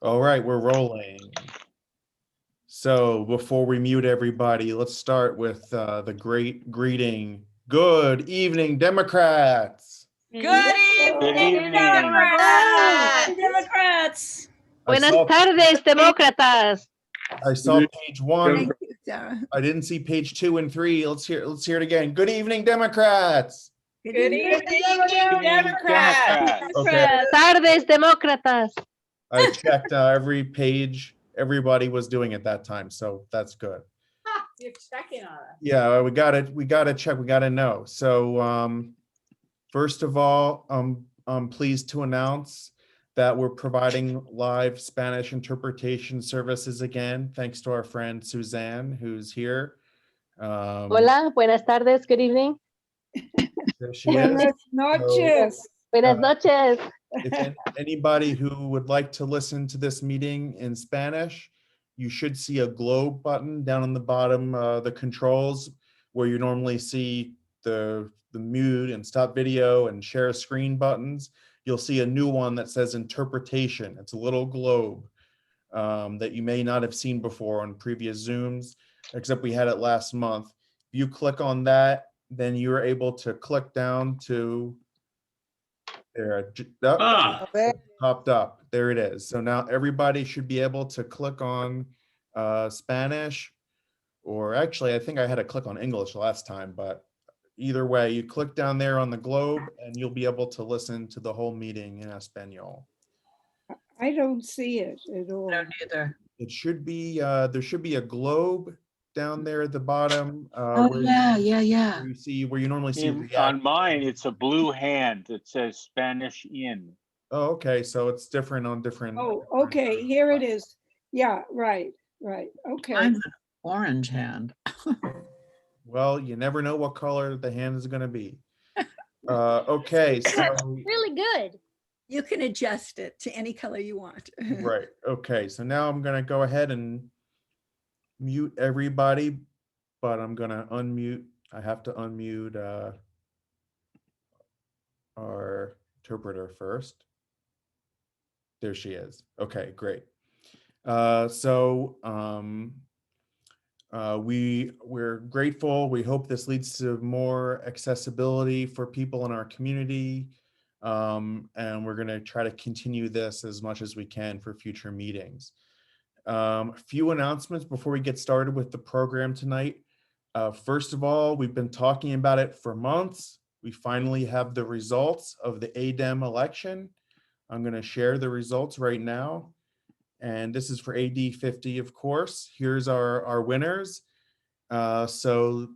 All right, we're rolling. So before we mute everybody, let's start with the great greeting. Good evening, Democrats. Good Good evening, evening. Democrats. Democrats. I Buenas saw, tardes, demócratas. I saw page one. Thank you, Sarah. I didn't see page 2 and 3. Let's hear it again. Good evening, Democrats. Good evening, Democrats. Okay. Tardes, demócratas. I checked every page. Everybody was doing it that time, so that's good. You're checking on us. Yeah, we got it. We got to check. We got to know. So first of all, I'm pleased to announce that we're providing live Spanish interpretation services again, thanks to our friend Suzanne, who's here. Hola, buenas tardes, good evening. There she is. Buenas noches. Buenas noches. If anybody who would like to listen to this meeting in Spanish, you should see a globe button down on the bottom, the controls, where you normally see the mute and stop video and share screen buttons. You'll see a new one that says interpretation. It's a little globe that you may not have seen before on previous Zooms, except we had it last month. If you click on that, then you're able to click down to there. Popped up. There it is. So now everybody should be able to click on Spanish, or actually, I think I had to click on English last time, but either way, you click down there on the globe and you'll be able to listen to the whole meeting in Espanol. I don't see it at all. Either. It should be, there should be a globe down there at the bottom. Oh, yeah. Where you see, where you normally see react. On mine, it's a blue hand that says Spanish in. Oh, okay. So it's different on different. Oh, okay, here it is. Yeah, right, okay. Mine's an orange hand. Well, you never know what color the hand is going to be. Okay, so Really good. You can adjust it to any color you want. right. Okay, so now I'm going to go ahead and mute everybody, but I'm going to unmute. I have to unmute our interpreter first. There she is. Okay, great. We're grateful. We hope this leads to more accessibility for people in our community. And we're going to try to continue this as much as we can for future meetings. A few announcements before we get started with the program tonight. First of all, we've been talking about it for months. We finally have the results of the ADEM election. I'm going to share the results right now. And this is for AD 50, of course. Here's our winners. So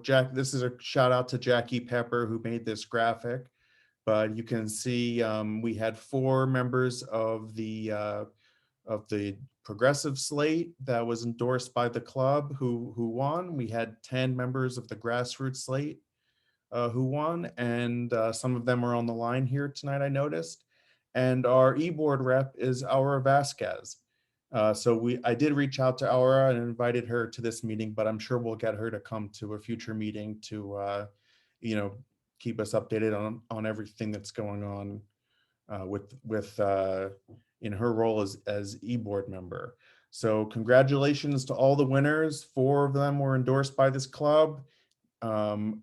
Jack, this is a shout out to Jackie Pepper who made this graphic. But you can see we had 4 members of the progressive slate that was endorsed by the club who won. We had 10 members of the grassroots slate who won, and some of them are on the line here tonight, I noticed. And our e-board rep is Aura Vasquez. So I did reach out to Aura and invited her to this meeting, but I'm sure we'll get her to come to a future meeting to, keep us updated on everything that's going on in her role as e-board member. So congratulations to all the winners. 4 of them were endorsed by this club. Also,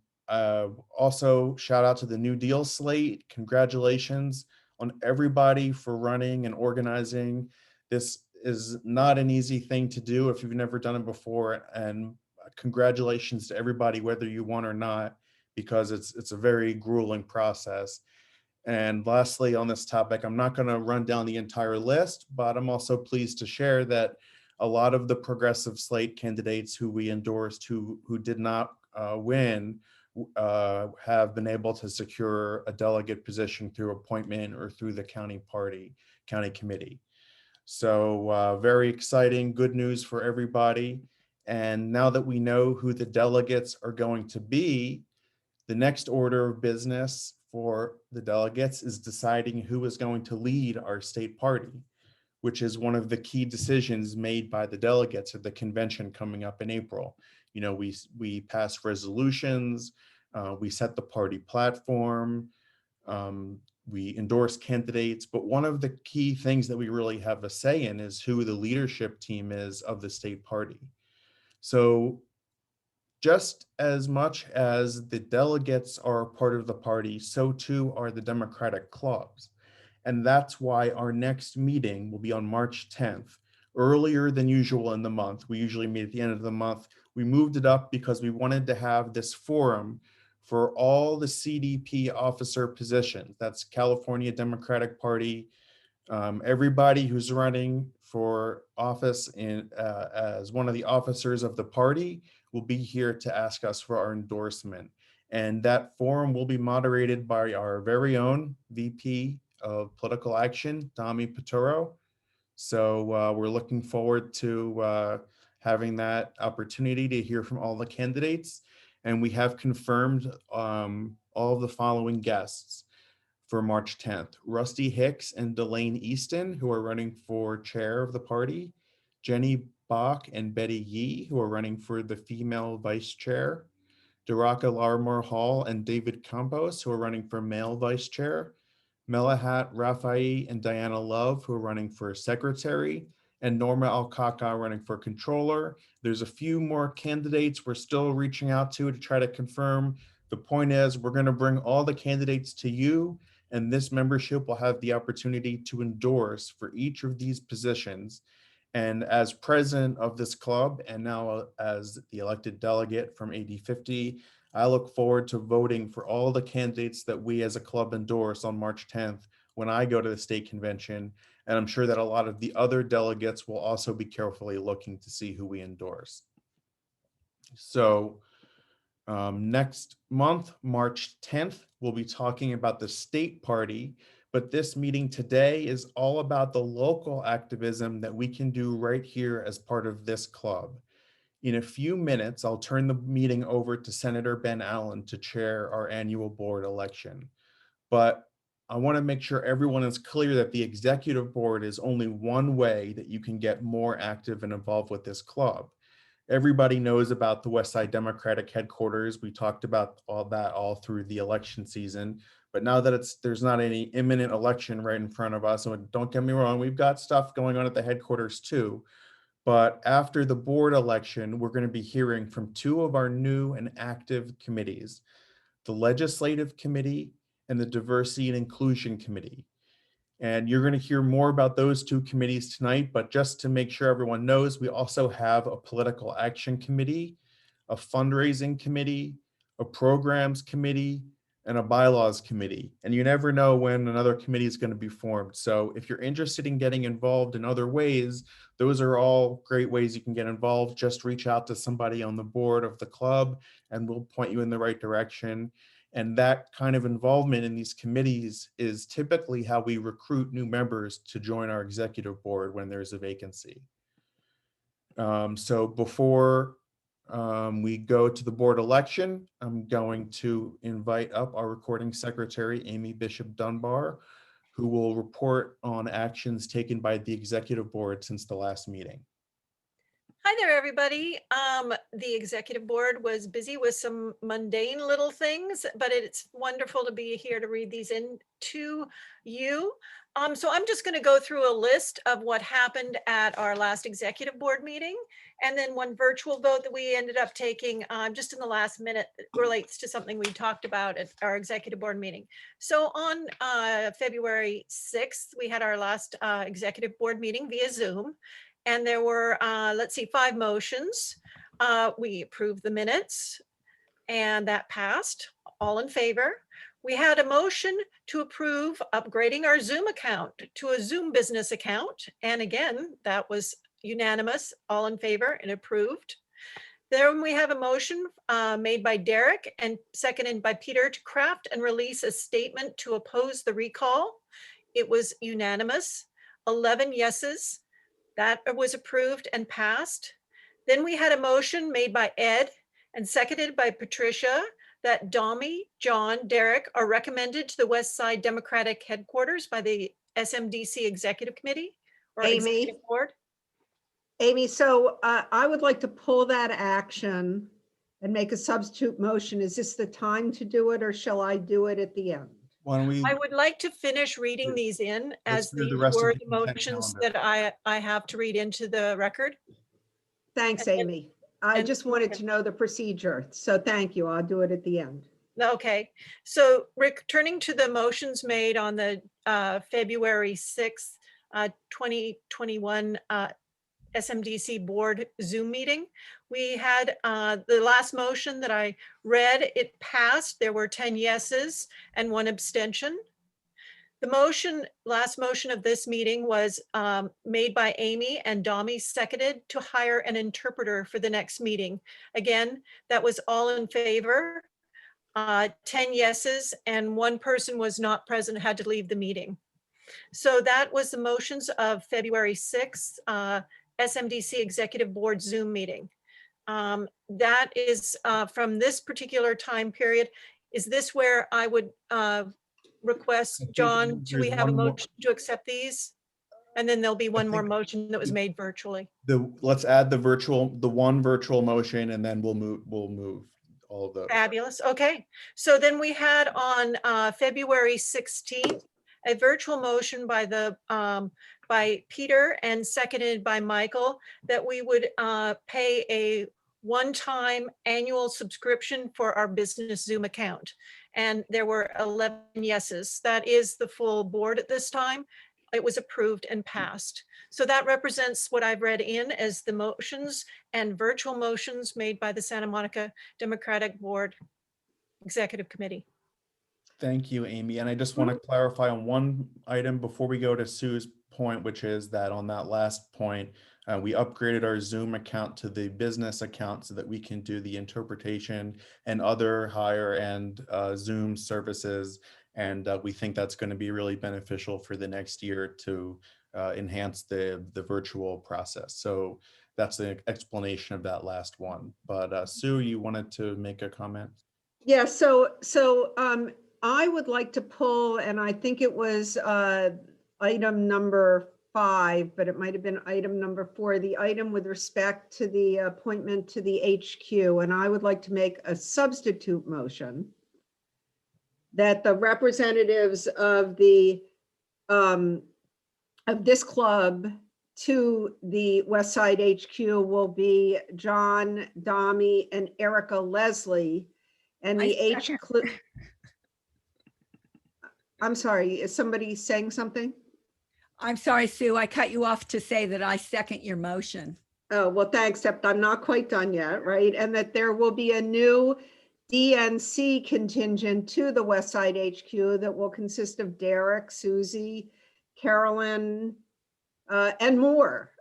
shout out to the New Deal slate. Congratulations on everybody for running and organizing. This is not an easy thing to do if you've never done it before. And congratulations to everybody, whether you won or not, because it's a very grueling process. And lastly, on this topic, I'm not going to run down the entire list, but I'm also pleased to share that a lot of the progressive slate candidates who we endorsed who did not win have been able to secure a delegate position through appointment or through the county committee. So very exciting, good news for everybody. And now that we know who the delegates are going to be, the next order of business for the delegates is deciding who is going to lead our state party, which is one of the key decisions made by the delegates at the convention coming up in April. You know, we pass resolutions, we set the party platform. we endorse candidates, but one of the key things that we really have a say in is who the leadership team is of the state party. So just as much as the delegates are a part of the party, so too are the Democratic clubs. And that's why our next meeting will be on March 10th, earlier than usual in the month. We usually meet at the end of the month. We moved it up because we wanted to have this forum for all the CDP officer positions. That's California Democratic Party. Everybody who's running for office as one of the officers of the party will be here to ask us for our endorsement. And that forum will be moderated by our very own VP of Political Action, Dami Paturo. So we're looking forward to having that opportunity to hear from all the candidates. And we have confirmed all of the following guests for March 10th. Rusty Hicks and Delane Easton, who are running for chair of the party. Jenny Bach and Betty Yee, who are running for the female vice chair. Daraka Larmore Hall and David Campos, who are running for male vice chair. Melahat Rafai and Diana Love, who are running for secretary, and Norma Alcaca running for controller. There's a few more candidates we're still reaching out to try to confirm. The point is, we're going to bring all the candidates to you, and this membership will have the opportunity to endorse for each of these positions. And as president of this club, and now as the elected delegate from AD 50, I look forward to voting for all the candidates that we as a club endorse on March 10th when I go to the state convention. And I'm sure that a lot of the other delegates will also be carefully looking to see who we endorse. So next month, March 10th, we'll be talking about the state party, but this meeting today is all about the local activism that we can do right here as part of this club. In a few minutes, I'll turn the meeting over to Senator Ben Allen to chair our annual board election. But I want to make sure everyone is clear that the executive board is only one way that you can get more active and involved with this club. Everybody knows about the West Side Democratic headquarters. We talked about all that all through the election season. But now that there's not any imminent election right in front of us, and don't get me wrong, we've got stuff going on at the headquarters too. But after the board election, we're going to be hearing from two of our new and active committees, the Legislative Committee and the Diversity and Inclusion Committee. And you're going to hear more about those two committees tonight, but just to make sure everyone knows, we also have a Political Action Committee, a Fundraising Committee, a Programs Committee, and a Bylaws Committee. And you never know when another committee is going to be formed. So if you're interested in getting involved in other ways, those are all great ways you can get involved. Just reach out to somebody on the board of the club and we'll point you in the right direction. And that kind of involvement in these committees is typically how we recruit new members to join our executive board when there's a vacancy. So before we go to the board election, I'm going to invite up our recording secretary, Amy Bishop Dunbar, who will report on actions taken by the executive board since the last meeting. Hi there, everybody. The executive board was busy with some mundane little things, but it's wonderful to be here to read these in to you. So I'm just going to go through a list of what happened at our last executive board meeting, and then one virtual vote that we ended up taking just in the last minute that relates to something we talked about at our executive board meeting. So on February 6th, we had our last executive board meeting via Zoom. And there were, 5 motions. We approved the minutes and that passed, all in favor. We had a motion to approve upgrading our Zoom account to a Zoom business account. And again, that was unanimous, all in favor and approved. Then we have a motion made by Derek and seconded by Peter to craft and release a statement to oppose the recall. It was unanimous, 11 yeses. That was approved and passed. Then we had a motion made by Ed and seconded by Patricia that Dami, John, Derek are recommended to the West Side Democratic headquarters by the SMDC Executive Committee or Amy. Executive Board. Amy, so I would like to pull that action and make a substitute motion. Is this the time to do it or shall I do it at the end? Why don't we, I would like to finish reading Yeah. these in Let's as do the these rest of were the the consent motions calendar. that I have to read into the record. Thanks, And- Amy. I and- just wanted to know the procedure, so thank you. I'll do it at the end. Okay, so returning to the motions made on the February 6th, 2021 SMDC board Zoom meeting, we had the last motion that I read, it passed. There were 10 yeses and 1 abstention. The last motion of this meeting was made by Amy and Dami seconded to hire an interpreter for the next meeting. Again, that was all in favor. 10 yeses and 1 person was not present, had to leave the meeting. So that was the motions of February 6th, SMDC Executive Board Zoom meeting. That is from this particular time period. Is this where I would request, think John, do we there's have a one more- motion to accept these? And then there'll be one more think motion that was made virtually. let's add the one virtual motion, and then we'll move all of those. Fabulous. Okay. So then we had on February 16th, a virtual motion by Peter and seconded by Michael that we would pay a one-time annual subscription for our business Zoom account. And there were 11 yeses. That is the full board at this time. It was approved and passed. So that represents what I've read in as the motions and virtual motions made by the Santa Monica Democratic Board Executive Committee. Thank you, Amy. And I just want to clarify on one item before we go to Sue's point, which is that on that last point, we upgraded our Zoom account to the business account so that we can do the interpretation and other higher end Zoom services. And we think that's going to be really beneficial for the next year to enhance the virtual process. So that's the explanation of that last one. But Sue, you wanted to make a comment? Yeah, I would like to pull, and I think it was item number 5, but it might have been item number 4, the item with respect to the appointment to the HQ. And I would like to make a substitute motion that the representatives of the of this club to the West Side HQ will be John, Dami, and Erica Leslie. And the I'm sorry, is somebody saying something? I'm sorry, Sue, I cut you off to say that I second your motion. Oh, well, thanks, except I'm not quite done yet, right? And that there will be a new DNC contingent to the West Side HQ that will consist of Derek, Susie, Carolyn, and more.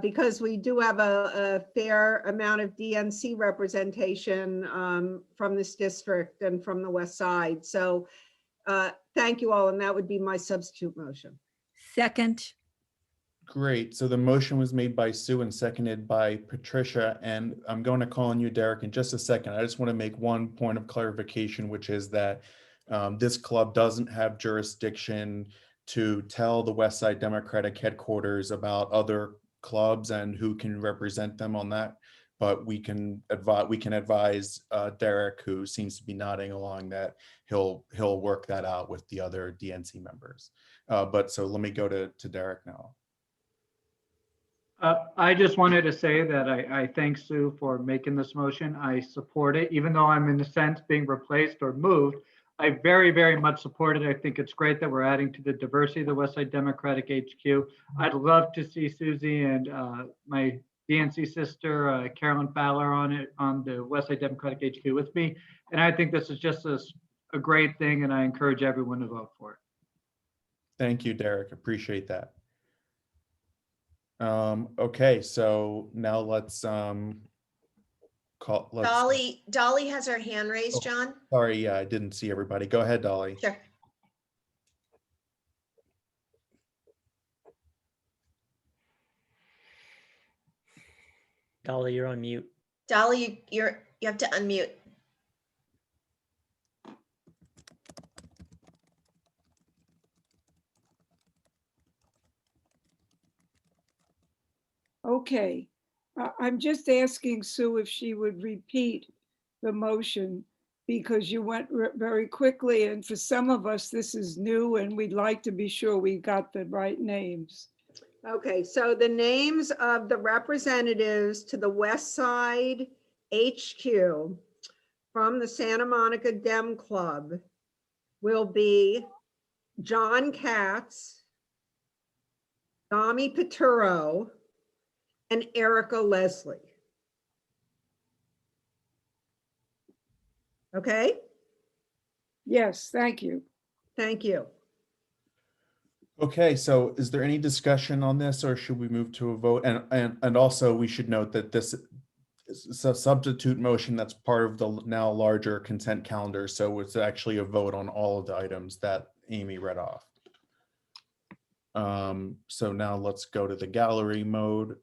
Because we do have a fair amount of DNC representation from this district and from the West Side. So thank you all, and that would be my substitute motion. Second, Great. So the motion was made by Sue and seconded by Patricia, and I'm going to call on you, Derek, in just a second. I just want to make one point of clarification, which is that this club doesn't have jurisdiction to tell the West Side Democratic headquarters about other clubs and who can represent them on that. But we can advise Derek, who seems to be nodding along, that he'll work that out with the other DNC members. But so let me go to Derek now. I just wanted to say that I thank Sue for making this motion. I support it, even though I'm in a sense being replaced or moved. I very, very much support it. I think it's great that we're adding to the diversity of the West Side Democratic HQ. I'd love to see Susie and my DNC sister, Carolyn Fowler, on the West Side Democratic HQ with me. And I think this is just a great thing, and I encourage everyone to vote for it. Thank you, Derek. Appreciate that. Okay, so now let's Dolly has her hand raised, John. Sorry, yeah, I didn't see everybody. Go ahead, Dolly. Sure. Dolly, you're on mute. Dolly, you have to unmute. Okay, I'm just asking Sue if she would repeat the motion because you went very quickly. And for some of us, this is new and we'd like to be sure we got the right names. Okay, so the names of the representatives to the West Side HQ from the Santa Monica Dem Club will be John Katz, Dami Paturo, and Erica Leslie. Okay, Yes, thank you. thank you. Okay, so is there any discussion on this, or should we move to a vote? And also, we should note that this is a substitute motion that's part of the now larger consent calendar, so it's actually a vote on all of the items that Amy read off. So now let's go to the gallery mode.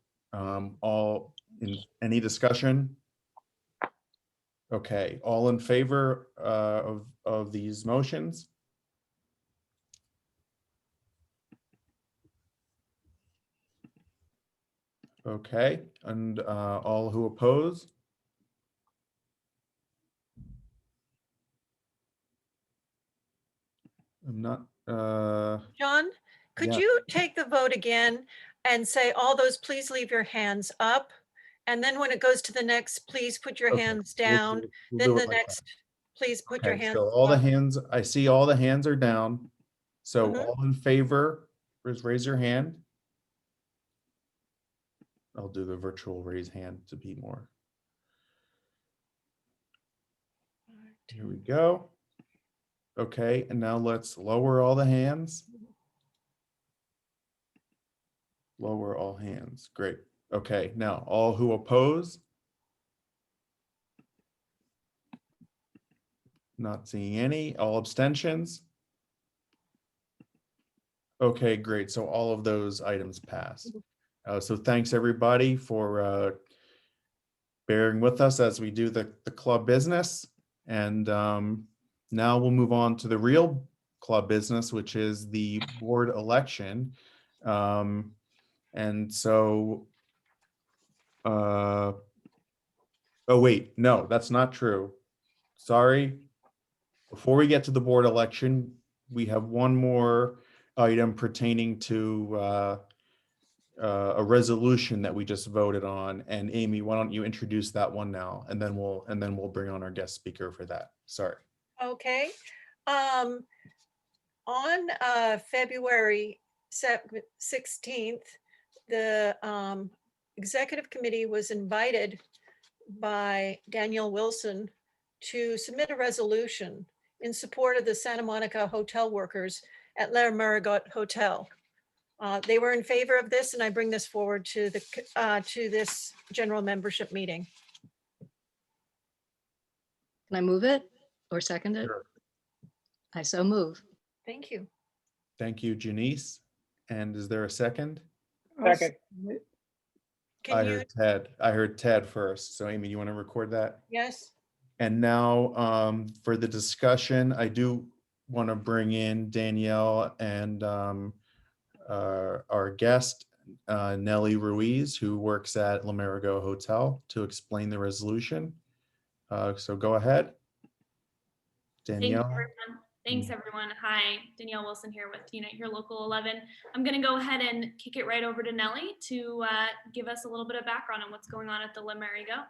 Any discussion? Okay, all in favor of these motions? Okay, and all who oppose? I'm not, John, could Yeah. you take the vote again and say, all those, please leave your hands up? And then when it goes to the next, please put your Okay, hands we'll down. we'll Then do it the like that. next, please put your Okay, hands. so all the up. hands, I see all the hands are down. So Mhm. all in favor, please raise your hand. I'll do the virtual raise hand to be more. Here we go. Okay, and now let's lower all the hands. Lower all hands. Great. Okay, now all who oppose? Not seeing any. All abstentions? Okay, great. So all of those items pass. So thanks everybody for bearing with us as we do the club business. And now we'll move on to the real club business, which is the board election. And so, oh wait, no, that's not true. Sorry. Before we get to the board election, we have one more item pertaining to a resolution that we just voted on. And Amy, why don't you introduce that one now, and then we'll bring on our guest speaker for that. Sorry. Okay. On February 16th, the executive committee was invited by Danielle Wilson to submit a resolution in support of the Santa Monica hotel workers at Le Marigot Hotel. They were in favor of this, and I bring this forward to this general membership meeting. Can I move it or second it? Sure. I so move. Thank you. Thank you, Janice. And is there a second? Second. Can I heard Ted first. So Amy, you want to record that? Yes. And now for the discussion, I do want to bring in Danielle and our guest, Nellie Ruiz, who works at Le Marigot Hotel, to explain the resolution. So go ahead. Danielle. Thanks, everyone. Hi, Danielle Wilson here with Unite Here Local 11. I'm going to go ahead and kick it right over to Nellie to give us a little bit of background on what's going on at the Le Marigot.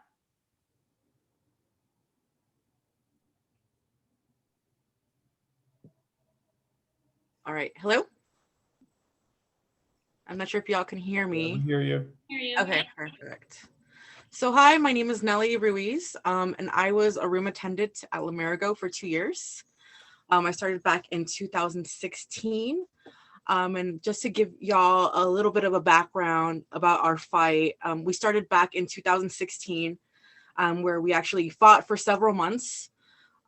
All right. Hello? I'm not sure if y'all can hear me. We hear you. Okay, perfect. So hi, my name is Nellie Ruiz, and I was a room attendant at Le Marigot for 2 years. I started back in 2016. And just to give y'all a little bit of a background about our fight, we started back in 2016, where we actually fought for several months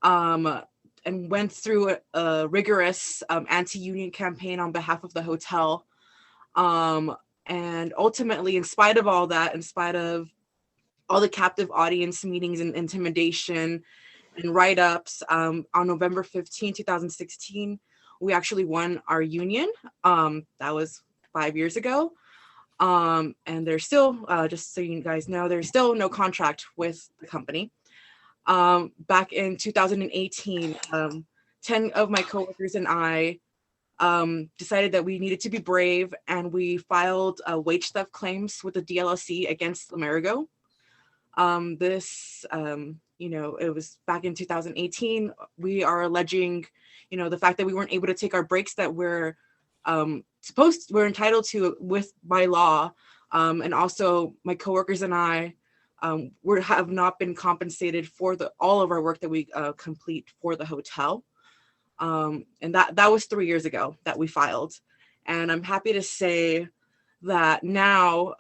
and went through a rigorous anti-union campaign on behalf of the hotel. And ultimately, in spite of all that, in spite of all the captive audience meetings and intimidation and write-ups, on November 15, 2016, we actually won our union. That was 5 years ago. And there's still, just so you guys know, there's still no contract with the company. back in 2018, 10 of my coworkers and I decided that we needed to be brave, and we filed wage theft claims with the DLSC against Amerigo. It was back in 2018. We are alleging, the fact that we weren't able to take our breaks that we're entitled to by law. And also my coworkers and I have not been compensated for all of our work that we complete for the hotel. And that was 3 years ago that we filed. And I'm happy to say that now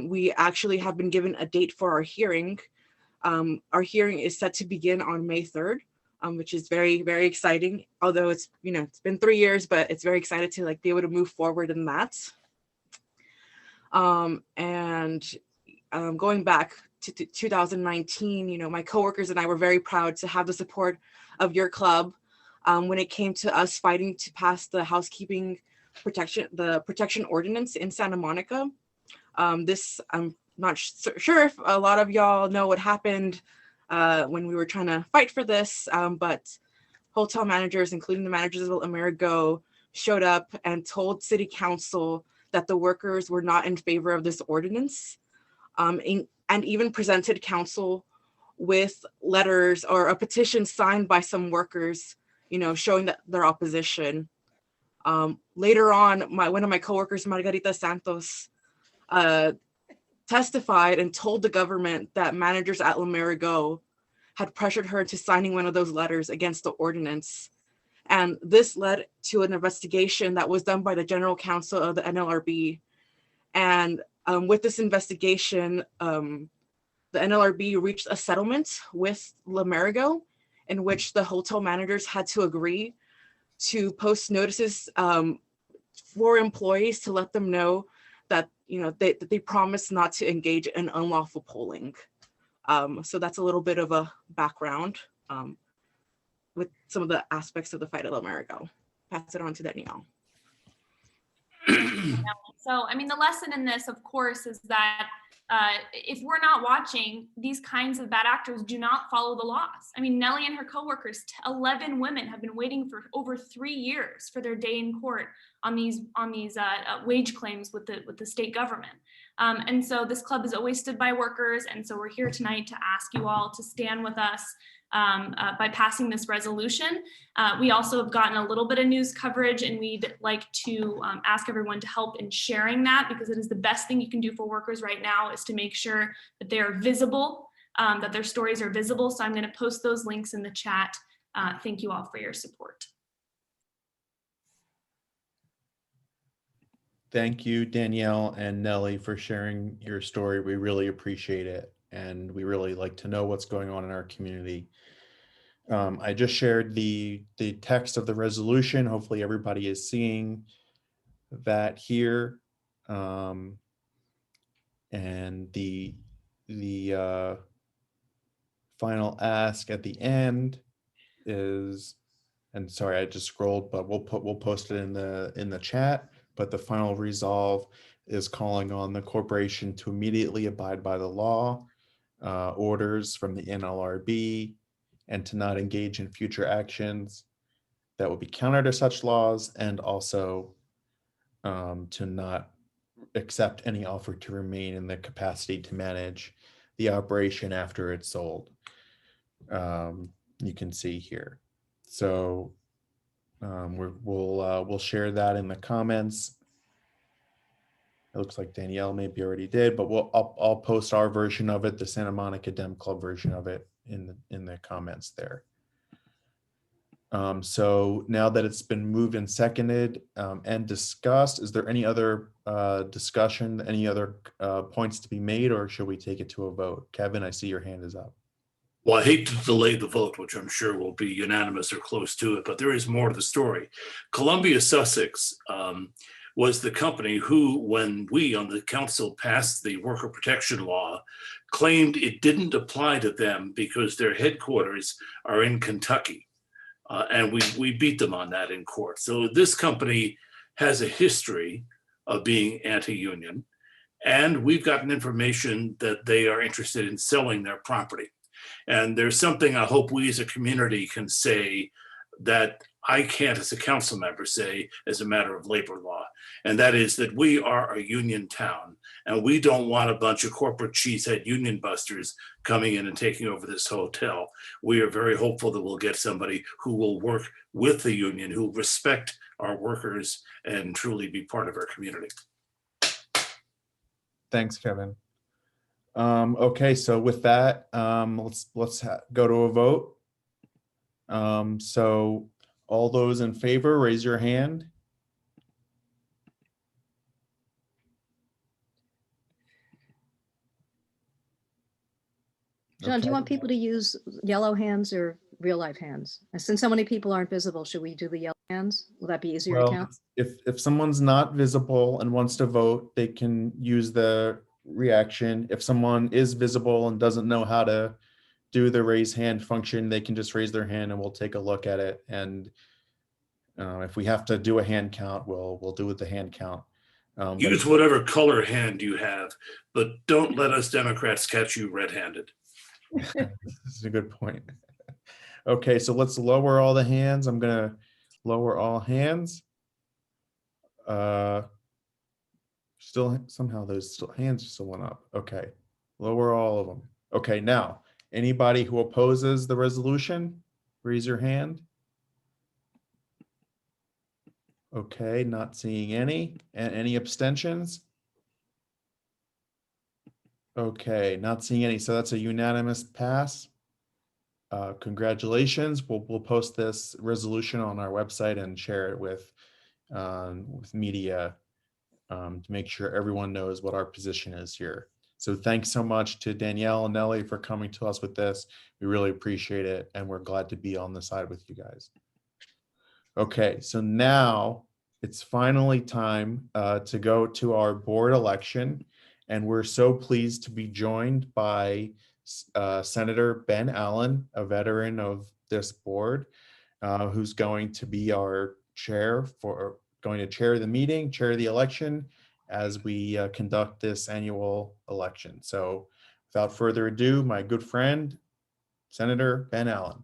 we actually have been given a date for our hearing. Our hearing is set to begin on May 3rd, which is very, very exciting. Although it's been 3 years, but it's very excited to be able to move forward in that. Going back to 2019, my coworkers and I were very proud to have the support of your club when it came to us fighting to pass the housekeeping protection ordinance in Santa Monica. This, I'm not sure if a lot of y'all know what happened when we were trying to fight for this, but hotel managers, including the managers of Amerigo, showed up and told city council that the workers were not in favor of this ordinance, and even presented council with letters or a petition signed by some workers, showing that their opposition. Later on, one of my coworkers, Margarita Santos, testified and told the government that managers at Amerigo had pressured her into signing one of those letters against the ordinance. And this led to an investigation that was done by the general counsel of the NLRB. And with this investigation, the NLRB reached a settlement with Amerigo in which the hotel managers had to agree to post notices for employees to let them know that they promised not to engage in unlawful polling. So that's a little bit of a background with some of the aspects of the fight at Amerigo. Pass it on to Danielle. So, the lesson in this, of course, is that if we're not watching, these kinds of bad actors do not follow the laws. Nellie and her coworkers, 11 women, have been waiting for over 3 years for their day in court on these wage claims with the state government. And so this club has always stood by workers, and so we're here tonight to ask you all to stand with us by passing this resolution. We also have gotten a little bit of news coverage, and we'd like to ask everyone to help in sharing that, because it is the best thing you can do for workers right now, is to make sure that they are visible, that their stories are visible. So I'm going to post those links in the chat. Thank you all for your support. Thank you, Danielle and Nellie, for sharing your story. We really appreciate it, and we really like to know what's going on in our community. I just shared the text of the resolution. Hopefully everybody is seeing that here. And the final ask at the end is, and sorry, I just scrolled, but we'll post it in the chat. But the final resolve is calling on the corporation to immediately abide by the law, orders from the NLRB, and to not engage in future actions that would be counter to such laws, and also to not accept any offer to remain in the capacity to manage the operation after it's sold. You can see here. So we'll share that in the comments. It looks like Danielle maybe already did, but I'll post our version of it, the Santa Monica Dem Club version of it, in the comments there. So now that it's been moved and seconded and discussed, is there any other discussion, any other points to be made, or should we take it to a vote? Kevin, I see your hand is up. Well, I hate to delay the vote, which I'm sure will be unanimous or close to it, but there is more to the story. Columbia Sussex was the company who, when we on the council passed the worker protection law, claimed it didn't apply to them because their headquarters are in Kentucky. And we beat them on that in court. So this company has a history of being anti-union, and we've gotten information that they are interested in selling their property. And there's something I hope we as a community can say that I can't as a council member say as a matter of labor law. And that is that we are a union town and we don't want a bunch of corporate cheesehead union busters coming in and taking over this hotel. We are very hopeful that we'll get somebody who will work with the union, who respect our workers and truly be part of our community. Thanks, Kevin. Okay, so with that, let's go to a vote. So all those in favor, raise your hand. John, do you Okay. want people to use yellow hands or real life hands? And since so many people aren't visible, should we do the yellow hands? Will that be easier to Well, count? if someone's not visible and wants to vote, they can use the reaction. If someone is visible and doesn't know how to do the raise hand function, they can just raise their hand and we'll take a look at it. And if we have to do a hand count, we'll do it the hand count. But Use whatever color hand you have, but don't let us Democrats catch you red-handed. this is a good point. Okay, so let's lower all the hands. I'm gonna lower all hands. Still somehow those hands still went up. Okay, lower all of them. Okay, now anybody who opposes the resolution, raise your hand. Okay, not seeing any. And any abstentions? Okay, not seeing any. So that's a unanimous pass. Congratulations. We'll post this resolution on our website and share it with media to make sure everyone knows what our position is here. So thanks so much to Danielle and Nellie for coming to us with this. We really appreciate it, and we're glad to be on the side with you guys. Okay, so now it's finally time to go to our board election, and we're so pleased to be joined by Senator Ben Allen, a veteran of this board, who's going to be our chair going to chair the meeting, chair the election as we conduct this annual election. So without further ado, my good friend, Senator Ben Allen.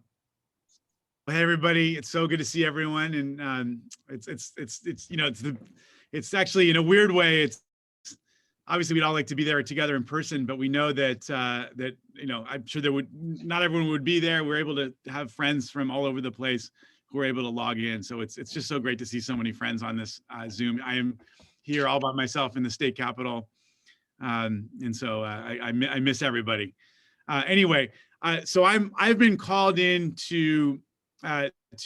Hey everybody, it's so good to see everyone, and it's actually in a weird way, it's obviously we'd all like to be there together in person, but we know that I'm sure not everyone would be there. We're able to have friends from all over the place who are able to log in, so it's just so great to see so many friends on this Zoom. I am here all by myself in the state capitol, and so I miss everybody. Anyway, so I've been called in to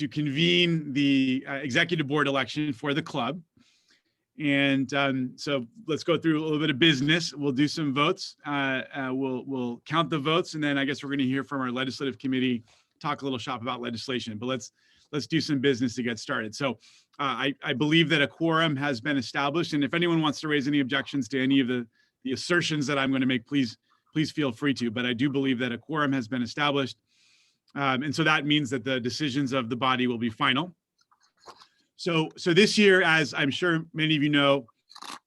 convene the executive board election for the club. And so let's go through a little bit of business. We'll do some votes. We'll count the votes, and then I guess we're going to hear from our legislative committee, talk a little shop about legislation. But let's do some business to get started. So I believe that a quorum has been established, and if anyone wants to raise any objections to any of the assertions that I'm going to make, please feel free to. But I do believe that a quorum has been established, and so that means that the decisions of the body will be final. So this year, as I'm sure many of you know,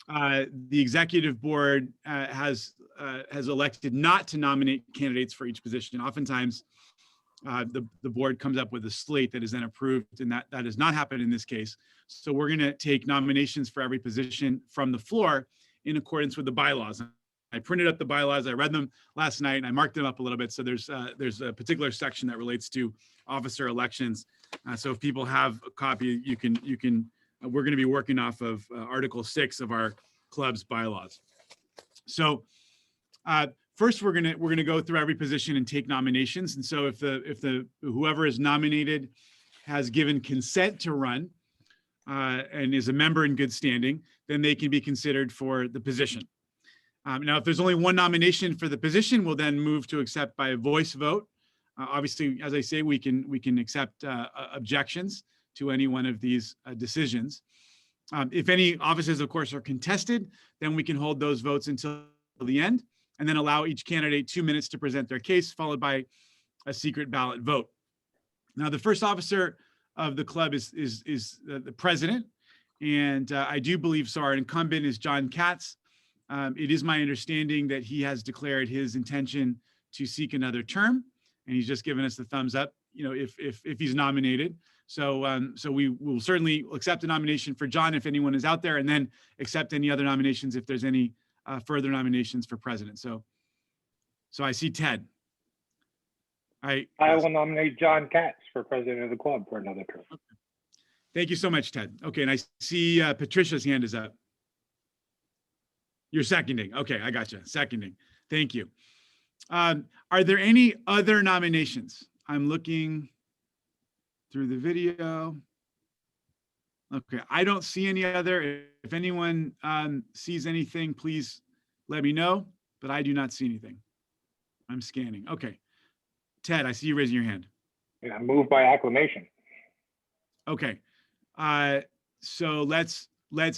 the executive board has elected not to nominate candidates for each position. Oftentimes, the board comes up with a slate that is then approved, and that has not happened in this case. So we're going to take nominations for every position from the floor in accordance with the bylaws. I printed up the bylaws. I read them last night, and I marked them up a little bit. So there's a particular section that relates to officer elections. So if people have a copy, you can. We're going to be working off of Article 6 of our club's bylaws. So first, we're gonna go through every position and take nominations. And so if whoever is nominated has given consent to run and is a member in good standing, then they can be considered for the position. Now, if there's only one nomination for the position, we'll then move to accept by a voice vote. Obviously, as I say, we can accept objections to any one of these decisions. If any offices, of course, are contested, then we can hold those votes until the end and then allow each candidate 2 minutes to present their case, followed by a secret ballot vote. Now, the first officer of the club is the president, and I do believe so. Our incumbent is John Katz. It is my understanding that he has declared his intention to seek another term. and he's just given us the thumbs up, you know, if he's nominated. So so we will certainly accept a nomination for John if anyone is out there, and then accept any other nominations if there's any further nominations for president. So I see Ted. I will nominate John Katz for president of the club for another term. Thank you so much, Ted. Okay, and I see Patricia's hand is up. You're seconding. Okay, I got you. Seconding. Thank you. Are there any other nominations? I'm looking through the video. Okay, I don't see any other. If anyone sees anything, please let me know, but I do not see anything. I'm scanning. Okay. Ted, I see you raising your hand. Yeah, move by acclamation. Okay. So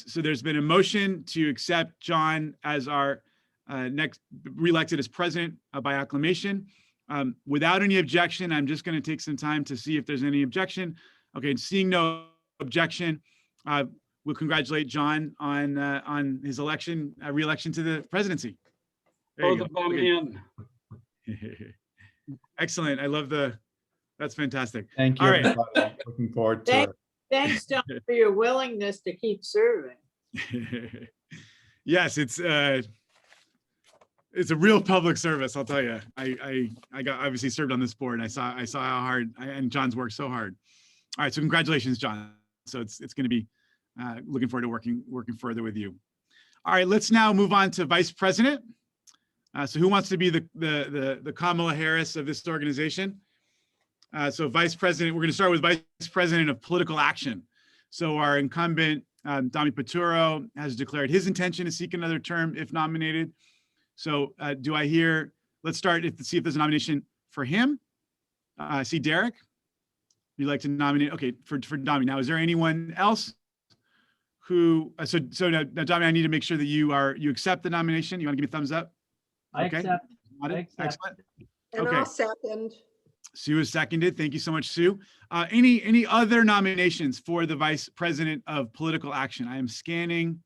so there's been a motion to accept John as our next reelected as president by acclamation. Without any objection, I'm just going to take some time to see if there's any objection. Okay, and seeing no objection, we'll congratulate John on his election, reelection to the presidency. There you go. Okay. Excellent. I love that's fantastic. Thank you, All right. everybody. Looking forward to it. Thanks, John, for your willingness to keep serving. Yes, it's a real public service. I'll tell you. I got obviously served on this board, and I saw how hard and John's worked so hard. All right, so congratulations, John. So it's going to be looking forward to working further with you. All right, let's now move on to vice president. So who wants to be the Kamala Harris of this organization? So vice president, we're going to start with vice president of political action. So our incumbent, Dami Paturo, has declared his intention to seek another term if nominated. So do I hear, let's start to see if there's a nomination for him. I see Derek. You'd like to nominate, okay, for Dami. Now, is there anyone else who, so now Dami, I need to make sure that you accept the nomination. You want to give me a thumbs up? I Okay. accept. Excellent. And Okay. I'll second. Sue is seconded. Thank you so much, Sue. Any other nominations for the vice president of political action? I am scanning,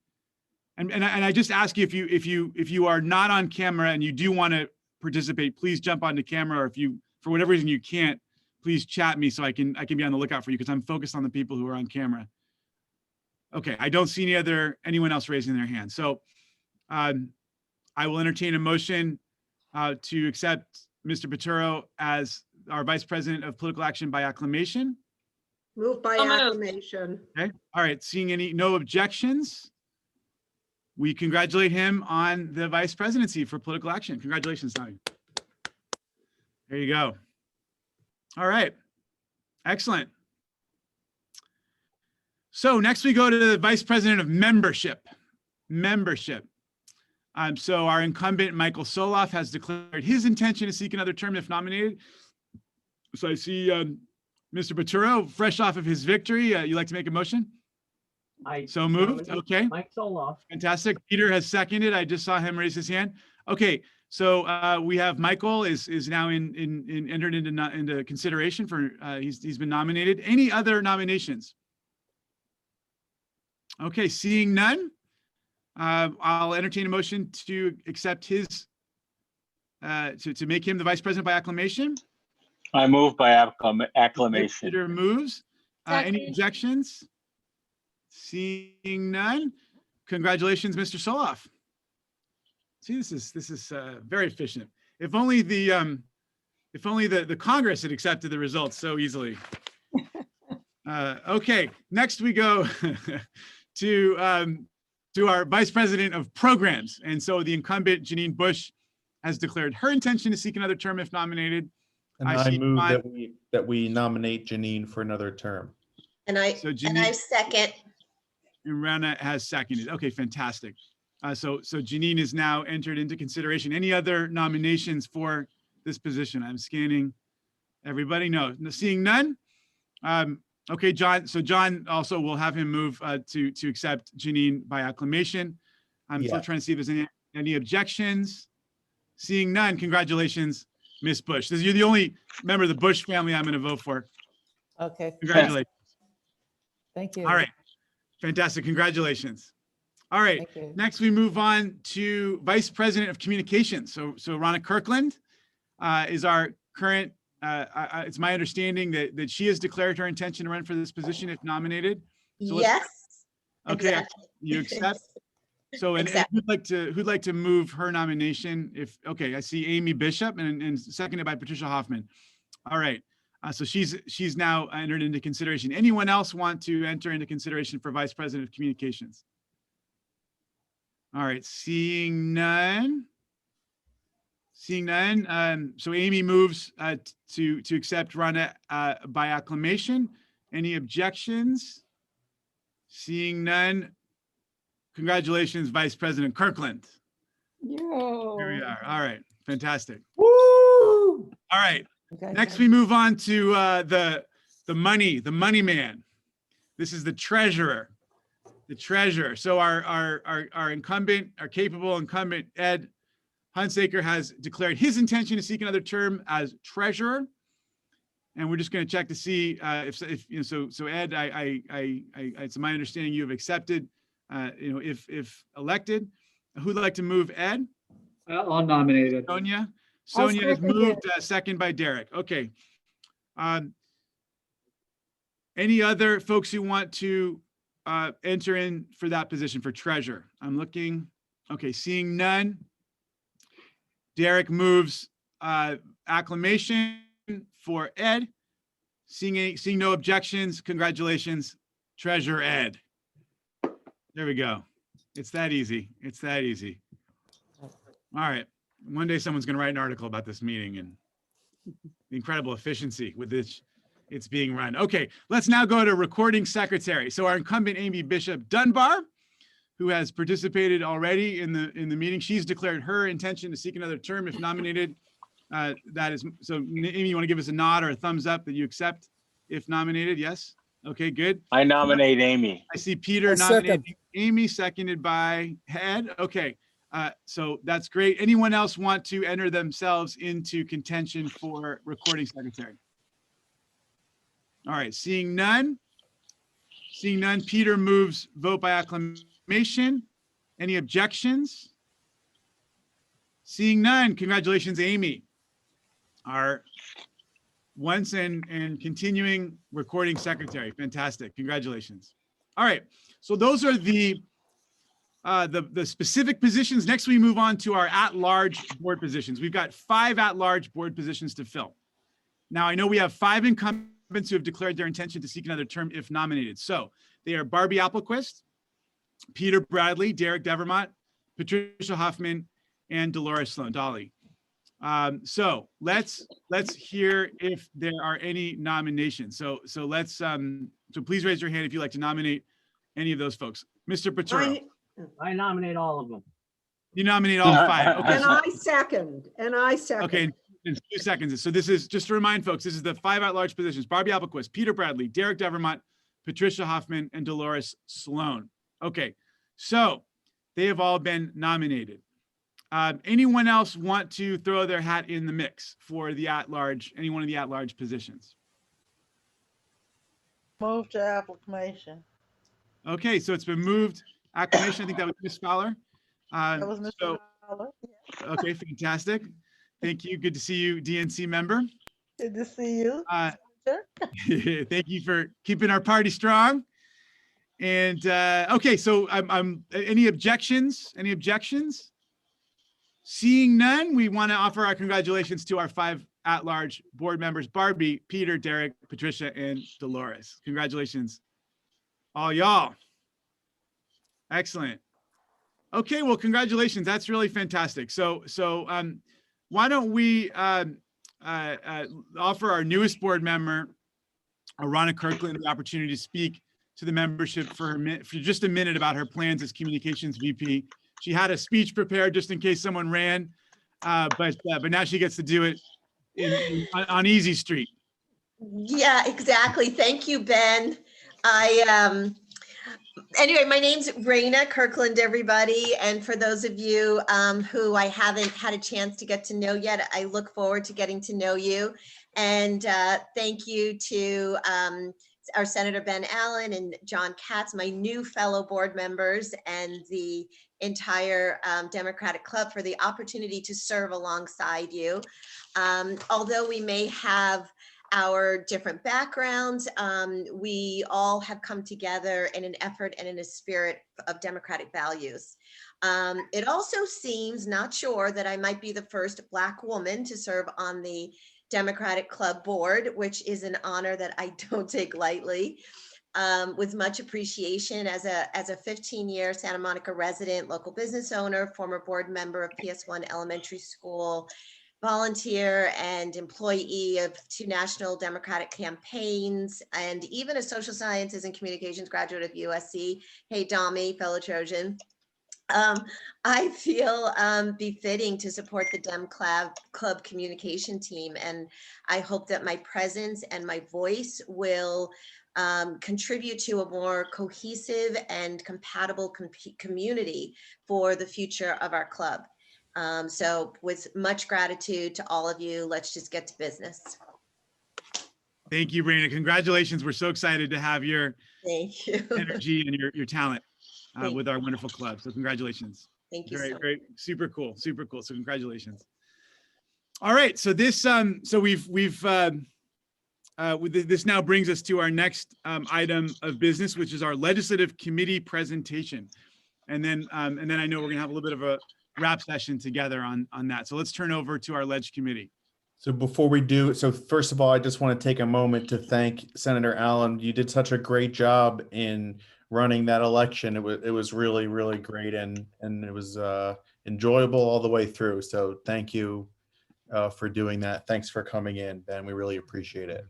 and I just ask you if you are not on camera and you do want to participate, please jump onto camera, or if you for whatever reason you can't, please chat me so I can be on the lookout for you, because I'm focused on the people who are on camera. Okay, I don't see anyone else raising their hand. So I will entertain a motion to accept Mr. Paturo as our vice president of political action by acclamation. Move by acclamation. Okay. All right. Seeing no objections, we congratulate him on the vice presidency for political action. Congratulations, Tommy. There you go. All right. Excellent. So next we go to the vice president of membership. So our incumbent, Michael Soloff, has declared his intention to seek another term if nominated. So I see Mr. Paturo, fresh off of his victory. You like to make a motion? So moved. Okay. Mike Soloff. Fantastic. Peter has seconded. I just saw him raise his hand. Okay. So we have Michael is now entered into consideration for he's been nominated. Any other nominations? Okay. Seeing none. I'll entertain a motion to accept his, to make him the vice president by acclamation. I move by acclamation. Peter moves. Any objections? Seeing none. Congratulations, Mr. Soloff. See, this is very efficient. If only the Congress had accepted the results so easily. Okay, next we go to our vice president of programs. And so the incumbent, Janine Bush, has declared her intention to seek another term if nominated. And I move that we nominate Janine for another term. And I second. And Rana has seconded. Okay, fantastic. So Janine is now entered into consideration. Any other nominations for this position? I'm scanning everybody. No, seeing none. Okay, John. So John also will have him move to accept Janine by acclamation. I'm still trying to see if there's any objections. Seeing none, congratulations, Miss Bush. You're the only member of the Bush family I'm going to vote for. Okay. Congratulations. Thank you. All right. Fantastic. Congratulations. All right. Next, we move on to Vice President of Communications. So Ronna Kirkland is our current it's my understanding that she has declared her intention to run for this position if nominated. So Yes. okay, exactly. you accept? So, and who'd like to move her nomination? Okay, I see Amy Bishop and seconded by Patricia Hoffman. All right. So she's now entered into consideration. Anyone else want to enter into consideration for Vice President of Communications? All right, seeing none. Seeing none, so Amy moves to accept Rhonda by acclamation. Any objections? Seeing none. Congratulations, Vice President Kirkland. Yo. Here we are. All right, fantastic. Woo! All right, next we move on to the money man. This is the treasurer. The treasurer. So our incumbent, our capable incumbent, Ed Hunsaker, has declared his intention to seek another term as treasurer, and we're just going to check to see if you know. So Ed, it's my understanding you have accepted. You know, if elected, who'd like to move Ed? I'll nominate it. Sonia. Sonia has moved. Second by Derek. Okay. Any other folks who want to enter in for that position for treasurer? I'm looking. Okay, seeing none. Derek moves acclamation for Ed. Seeing no objections, congratulations, Treasurer Ed. There we go. It's that easy. It's that easy. All right. One day someone's going to write an article about this meeting and the incredible efficiency with which it's being run. Okay, let's now go to recording secretary. So our incumbent Amy Bishop Dunbar, who has participated already in the meeting, she's declared her intention to seek another term if nominated. That is, so Amy, you want to give us a nod or a thumbs up that you accept if nominated? Yes. Okay, good. I nominate Amy. I see Peter nominating Amy, seconded by Ed. Okay, so that's great. Anyone else want to enter themselves into contention for recording secretary? All right, seeing none. Seeing none, Peter moves vote by acclamation. Any objections? Seeing none, congratulations, Amy. Our once and continuing recording secretary. Fantastic, congratulations. All right, so those are the specific positions. Next, we move on to our at-large board positions. We've got 5 at-large board positions to fill. Now, I know we have 5 incumbents who have declared their intention to seek another term if nominated. So they are Barbie Appelquist, Peter Bradley, Derek Devermont, Patricia Hoffman, and Dolores Sloan Dolly. So let's hear if there are any nominations. So let's so please raise your hand if you'd like to nominate any of those folks. Mr. Paturo. I nominate all of them. You nominate all 5. Okay. And I second. Okay, in 2 seconds. So this is, just to remind folks, this is the 5 at-large positions: Barbie Appelquist, Peter Bradley, Derek Devermont, Patricia Hoffman, and Dolores Sloan. Okay, so they have all been nominated. Anyone else want to throw their hat in the mix for the at-large, any one of the at-large positions? Move to acclamation. Okay, so it's been moved. Acclamation, I think that was Ms. Fowler. That was Mr. Fowler. Okay, fantastic. Thank you. Good to see you, DNC member. Good to see you. Thank you for keeping our party strong. And okay, so I'm any objections? Any objections? Seeing none, we want to offer our congratulations to our 5 at-large board members: Barbie, Peter, Derek, Patricia, and Dolores. Congratulations, all y'all. Excellent. Okay, well, congratulations. That's really fantastic. So why don't we offer our newest board member, Ronna Kirkland, the opportunity to speak to the membership for just a minute about her plans as communications VP. She had a speech prepared just in case someone ran, but now she gets to do it on Easy Street. Yeah, exactly. Thank you, Ben. Anyway, my name's Raina Kirkland, everybody. And for those of you who I haven't had a chance to get to know yet, I look forward to getting to know you. And thank you to our Senator Ben Allen and John Katz, my new fellow board members, and the entire Democratic Club for the opportunity to serve alongside you. Although we may have our different backgrounds, we all have come together in an effort and in a spirit of democratic values. It also seems, not sure, that I might be the first Black woman to serve on the Democratic Club board, which is an honor that I don't take lightly. With much appreciation as a 15-year Santa Monica resident, local business owner, former board member of PS1 Elementary School, volunteer and employee of 2 national Democratic campaigns, and even a social sciences and communications graduate of USC. Hey, Dami, fellow Trojan. I feel befitting to support the Dem Club communication team, and I hope that my presence and my voice will contribute to a more cohesive and compatible community for the future of our club. So with much gratitude to all of you, let's just get to business. Thank you, Raina. Congratulations. We're so excited to have your Thank you. energy and your talent with our wonderful club. So congratulations. Thank you. Great. Super cool. Super cool. So congratulations. All right. So this, this now brings us to our next item of business, which is our legislative committee presentation. And then I know we're gonna have a little bit of a wrap session together on that. So let's turn over to our Leg Committee. So before we do, so first of all, I just want to take a moment to thank Senator Allen. You did such a great job in running that election. It was really, really great, and it was enjoyable all the way through. So thank you for doing that. Thanks for coming in, Ben. We really appreciate it.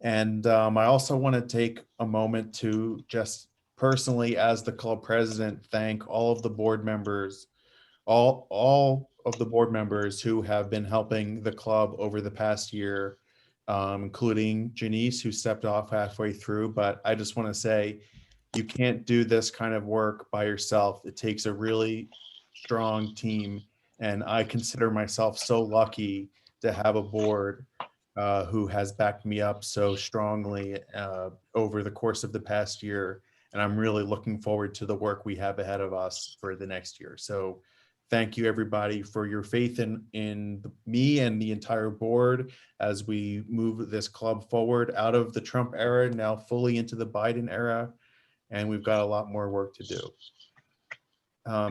And I also want to take a moment to just personally, as the club president, thank all of the board members, all of the board members who have been helping the club over the past year, including Janice, who stepped off halfway through. But I just want to say, you can't do this kind of work by yourself. It takes a really strong team. And I consider myself so lucky to have a board who has backed me up so strongly over the course of the past year. And I'm really looking forward to the work we have ahead of us for the next year. So thank you, everybody, for your faith in me and the entire board as we move this club forward out of the Trump era, now fully into the Biden era. And we've got a lot more work to do.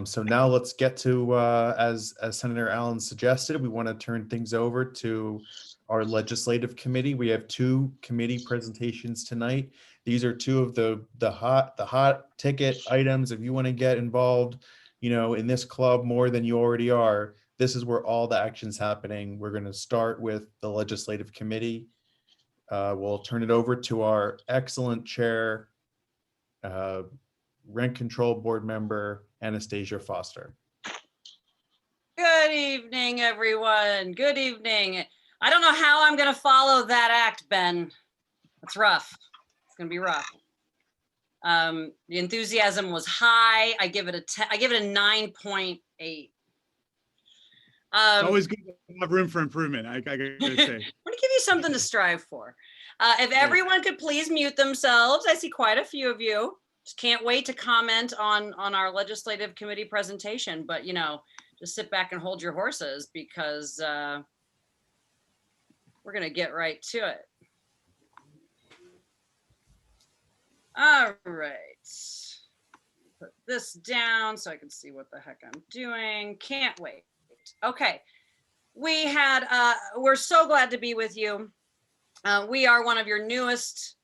So now let's get to, as Senator Allen suggested, we want to turn things over to our legislative committee. We have 2 committee presentations tonight. These are 2 of the hot ticket items. If you want to get involved, in this club more than you already are, this is where all the action's happening. We're going to start with the legislative committee. We'll turn it over to our excellent chair, Rent Control Board Member, Anastasia Foster. Good evening, everyone. Good evening. I don't know how I'm going to follow that act, Ben. It's rough. It's going to be rough. The enthusiasm was high. I give it a 9.8. It's always good to have room for improvement. I gotta say. I'm going to give you something to strive for. If everyone could please mute themselves. I see quite a few of you. Just can't wait to comment on our legislative committee presentation, but just sit back and hold your horses because we're going to get right to it. All right. Put this down so I can see what the heck I'm doing. Can't wait. Okay. We're so glad to be with you. We are one of your newest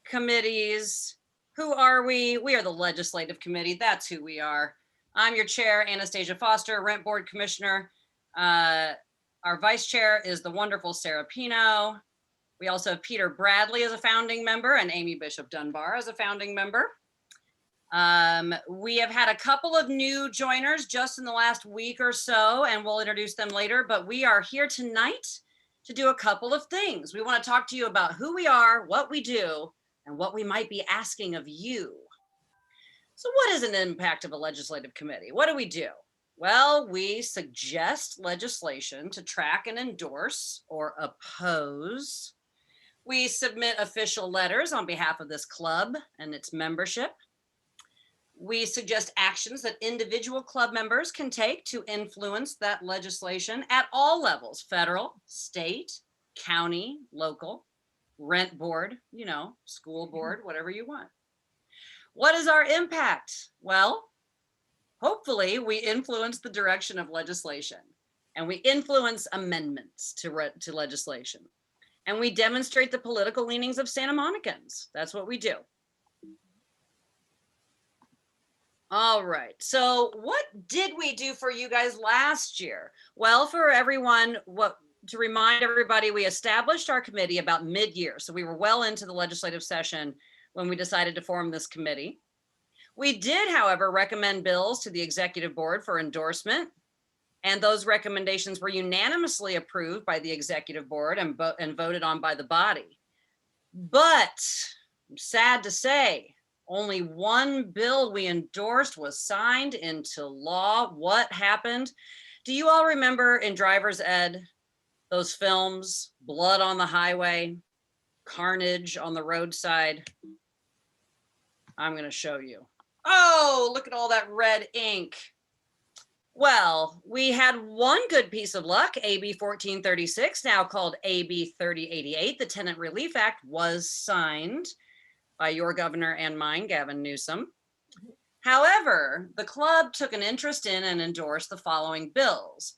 committees. Who are we? We are the Legislative Committee. That's who we are. I'm your chair, Anastasia Foster, Rent Board Commissioner. Our vice chair is the wonderful Sarah Pino. We also have Peter Bradley as a founding member and Amy Bishop Dunbar as a founding member. We have had a couple of new joiners just in the last week or so, and we'll introduce them later, but we are here tonight to do a couple of things. We want to talk to you about who we are, what we do, and what we might be asking of you. So what is an impact of a legislative committee? What do we do? Well, we suggest legislation to track and endorse or oppose We submit official letters on behalf of this club and its membership. We suggest actions that individual club members can take to influence that legislation at all levels: federal, state, county, local, rent board, you know, school board, whatever you want. What is our impact? Well, hopefully we influence the direction of legislation, and we influence amendments to legislation, and we demonstrate the political leanings of Santa Monicans. That's what we do. All right, so what did we do for you guys last year? Well, for everyone, to remind everybody, we established our committee about mid-year, so we were well into the legislative session when we decided to form this committee. We did, however, recommend bills to the executive board for endorsement, and those recommendations were unanimously approved by the executive board and voted on by the body. But I'm sad to say, only one bill we endorsed was signed into law. What happened? Do you all remember in driver's ed, those films, Blood on the Highway, Carnage on the Roadside? I'm going to show you. Oh, look at all that red ink. Well, we had one good piece of luck. AB 1436, now called AB 3088, the Tenant Relief Act, was signed by your governor and mine, Gavin Newsom. However, the club took an interest in and endorsed the following bills.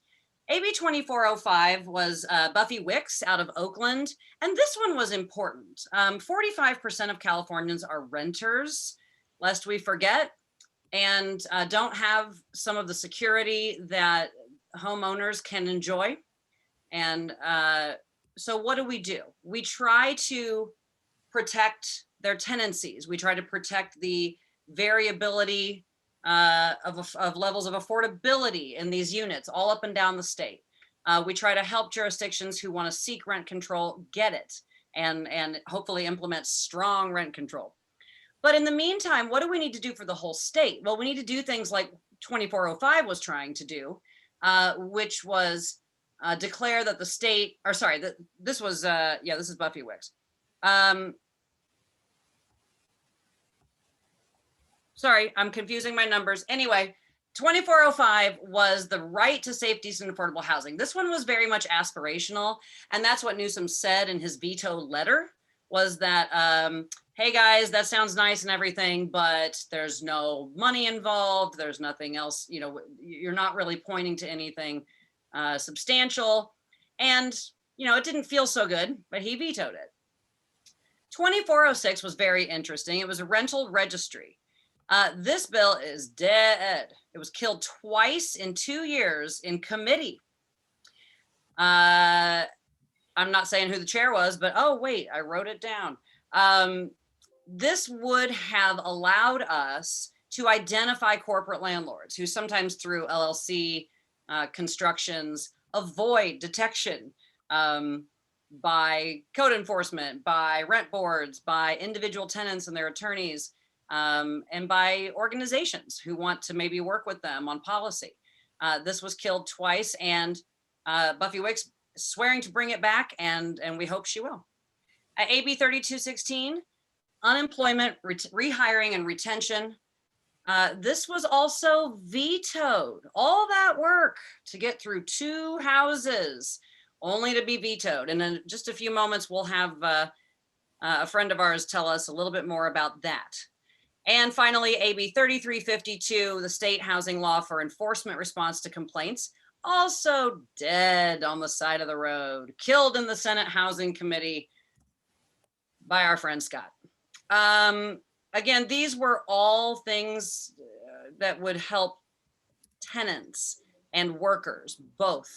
AB 2405 was Buffy Wicks out of Oakland, and this one was important. 45% of Californians are renters, lest we forget, and don't have some of the security that homeowners can enjoy. And so what do? We try to protect their tenancies. We try to protect the variability of levels of affordability in these units all up and down the state. We try to help jurisdictions who want to seek rent control get it and hopefully implement strong rent control. But in the meantime, what do we need to do for the whole state? Well, we need to do things like 2405 was trying to do, which was declare that the state, or sorry, this was, this is Buffy Wicks. Sorry, I'm confusing my numbers. Anyway, 2405 was the right to safe, decent, affordable housing. This one was very much aspirational. And that's what Newsom said in his veto letter, was that, hey guys, that sounds nice and everything, but there's no money involved. There's nothing else, you know, you're not really pointing to anything substantial. And, you know, it didn't feel so good, but he vetoed it. 2406 was very interesting. It was a rental registry. This bill is dead. It was killed twice in 2 years in committee. I'm not saying who the chair was, but oh wait, I wrote it down. This would have allowed us to identify corporate landlords who sometimes through LLC constructions avoid detection by code enforcement, by rent boards, by individual tenants and their attorneys, and by organizations who want to maybe work with them on policy. This was killed twice, and Buffy Wicks is swearing to bring it back, and we hope she will. AB 3216, unemployment, rehiring and retention. This was also vetoed. All that work to get through 2 houses, only to be vetoed. And in just a few moments, we'll have a friend of ours tell us a little bit more about that. And finally, AB 3352, the state housing law for enforcement response to complaints, also dead on the side of the road, killed in the Senate Housing Committee by our friend Scott. Again, these were all things that would help tenants and workers both.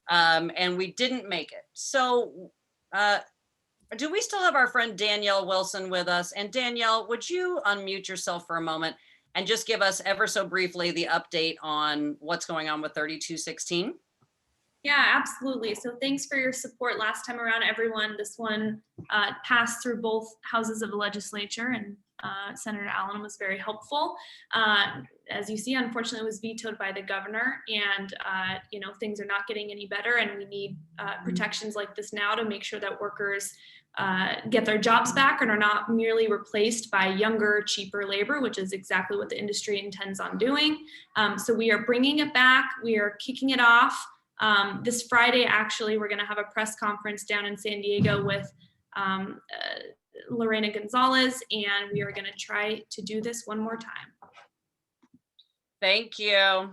And we didn't make it. So do we still have our friend Danielle Wilson with us? And Danielle, would you unmute yourself for a moment and just give us ever so briefly the update on what's going on with 3216? Yeah, absolutely. So thanks for your support last time around, everyone. This one passed through both houses of the legislature, and Senator Allen was very helpful. As you see, unfortunately, it was vetoed by the governor, and things are not getting any better, and we need protections like this now to make sure that workers get their jobs back and are not merely replaced by younger, cheaper labor, which is exactly what the industry intends on doing. So we are bringing it back. We are kicking it off. This Friday, actually, we're going to have a press conference down in San Diego with Lorena Gonzalez, and we are going to try to do this one more time. Thank you.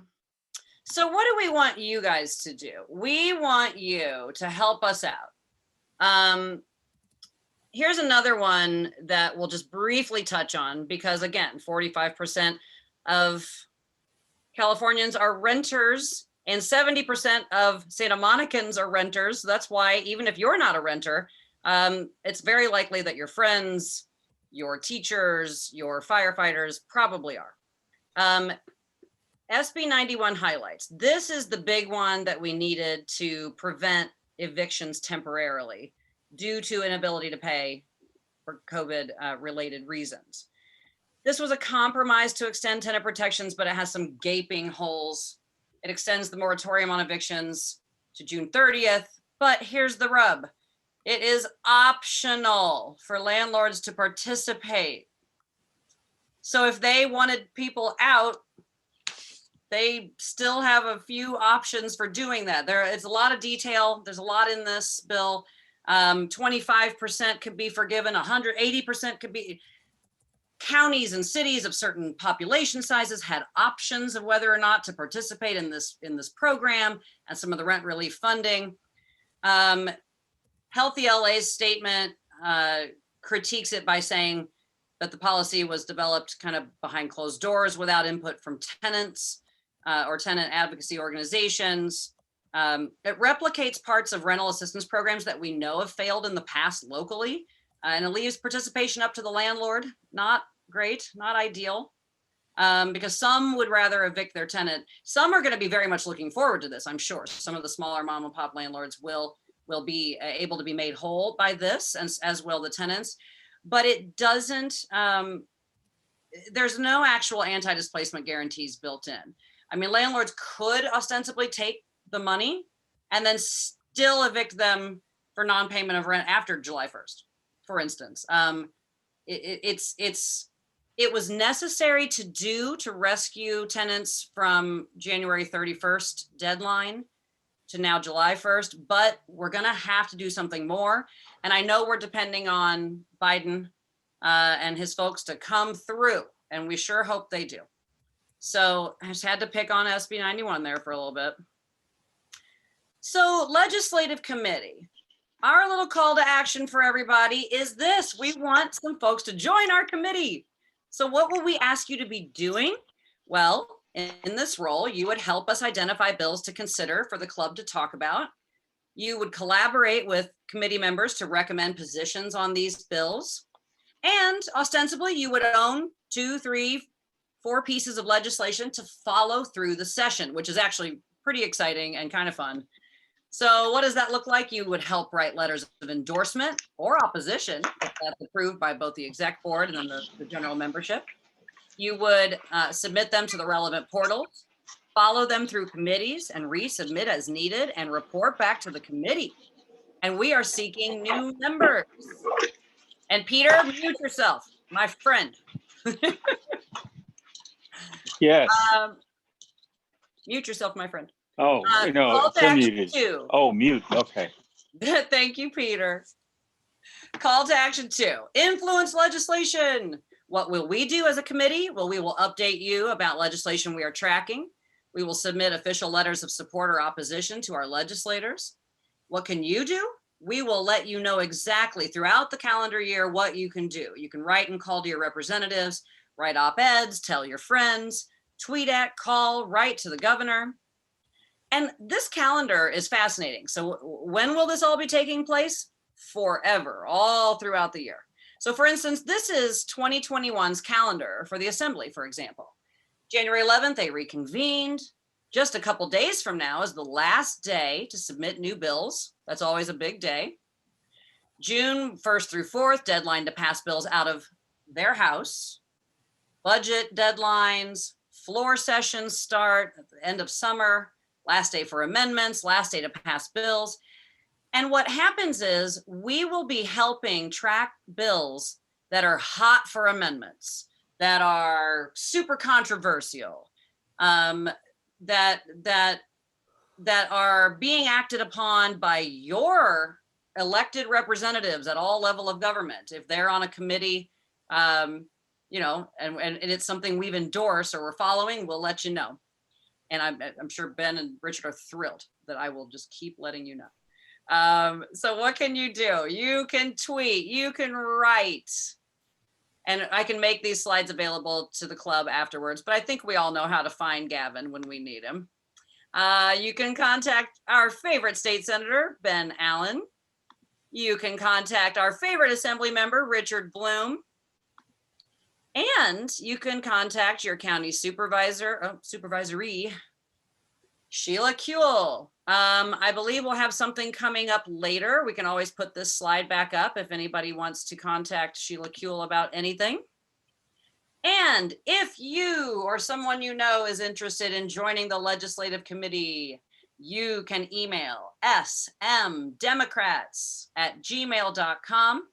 So what do we want you guys to do? We want you to help us out. Here's another one that we'll just briefly touch on because, again, 45% of Californians are renters and 70% of Santa Monicans are renters. So that's why even if you're not a renter, it's very likely that your friends, your teachers, your firefighters probably are. SB 91 highlights. This is the big one that we needed to prevent evictions temporarily due to inability to pay for COVID related reasons. This was a compromise to extend tenant protections, but it has some gaping holes. It extends the moratorium on evictions to June 30th, but here's the rub. It is optional for landlords to participate. So if they wanted people out, they still have a few options for doing that. It's a lot of detail. There's a lot in this bill. 25% could be forgiven, 180% could be. Counties and cities of certain population sizes had options of whether or not to participate in this program and some of the rent relief funding. Healthy LA's statement critiques it by saying that the policy was developed kind of behind closed doors without input from tenants or tenant advocacy organizations. It replicates parts of rental assistance programs that we know have failed in the past locally, and it leaves participation up to the landlord. Not great, not ideal, because some would rather evict their tenant. Some are going to be very much looking forward to this, I'm sure. Some of the smaller mom and pop landlords will be able to be made whole by this, and as will the tenants. But it doesn't, there's no actual anti-displacement guarantees built in. I mean, landlords could ostensibly take the money and then still evict them for non-payment of rent after July 1st, for instance. It was necessary to rescue tenants from January 31st deadline to now July 1st, but we're gonna have to do something more. And I know we're depending on Biden and his folks to come through, and we sure hope they do. So I just had to pick on SB 91 there for a little bit. So legislative committee, our little call to action for everybody is this: we want some folks to join our committee. So what will we ask you to be doing? Well, in this role, you would help us identify bills to consider for the club to talk about. You would collaborate with committee members to recommend positions on these bills. And ostensibly, you would own 2, 3, 4 pieces of legislation to follow through the session, which is actually pretty exciting and kind of fun. So what does that look like? You would help write letters of endorsement or opposition if that's approved by both the exec board and then the general membership. You would submit them to the relevant portals, follow them through committees and resubmit as needed and report back to the committee. And we are seeking new members. And Peter, mute yourself, my friend. Yes. Mute yourself, my friend. Oh, no, call it's to action unmuted. 2. Oh, mute. Okay. Thank you, Peter. Call to action 2, influence legislation. What will we do as a committee? Well, we will update you about legislation we are tracking. We will submit official letters of support or opposition to our legislators. What can you do? We will let you know exactly throughout the calendar year what you can do. You can write and call to your representatives, write op-eds, tell your friends, tweet at, call, write to the governor. And this calendar is fascinating. So when will this all be taking place? Forever, all throughout the year. So for instance, this is 2021's calendar for the Assembly, for example. January 11th, they reconvened. Just a couple days from now is the last day to submit new bills. That's always a big day. June 1st through 4th, deadline to pass bills out of their house. Budget deadlines, floor sessions start at the end of summer, last day for amendments, last day to pass bills. And what happens is we will be helping track bills that are hot for amendments, that are super controversial, that are being acted upon by your elected representatives at all level of government. If they're on a committee, you know, and it's something we've endorsed or we're following, we'll let you know. And I'm sure Ben and Richard are thrilled that I will just keep letting you know. So what can you do? You can tweet, you can write, and I can make these slides available to the club afterwards, but I think we all know how to find Gavin when we need him. You can contact our favorite state senator, Ben Allen. You can contact our favorite assembly member, Richard Bloom. And you can contact your county supervisor, supervisory, Sheila Kuehl. I believe we'll have something coming up later. We can always put this slide back up if anybody wants to contact Sheila Kuehl about anything. And if you or someone you know is interested in joining the legislative committee, you can email smdemocrats@gmail.com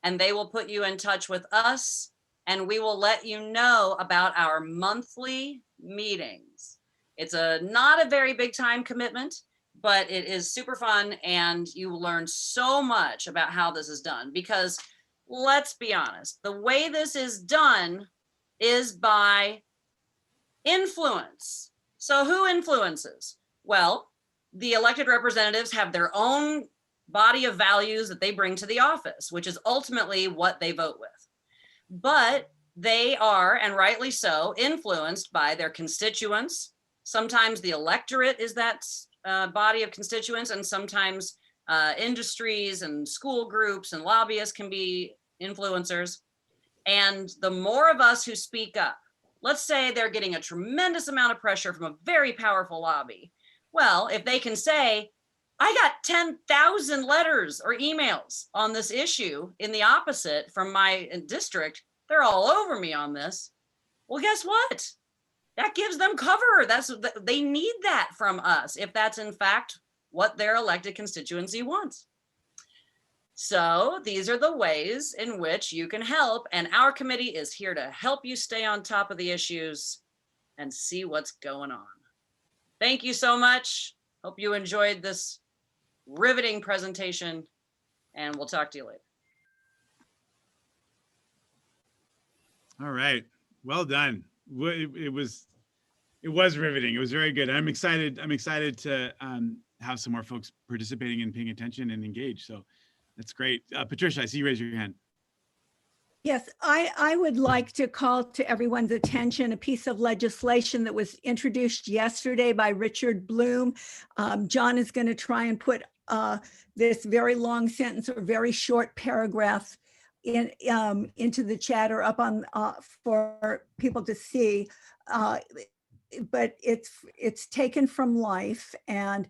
and they will put you in touch with us and we will let you know about our monthly meetings. It's not a very big time commitment, but it is super fun and you will learn so much about how this is done because let's be honest, the way this is done is by influence. So who influences? Well, the elected representatives have their own body of values that they bring to the office, which is ultimately what they vote with. But they are, and rightly so, influenced by their constituents. Sometimes the electorate is that body of constituents, and sometimes industries and school groups and lobbyists can be influencers. And the more of us who speak up, let's say they're getting a tremendous amount of pressure from a very powerful lobby. Well, if they can say, I got 10,000 letters or emails on this issue in the opposite from my district, they're all over me on this. Well, guess what? That gives them cover. They need that from us if that's in fact what their elected constituency wants. So these are the ways in which you can help, and our committee is here to help you stay on top of the issues and see what's going on. Thank you so much. Hope you enjoyed this riveting presentation, and we'll talk to you later. All right, well done. It was riveting. It was very good. I'm excited to have some more folks participating and paying attention and engaged. So that's great. Patricia, I see you raise your hand. Yes, I would like to call to everyone's attention a piece of legislation that was introduced yesterday by Richard Bloom. John is going to try and put this very long sentence or very short paragraph into the chat or up on for people to see. But it's taken from life, and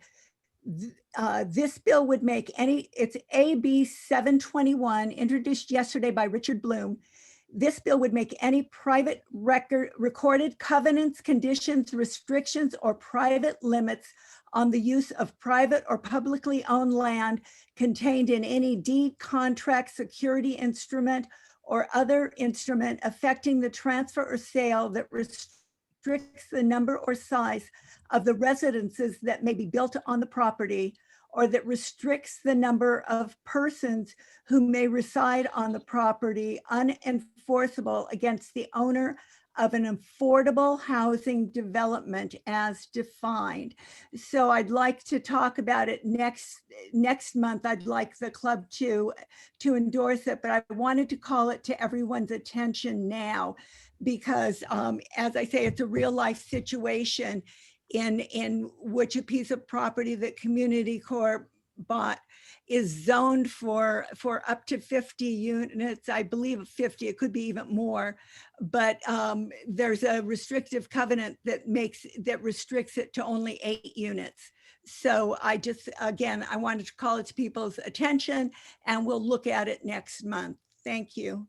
this bill would make it's AB 721, introduced yesterday by Richard Bloom. This bill would make any private recorded covenants, conditions, restrictions, or private limits on the use of private or publicly owned land contained in any deed, contract, security instrument, or other instrument affecting the transfer or sale that restricts the number or size of the residences that may be built on the property, or that restricts the number of persons who may reside on the property, unenforceable against the owner of an affordable housing development as defined. So I'd like to talk about it next month. I'd like the club to endorse it, but I wanted to call it to everyone's attention now because as I say, it's a real life situation in which a piece of property that Community Corp bought is zoned for up to 50 units. I believe 50, it could be even more, but there's a restrictive covenant that restricts it to only 8 units. So I wanted to call it to people's attention, and we'll look at it next month. Thank you.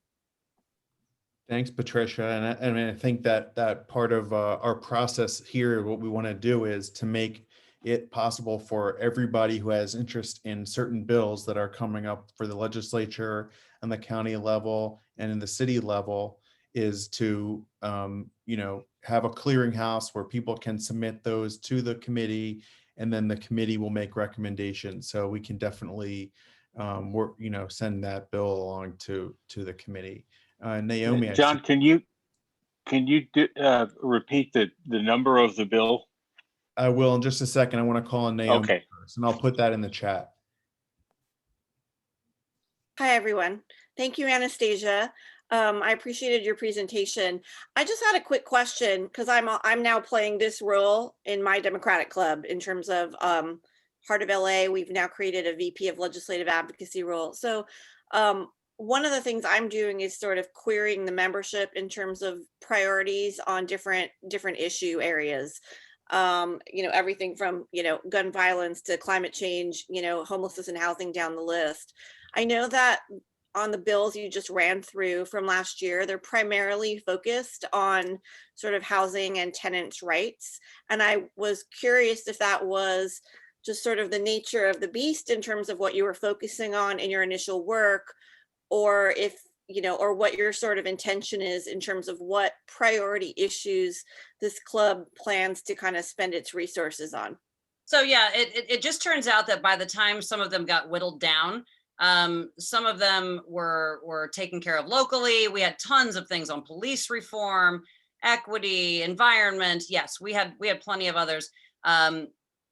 Thanks, Patricia. And I think that part of our process here, what we want to do is to make it possible for everybody who has interest in certain bills that are coming up for the legislature and the county level and in the city level is to, have a clearinghouse where people can submit those to the committee, and then the committee will make recommendations. So we can definitely send that bill along to the committee. Naomi, I John, see. can you repeat the number of the bill? I will in just a second. I want to call on Naomi Okay. first, and I'll put that in the chat. Hi, everyone. Thank you, Anastasia. I appreciated your presentation. I just had a quick question because I'm now playing this role in my Democratic club in terms of Heart of LA. We've now created a VP of Legislative Advocacy role. So one of the things I'm doing is sort of querying the membership in terms of priorities on different issue areas. Everything from, gun violence to climate change, homelessness and housing down the list. I know that on the bills you just ran through from last year, they're primarily focused on sort of housing and tenants' rights. And I was curious if that was just sort of the nature of the beast in terms of what you were focusing on in your initial work, or if, or what your sort of intention is in terms of what priority issues this club plans to kind of spend its resources on. So yeah, it just turns out that by the time some of them got whittled down, some of them were taken care of locally. We had tons of things on police reform, equity, environment. Yes, we had plenty of others.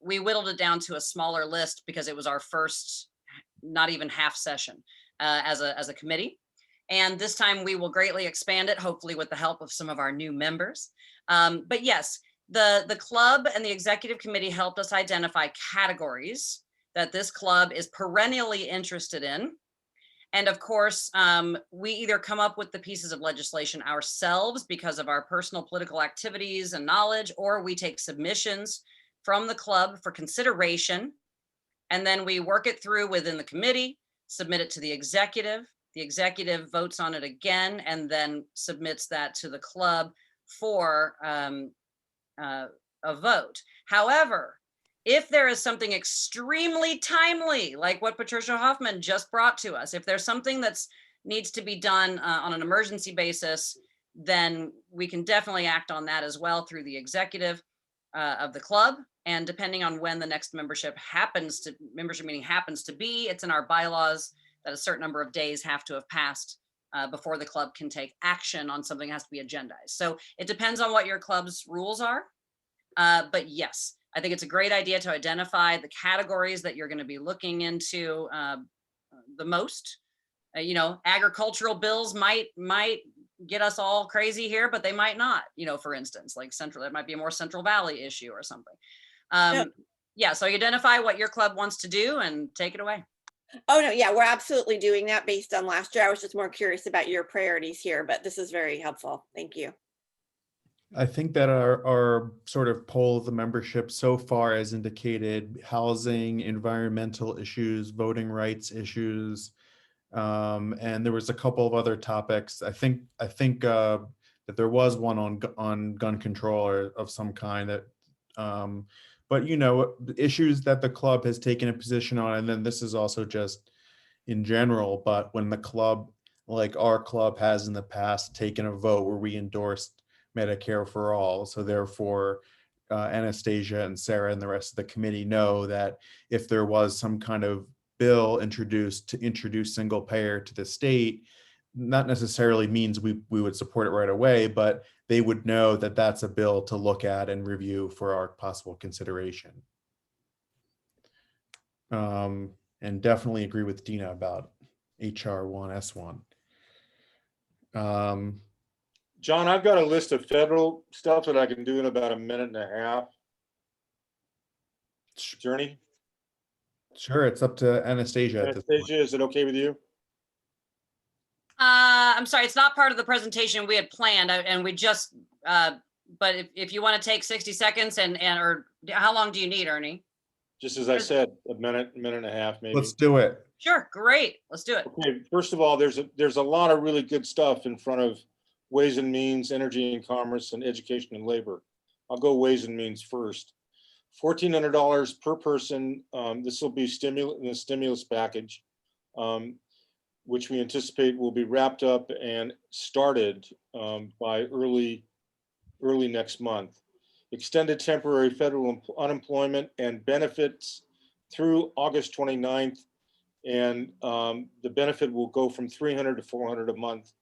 We whittled it down to a smaller list because it was our first, not even half session as a committee. And this time we will greatly expand it, hopefully with the help of some of our new members. But yes, the club and the executive committee helped us identify categories that this club is perennially interested in. And of course, we either come up with the pieces of legislation ourselves because of our personal political activities and knowledge, or we take submissions from the club for consideration. And then we work it through within the committee, submit it to the executive. The executive votes on it again, and then submits that to the club for a vote. However, if there is something extremely timely, like what Patricia Hoffman just brought to us, if there's something that's needs to be done on an emergency basis, then we can definitely act on that as well through the executive of the club. And depending on when the next membership meeting happens to be, it's in our bylaws that a certain number of days have to have passed before the club can take action on something that has to be agendized. So it depends on what your club's rules are. But yes, I think it's a great idea to identify the categories that you're going to be looking into the most. Agricultural bills might get us all crazy here, but they might not, for instance, like it might be a more Central Valley issue or something. Yeah, so you identify what your club wants to do and take it away. Oh, no, yeah, we're absolutely doing that based on last year. I was just more curious about your priorities here, but this is very helpful. Thank you. I think that our sort of poll of the membership so far has indicated housing, environmental issues, voting rights issues, and there was a couple of other topics. I think that there was one on gun control or of some kind that, but issues that the club has taken a position on, and then this is also just in general. But when the club, like our club, has in the past taken a vote where we endorsed Medicare for all. So therefore, Anastasia and Sarah and the rest of the committee know that if there was some kind of bill introduced to introduce single payer to the state, not necessarily means we would support it right away, but they would know that that's a bill to look at and review for our possible consideration. And definitely agree with Dina about HR 1S1. John, I've got a list of federal stuff that I can do in about a minute and a half. Journey? Sure, it's up to Anastasia. Anastasia, is it okay with you? I'm sorry, it's not part of the presentation we had planned, and we just, but if you want to take 60 seconds or how long do you need, Ernie? Just as I said, a minute and a half, maybe. Let's do it. Sure, great, let's do it. Okay, first of all, there's a lot of really good stuff in front of Ways and Means, Energy and Commerce, and Education and Labor. I'll go Ways and Means first. $1,400 per person. This will be in the stimulus package, which we anticipate will be wrapped up and started by early next month. Extended temporary federal unemployment and benefits through August 29th. And the benefit will go from $300 to $400 a month,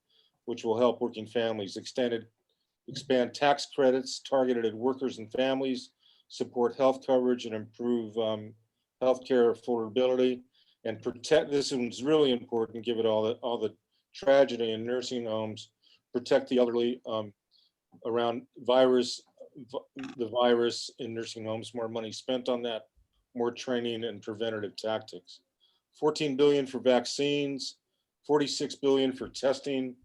which will help working families. Expand tax credits targeted at workers and families, support health coverage and improve healthcare affordability, and protect, this one's really important, given all the tragedy in nursing homes, protect the elderly around the virus in nursing homes, more money spent on that, more training and preventative tactics. $14 billion for vaccines, $46 billion for testing,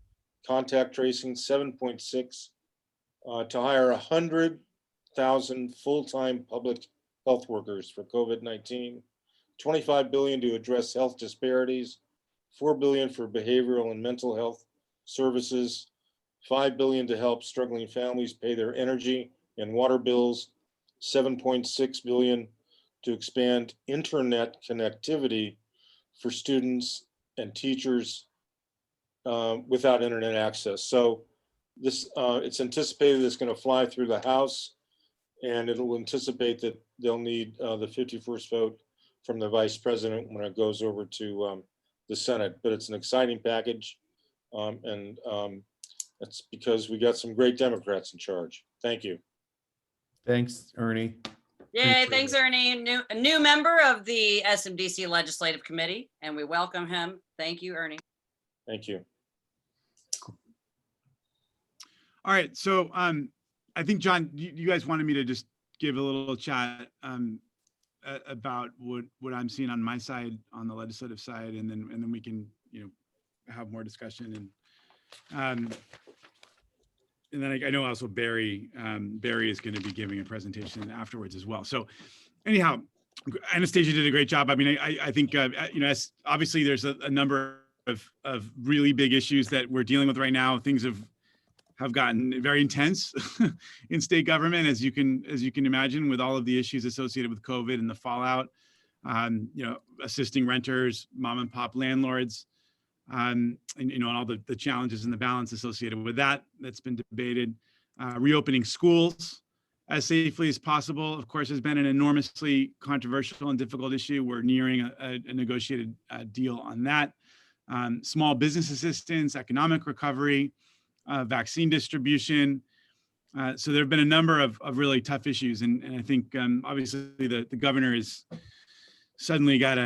contact tracing, 7.6 to hire 100,000 full-time public health workers for COVID-19, $25 billion to address health disparities, $4 billion for behavioral and mental health services, $5 billion to help struggling families pay their energy and water bills, $7.6 billion to expand internet connectivity for students and teachers without internet access. So this, it's anticipated it's going to fly through the House, and it will anticipate that they'll need the 51st vote from the Vice President when it goes over to the Senate. But it's an exciting package, and that's because we got some great Democrats in charge. Thank you. Thanks, Ernie. Yay, thanks, Ernie. A new member of the SMDC Legislative Committee, and we welcome him. Thank you, Ernie. Thank you. All right, so I think, John, you guys wanted me to just give a little chat about what I'm seeing on my side, on the legislative side, and then we can, have more discussion. And then I know also Barry is going to be giving a presentation afterwards as well. So anyhow, Anastasia did a great job. I mean, I think, obviously there's a number of really big issues that we're dealing with right now. Things have gotten very intense in state government, as you can imagine, with all of the issues associated with COVID and the fallout, assisting renters, mom and pop landlords, and all the challenges and the balance associated with that's been debated. Reopening schools as safely as possible, of course, has been an enormously controversial and difficult issue. We're nearing a negotiated deal on that. Small business assistance, economic recovery, vaccine distribution. So there have been a number of really tough issues. And I think obviously the governor is suddenly got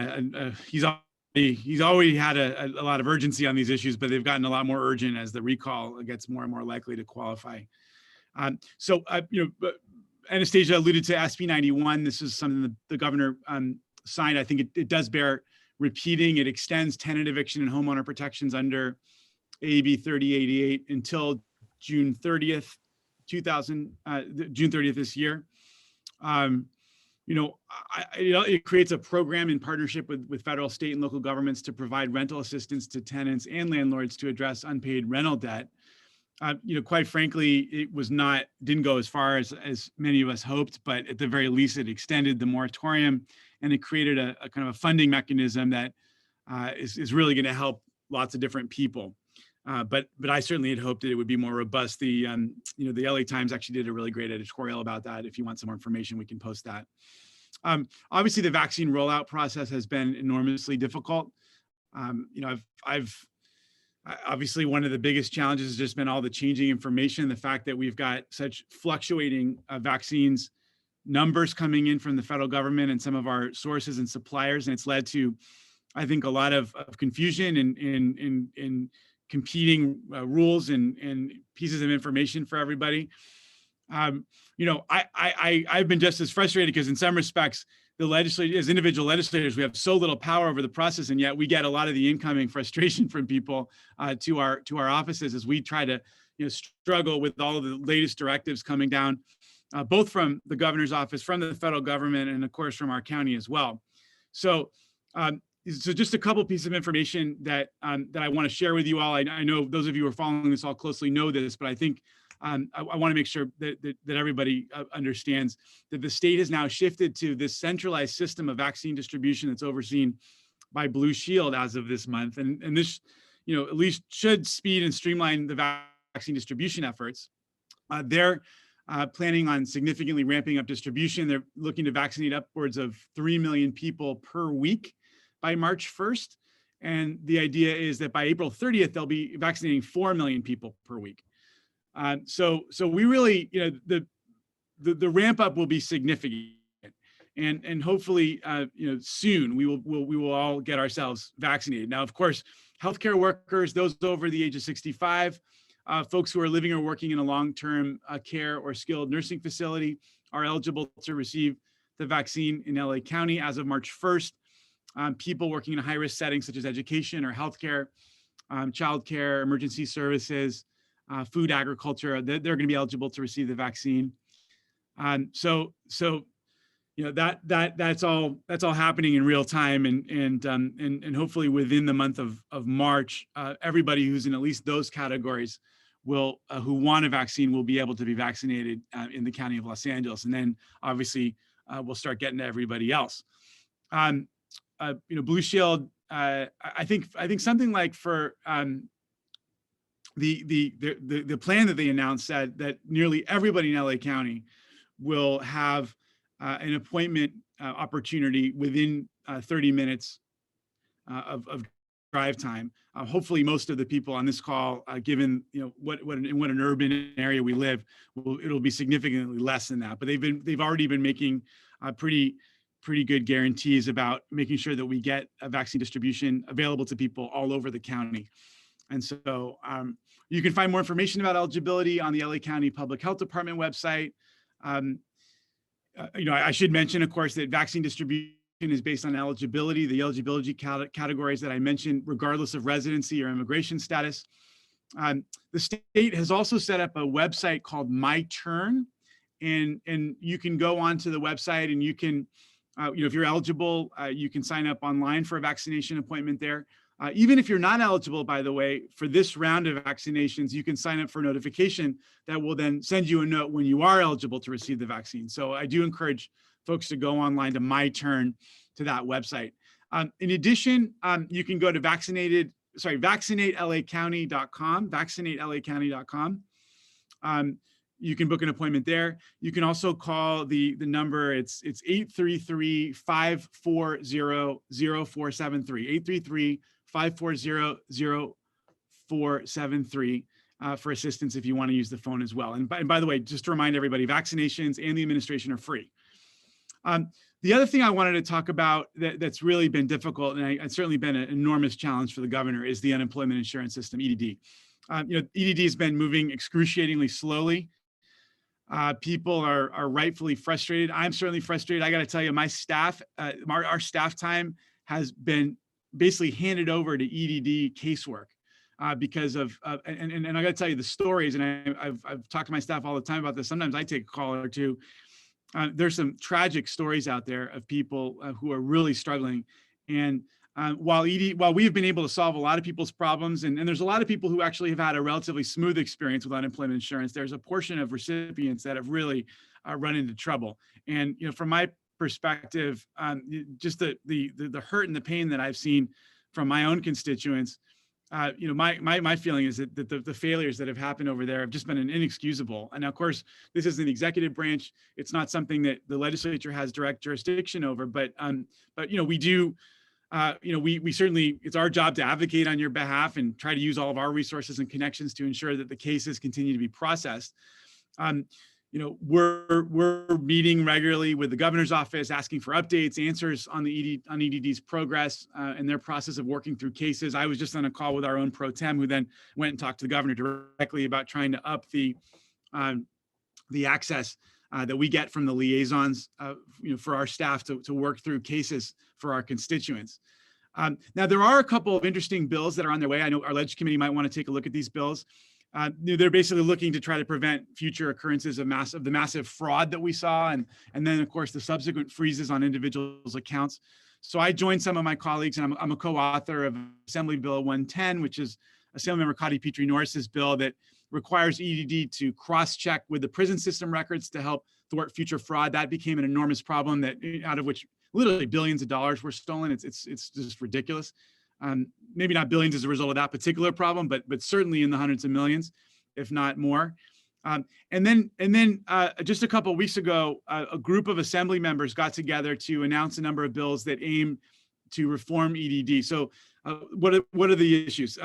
he's already had a lot of urgency on these issues, but they've gotten a lot more urgent as the recall gets more and more likely to qualify. So Anastasia alluded to SB 91. This is something that the governor signed. I think it does bear repeating. It extends tenant eviction and homeowner protections under AB 3088 until June 30th, June 30th this year. It creates a program in partnership with federal, state, and local governments to provide rental assistance to tenants and landlords to address unpaid rental debt. Quite frankly, it didn't go as far as many of us hoped, but at the very least, it extended the moratorium, and it created a kind of a funding mechanism that is really going to help lots of different people. But I certainly had hoped that it would be more robust. The LA Times actually did a really great editorial about that. If you want some more information, we can post that. Obviously, the vaccine rollout process has been enormously difficult. Obviously, one of the biggest challenges has just been all the changing information, the fact that we've got such fluctuating vaccines numbers coming in from the federal government and some of our sources and suppliers, and it's led to, I think, a lot of confusion in competing rules and pieces of information for everybody. I've been just as frustrated because in some respects, as individual legislators, we have so little power over the process, and yet we get a lot of the incoming frustration from people to our offices as we try to struggle with all of the latest directives coming down, both from the governor's office, from the federal government, and of course from our county as well. So just a couple pieces of information that I want to share with you all. I know those of you who are following this all closely know this, but I think I want to make sure that everybody understands that the state has now shifted to this centralized system of vaccine distribution that's overseen by Blue Shield as of this month. And this, at least should speed and streamline the vaccine distribution efforts. They're planning on significantly ramping up distribution. They're looking to vaccinate upwards of 3 million people per week by March 1st. And the idea is that by April 30th, they'll be vaccinating 4 million people per week. So we really, the ramp up will be significant, and hopefully, soon we will all get ourselves vaccinated. Now, of course, healthcare workers, those over the age of 65, folks who are living or working in a long-term care or skilled nursing facility are eligible to receive the vaccine in LA County as of March 1st. People working in a high-risk setting such as education or healthcare, childcare, emergency services, food, agriculture, they're going to be eligible to receive the vaccine. So that's all happening in real time, and hopefully within the month of March, everybody who's in at least those categories will who want a vaccine will be able to be vaccinated in the county of Los Angeles, and then obviously we'll start getting to everybody else. Blue Shield, I think something like for the plan that they announced said that nearly everybody in LA County will have an appointment opportunity within 30 minutes of drive time. Hopefully, most of the people on this call, given what an urban area we live, it'll be significantly less than that. But they've already been making pretty good guarantees about making sure that we get a vaccine distribution available to people all over the county. And so you can find more information about eligibility on the LA County Public Health Department website. I should mention, of course, that vaccine distribution is based on eligibility, the eligibility categories that I mentioned, regardless of residency or immigration status. The state has also set up a website called My Turn, and you can go onto the website and you can, if you're eligible, you can sign up online for a vaccination appointment there. Even if you're not eligible, by the way, for this round of vaccinations, you can sign up for a notification that will then send you a note when you are eligible to receive the vaccine. So I do encourage folks to go online to My Turn, to that website. In addition, you can go to vaccinatelAcounty.com, vaccinatelAcounty.com. You can book an appointment there. You can also call the number, it's 833-540-0473, 833-540-0473 for assistance if you want to use the phone as well. And by the way, just to remind everybody, vaccinations and the administration are free. The other thing I wanted to talk about that's really been difficult, and it's certainly been an enormous challenge for the governor, is the unemployment insurance system, EDD. EDD has been moving excruciatingly slowly. People are rightfully frustrated. I'm certainly frustrated. I got to tell you, my staff, our staff time has been basically handed over to EDD casework because of, and I got to tell you the stories, and I've talked to my staff all the time about this. Sometimes I take a call or two. There's some tragic stories out there of people who are really struggling. And while we've been able to solve a lot of people's problems, and there's a lot of people who actually have had a relatively smooth experience with unemployment insurance, there's a portion of recipients that have really run into trouble. And from my perspective, just the hurt and the pain that I've seen from my own constituents, my feeling is that the failures that have happened over there have just been inexcusable. And of course, this is an executive branch. It's not something that the legislature has direct jurisdiction over, but we do. We certainly, it's our job to advocate on your behalf and try to use all of our resources and connections to ensure that the cases continue to be processed. We're meeting regularly with the governor's office, asking for updates, answers on EDD's progress and their process of working through cases. I was just on a call with our own pro tem, who then went and talked to the governor directly about trying to up the access that we get from the liaisons, for our staff to work through cases for our constituents. Now, there are a couple of interesting bills that are on their way. I know our Leg Committee might want to take a look at these bills. They're basically looking to try to prevent future occurrences of the massive fraud that we saw, and then of course the subsequent freezes on individuals' accounts. So I joined some of my colleagues, and I'm a co-author of Assembly Bill 110, which is Assemblymember Cotty Petrie Norris's bill that requires EDD to cross-check with the prison system records to help thwart future fraud. That became an enormous problem that out of which literally billions of dollars were stolen. It's just ridiculous. Maybe not billions as a result of that particular problem, but certainly in the hundreds of millions, if not more. And then just a couple of weeks ago, a group of assembly members got together to announce a number of bills that aim to reform EDD. So what are the issues?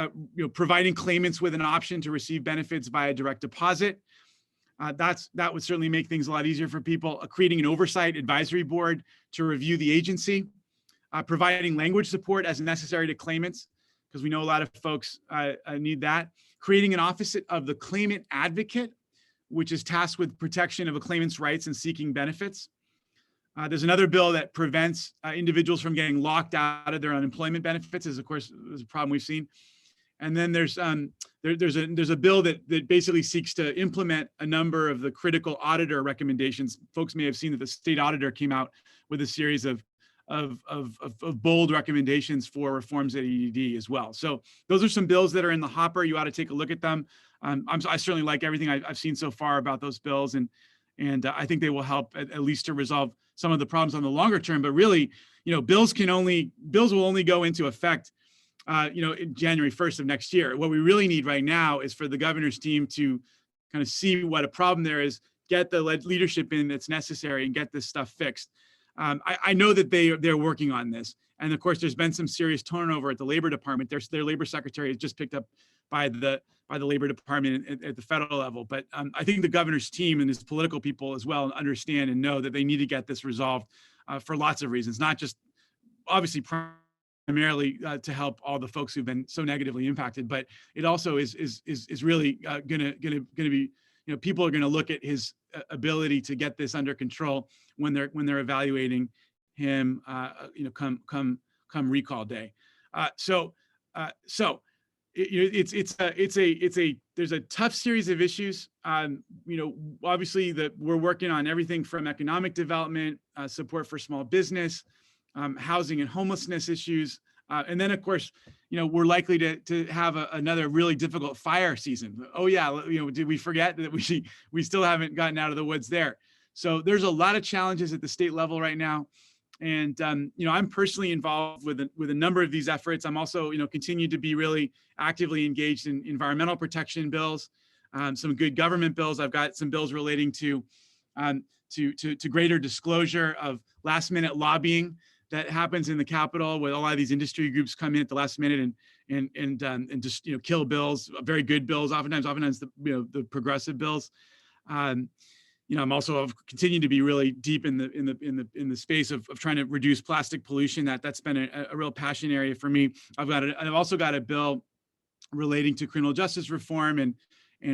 Providing claimants with an option to receive benefits via direct deposit. That would certainly make things a lot easier for people. Creating an oversight advisory board to review the agency. Providing language support as necessary to claimants, because we know a lot of folks need that. Creating an office of the claimant advocate, which is tasked with protection of a claimant's rights and seeking benefits. There's another bill that prevents individuals from getting locked out of their unemployment benefits, as of course is a problem we've seen. And then there's a bill that basically seeks to implement a number of the critical auditor recommendations. Folks may have seen that the state auditor came out with a series of bold recommendations for reforms at EDD as well. So those are some bills that are in the hopper. You ought to take a look at them. I certainly like everything I've seen so far about those bills, and I think they will help at least to resolve some of the problems on the longer term. But really, bills will only go into effect, in January 1st of next year. What we really need right now is for the governor's team to kind of see what a problem there is, get the leadership in that's necessary, and get this stuff fixed. I know that they're working on this, and of course, there's been some serious turnover at the Labor Department. Their labor secretary is just picked up by the Labor Department at the federal level. But I think the governor's team and his political people as well understand and know that they need to get this resolved for lots of reasons, not just obviously primarily to help all the folks who've been so negatively impacted, but it also is really gonna be, people are gonna look at his ability to get this under control when they're evaluating him, come recall day. There's a tough series of issues. Obviously we're working on everything from economic development, support for small business, housing and homelessness issues. And then of course, we're likely to have another really difficult fire season. Oh yeah, did we forget that we still haven't gotten out of the woods there? So there's a lot of challenges at the state level right now. And, I'm personally involved with a number of these efforts. I'm also, continue to be really actively engaged in environmental protection bills, some good government bills. I've got some bills relating to greater disclosure of last minute lobbying that happens in the Capitol, where a lot of these industry groups come in at the last minute and just, kill bills, very good bills, oftentimes the progressive bills. I'm also continuing to be really deep in the space of trying to reduce plastic pollution. That's been a real passion area for me. I've also got a bill relating to criminal justice reform and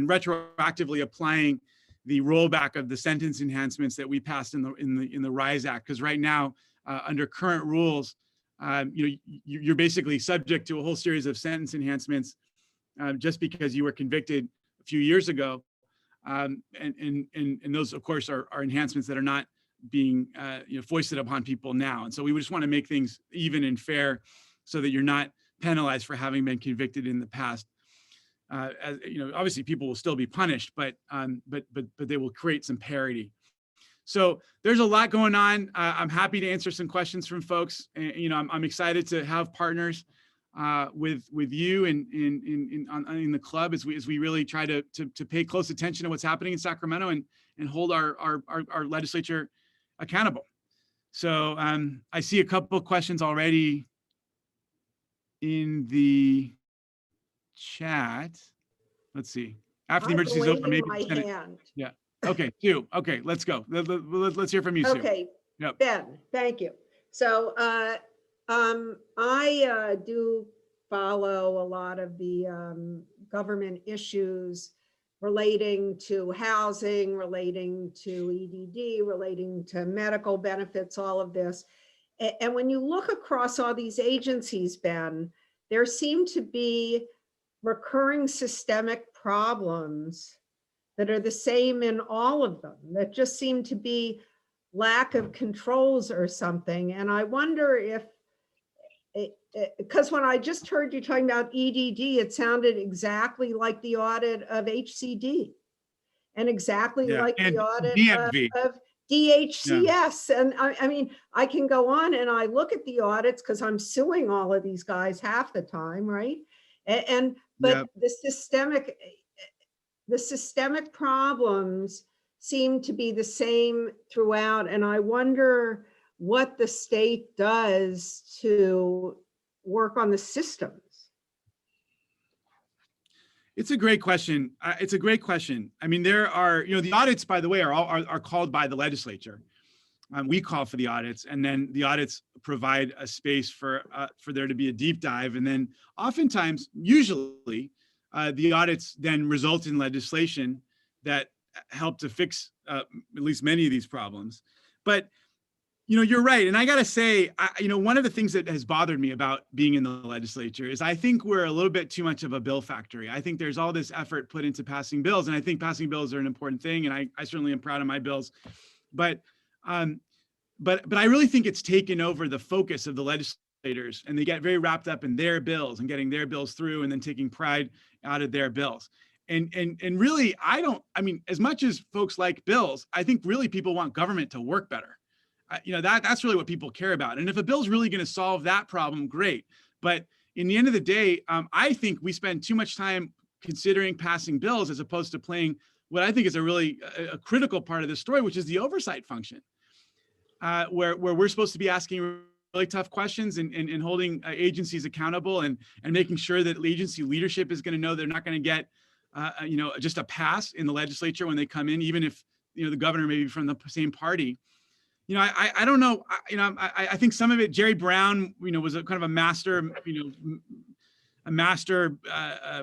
retroactively applying the rollback of the sentence enhancements that we passed in the RISE Act. Because right now, under current rules, you're basically subject to a whole series of sentence enhancements just because you were convicted a few years ago. And those, of course, are enhancements that are not being foisted upon people now. And so we just want to make things even and fair so that you're not penalized for having been convicted in the past. Obviously people will still be punished, but they will create some parity. So there's a lot going on. I'm happy to answer some questions from folks. I'm excited to have partners with you and in the club as we really try to pay close attention to what's happening in Sacramento and hold our legislature accountable. So I see a couple of questions already in the chat. Let's see. After the emergency is over, maybe. Yeah. Okay, Sue. Okay, let's go. Let's hear from you, Sue. Okay. Yep. Ben, thank you. So I do follow a lot of the government issues relating to housing, relating to EDD, relating to medical benefits, all of this. And when you look across all these agencies, Ben, there seem to be recurring systemic problems that are the same in all of them, that just seem to be lack of controls or something. And I wonder if because when I just heard you talking about EDD, it sounded exactly like the audit of HCD and exactly Yeah, like and the audit DMV. of DHCS. And I mean, I can go on and I look at the audits because I'm suing all of these guys half the time, right? But the systemic problems seem to be the same throughout. And I wonder what the state does to work on the systems. It's a great question. It's a great question. I mean, there are, the audits, by the way, are called by the legislature. We call for the audits, and then the audits provide a space for there to be a deep dive. And then oftentimes, usually, the audits then result in legislation that help to fix at least many of these problems. But you're right. And I got to say, one of the things that has bothered me about being in the legislature is I think we're a little bit too much of a bill factory. I think there's all this effort put into passing bills, and I think passing bills are an important thing. And I certainly am proud of my bills. But I really think it's taken over the focus of the legislators, and they get very wrapped up in their bills and getting their bills through and then taking pride out of their bills. And really, as much as folks like bills, I think really people want government to work better. That's really what people care about. And if a bill's really going to solve that problem, great. But in the end of the day, I think we spend too much time considering passing bills as opposed to playing what I think is a critical part of the story, which is the oversight function, where we're supposed to be asking really tough questions and holding agencies accountable and making sure that agency leadership is going to know they're not going to get just a pass in the legislature when they come in, even if the governor may be from the same party. I don't know. I think some of it, Jerry Brown, was a kind of a master,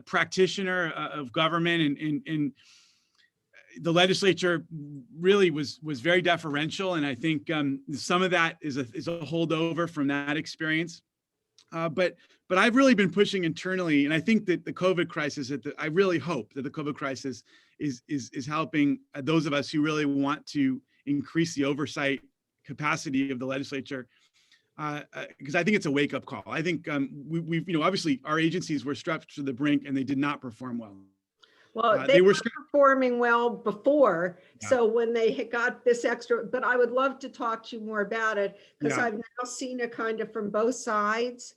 practitioner of government, and the legislature really was very deferential. And I think some of that is a holdover from that experience. But I've really been pushing internally, and I think that the COVID crisis, I really hope that the COVID crisis is helping those of us who really want to increase the oversight capacity of the legislature, because I think it's a wake-up call. I think we've obviously our agencies were strapped to the brink and they did not perform well. Well, they were performing well before. Yeah. So when they got this extra, but I would love to talk to you more about it because I've now seen it kind of from both sides.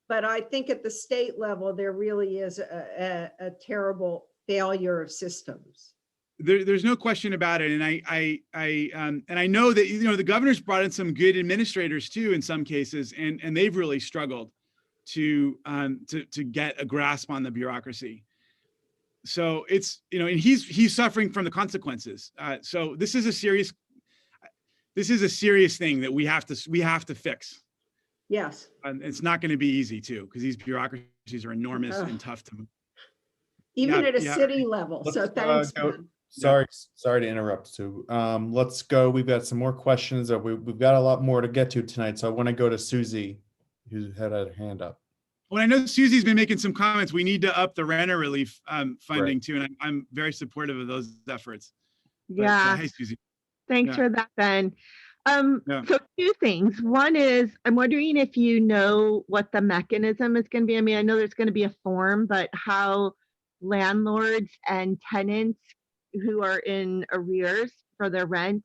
But I think at the state level, there really is a terrible failure of systems. There's no question about it, and I know that the governor's brought in some good administrators too in some cases, and they've really struggled to get a grasp on the bureaucracy. So it's and he's suffering from the consequences. So this is a serious thing that we have to fix. Yes, and it's not going to be easy too because these bureaucracies are enormous and tough to move. Even at a city level. So thanks. Sorry to interrupt, Sue. Let's go. We've got some more questions. We've got a lot more to get to tonight. So I want to go to Susie, who had a hand up. Well, I know Susie's been making some comments. We need to up the renter relief funding too, and I'm very supportive of those efforts. Yeah. Hey, Susie. Thanks for that, Ben. So two things. One is I'm wondering if you know what the mechanism is going to be. I mean, I know there's going to be a form, but how landlords and tenants who are in arrears for their rent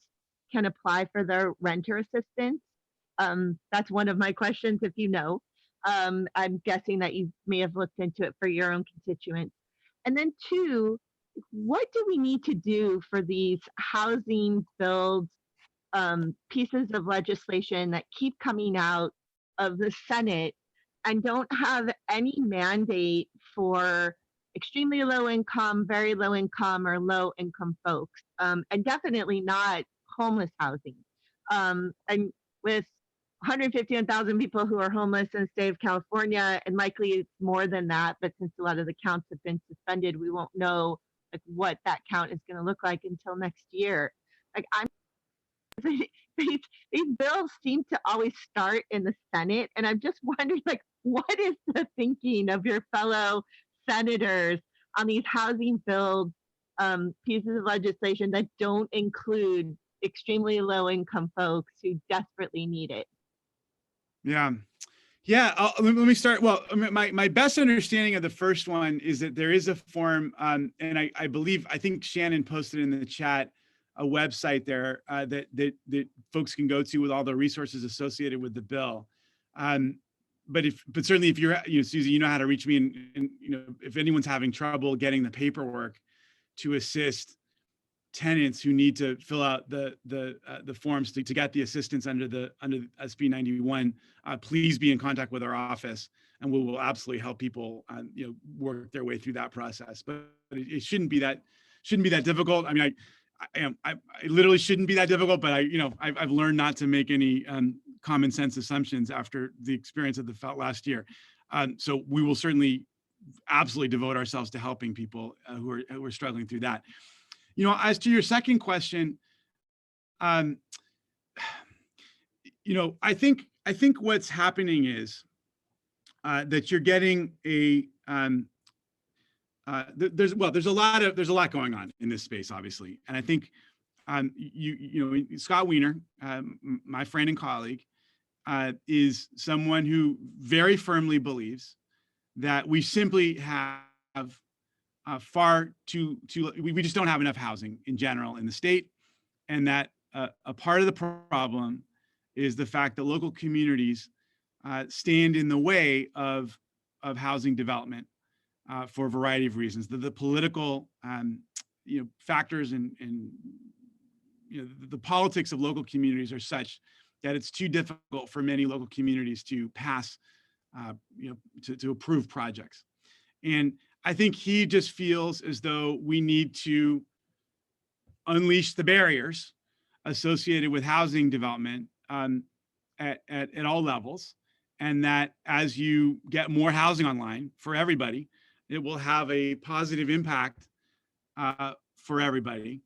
can apply for their renter assistance. That's one of my questions, if you know. I'm guessing that you may have looked into it for your own constituents. And then two, what do we need to do for these housing build pieces of legislation that keep coming out of the Senate and don't have any mandate for extremely low income, very low income, or low income folks, and definitely not homeless housing. And with 151,000 people who are homeless in the state of California, and likely it's more than that, but since a lot of the counts have been suspended, we won't know what that count is going to look like until next year. These bills seem to always start in the Senate, and I'm just wondering, what is the thinking of your fellow senators on these housing build pieces of legislation that don't include extremely low income folks who desperately need it? Yeah. Yeah, let me start. Well, my best understanding of the first one is that there is a form, and I think Shannon posted in the chat a website there that folks can go to with all the resources associated with the bill. But certainly if you're, Susie, you know how to reach me, and if anyone's having trouble getting the paperwork to assist tenants who need to fill out the forms to get the assistance under SB 91, please be in contact with our office, and we will absolutely help people work their way through that process. But it shouldn't be that difficult. I mean, I literally shouldn't be that difficult, but I've learned not to make any common sense assumptions after the experience of the last year. So we will certainly absolutely devote ourselves to helping people who are struggling through that. As to your second question, I think what's happening is that you're getting there's a lot going on in this space, obviously, and I think Scott Wiener, my friend and colleague, is someone who very firmly believes that we simply have we just don't have enough housing in general in the state, and that a part of the problem is the fact that local communities stand in the way of housing development for a variety of reasons. The political factors and the politics of local communities are such that it's too difficult for many local communities to pass to approve projects. And I think he just feels as though we need to unleash the barriers associated with housing development at all levels, and that as you get more housing online for everybody, it will have a positive impact for everybody.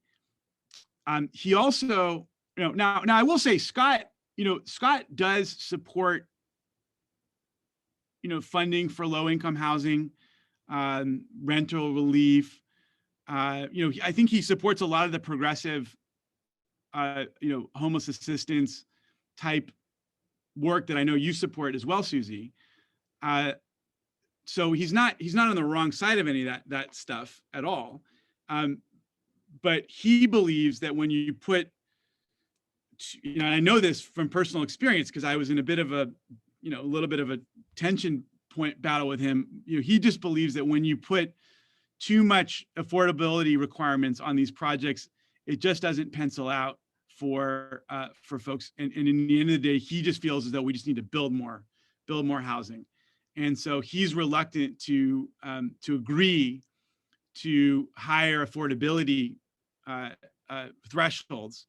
He also, now I will say Scott does support funding for low-income housing, rental relief. I think he supports a lot of the progressive, homeless assistance type work that I know you support as well, Susie. So he's not on the wrong side of any of that stuff at all. But he believes that when you put, I know this from personal experience because I was in a bit of a little bit of a tension point battle with him. He just believes that when you put too much affordability requirements on these projects, it just doesn't pencil out for folks. And in the end of the day, he just feels as though we just need to build more housing. And so he's reluctant to agree to higher affordability thresholds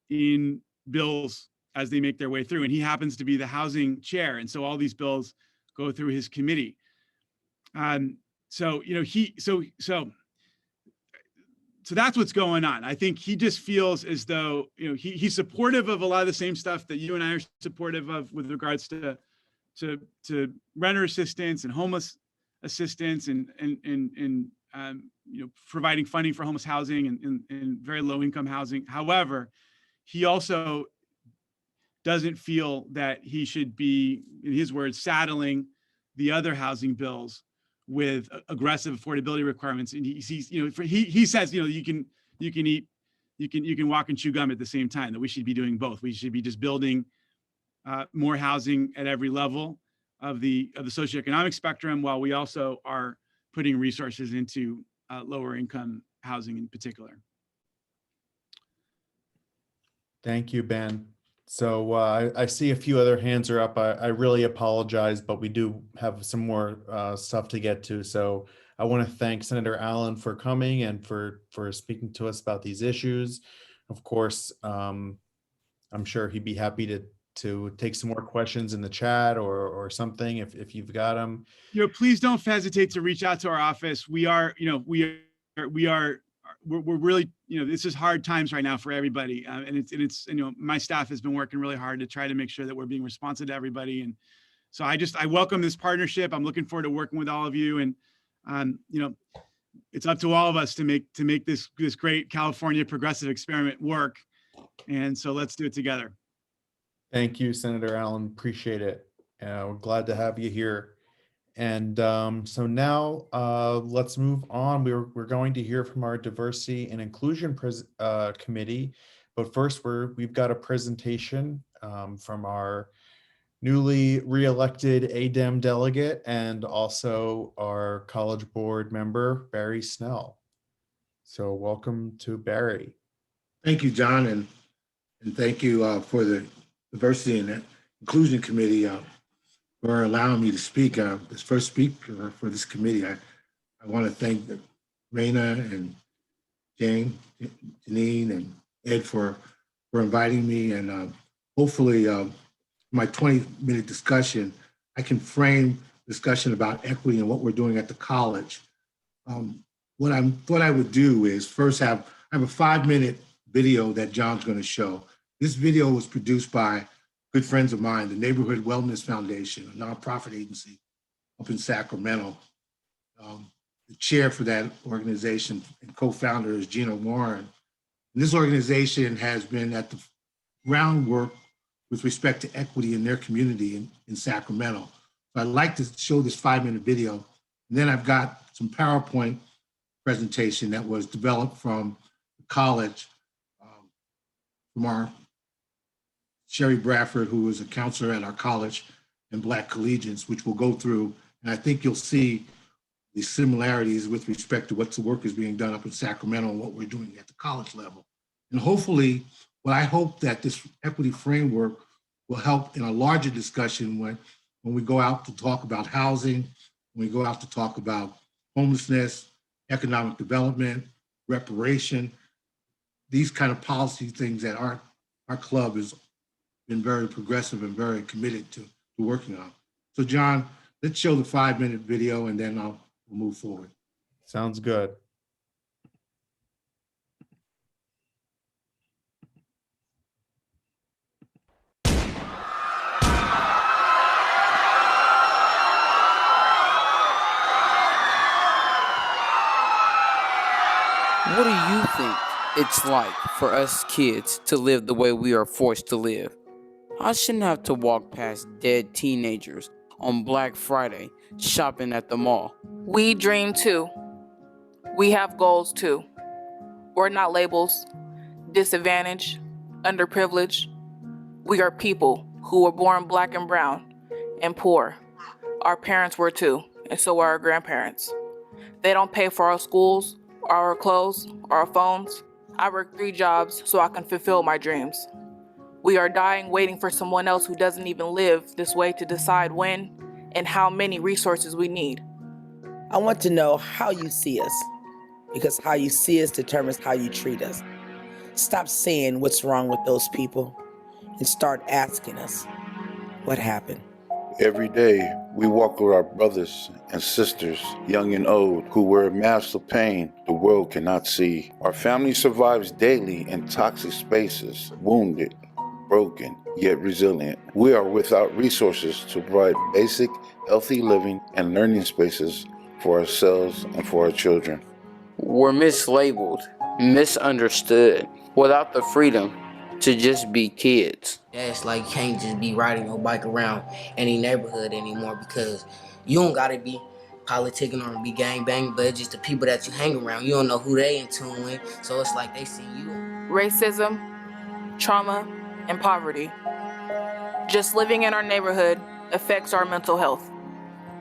in bills as they make their way through. And he happens to be the housing chair. And so all these bills go through his committee. So that's what's going on. I think he just feels as though, he's supportive of a lot of the same stuff that you and I are supportive of with regards to renter assistance and homeless assistance and providing funding for homeless housing and very low income housing. However, he also doesn't feel that he should be, in his words, saddling the other housing bills with aggressive affordability requirements. And he sees, he says, you can walk and chew gum at the same time, that we should be doing both. We should be just building more housing at every level of the socioeconomic spectrum, while we also are putting resources into lower income housing in particular. Thank you, Ben. So I see a few other hands are up. I really apologize, but we do have some more stuff to get to. So I want to thank Senator Allen for coming and for speaking to us about these issues. Of course, I'm sure he'd be happy to take some more questions in the chat or something if you've got them. Please don't hesitate to reach out to our office. We're really, this is hard times right now for everybody. And it's, my staff has been working really hard to try to make sure that we're being responsive to everybody. And so I welcome this partnership. I'm looking forward to working with all of you. And, it's up to all of us to make this great California progressive experiment work. And so let's do it together. Thank you, Senator Allen. Appreciate it. We're glad to have you here. And so now let's move on. We're going to hear from our diversity and inclusion committee. But first, we've got a presentation from our newly re-elected ADEM delegate and also our college board member, Barry Snell. So welcome to Barry. Thank you, John, and thank you for the Diversity and Inclusion Committee for allowing me to speak. As first speaker for this committee, I want to thank Raina and Jane, Janine, and Ed for inviting me, and hopefully my 20-minute discussion, I can frame discussion about equity and what we're doing at the college. What I thought I would do is first I have a 5-minute video that John's going to show. This video was produced by good friends of mine, the Neighborhood Wellness Foundation, a nonprofit agency up in Sacramento. The chair for that organization and co-founder is Gina Warren. And this organization has been at the groundwork with respect to equity in their community in Sacramento. So I'd like to show this 5-minute video. And then I've got some PowerPoint presentation that was developed from the college, from our Sherry Bradford, who is a counselor at our college, and Black collegians, which we'll go through. And I think you'll see the similarities with respect to what the work is being done up in Sacramento and what we're doing at the college level. And hopefully, what I hope that this equity framework will help in a larger discussion when we go out to talk about housing, when we go out to talk about homelessness, economic development, reparation, these kind of policy things that our club has been very progressive and very committed to working on. So John, let's show the 5-minute video and then we'll move forward. Sounds good. What do you think it's like for us kids to live the way we are forced to live? I shouldn't have to walk past dead teenagers on Black Friday shopping at the mall. We dream too. We have goals too. We're not labels, disadvantaged, underprivileged. We are people who were born Black and brown and poor. Our parents were too, and so were our grandparents. They don't pay for our schools, our clothes, our phones. I work 3 jobs so I can fulfill my dreams. We are dying waiting for someone else who doesn't even live this way to decide when and how many resources we need. I want to know how you see us, because how you see us determines how you treat us. Stop saying what's wrong with those people and start asking us what happened. Every day, we walk with our brothers and sisters, young and old, who wear masks of pain the world cannot see. Our family survives daily in toxic spaces, wounded, broken, yet resilient. We are without resources to provide basic, healthy living and learning spaces for ourselves and for our children. We're mislabeled, misunderstood, without the freedom to just be kids. Yeah, it's like you can't just be riding your bike around any neighborhood anymore, because you don't gotta be politicking or be gang bang, but it's just the people that you hang around. You don't know who they in tune with, so it's like they see you. Racism, trauma, and poverty. Just living in our neighborhood affects our mental health.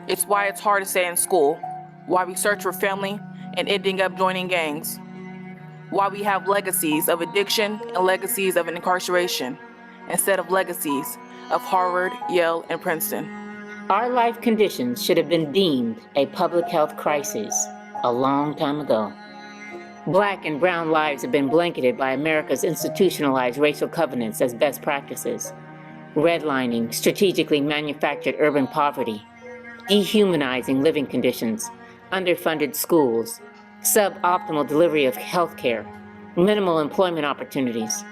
It's why it's hard to stay in school, why we search for family and ending up joining gangs, why we have legacies of addiction and legacies of incarceration, instead of legacies of Harvard, Yale, and Princeton. Our life conditions should have been deemed a public health crisis a long time ago. Black and brown lives have been blanketed by America's institutionalized racial covenants as best practices. Redlining, strategically manufactured urban poverty, dehumanizing living conditions, underfunded schools, suboptimal delivery of health care, minimal employment opportunities.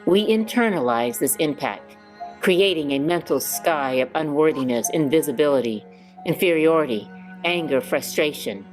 We internalize this impact, creating a mental sky of unworthiness, invisibility, inferiority, anger, frustration.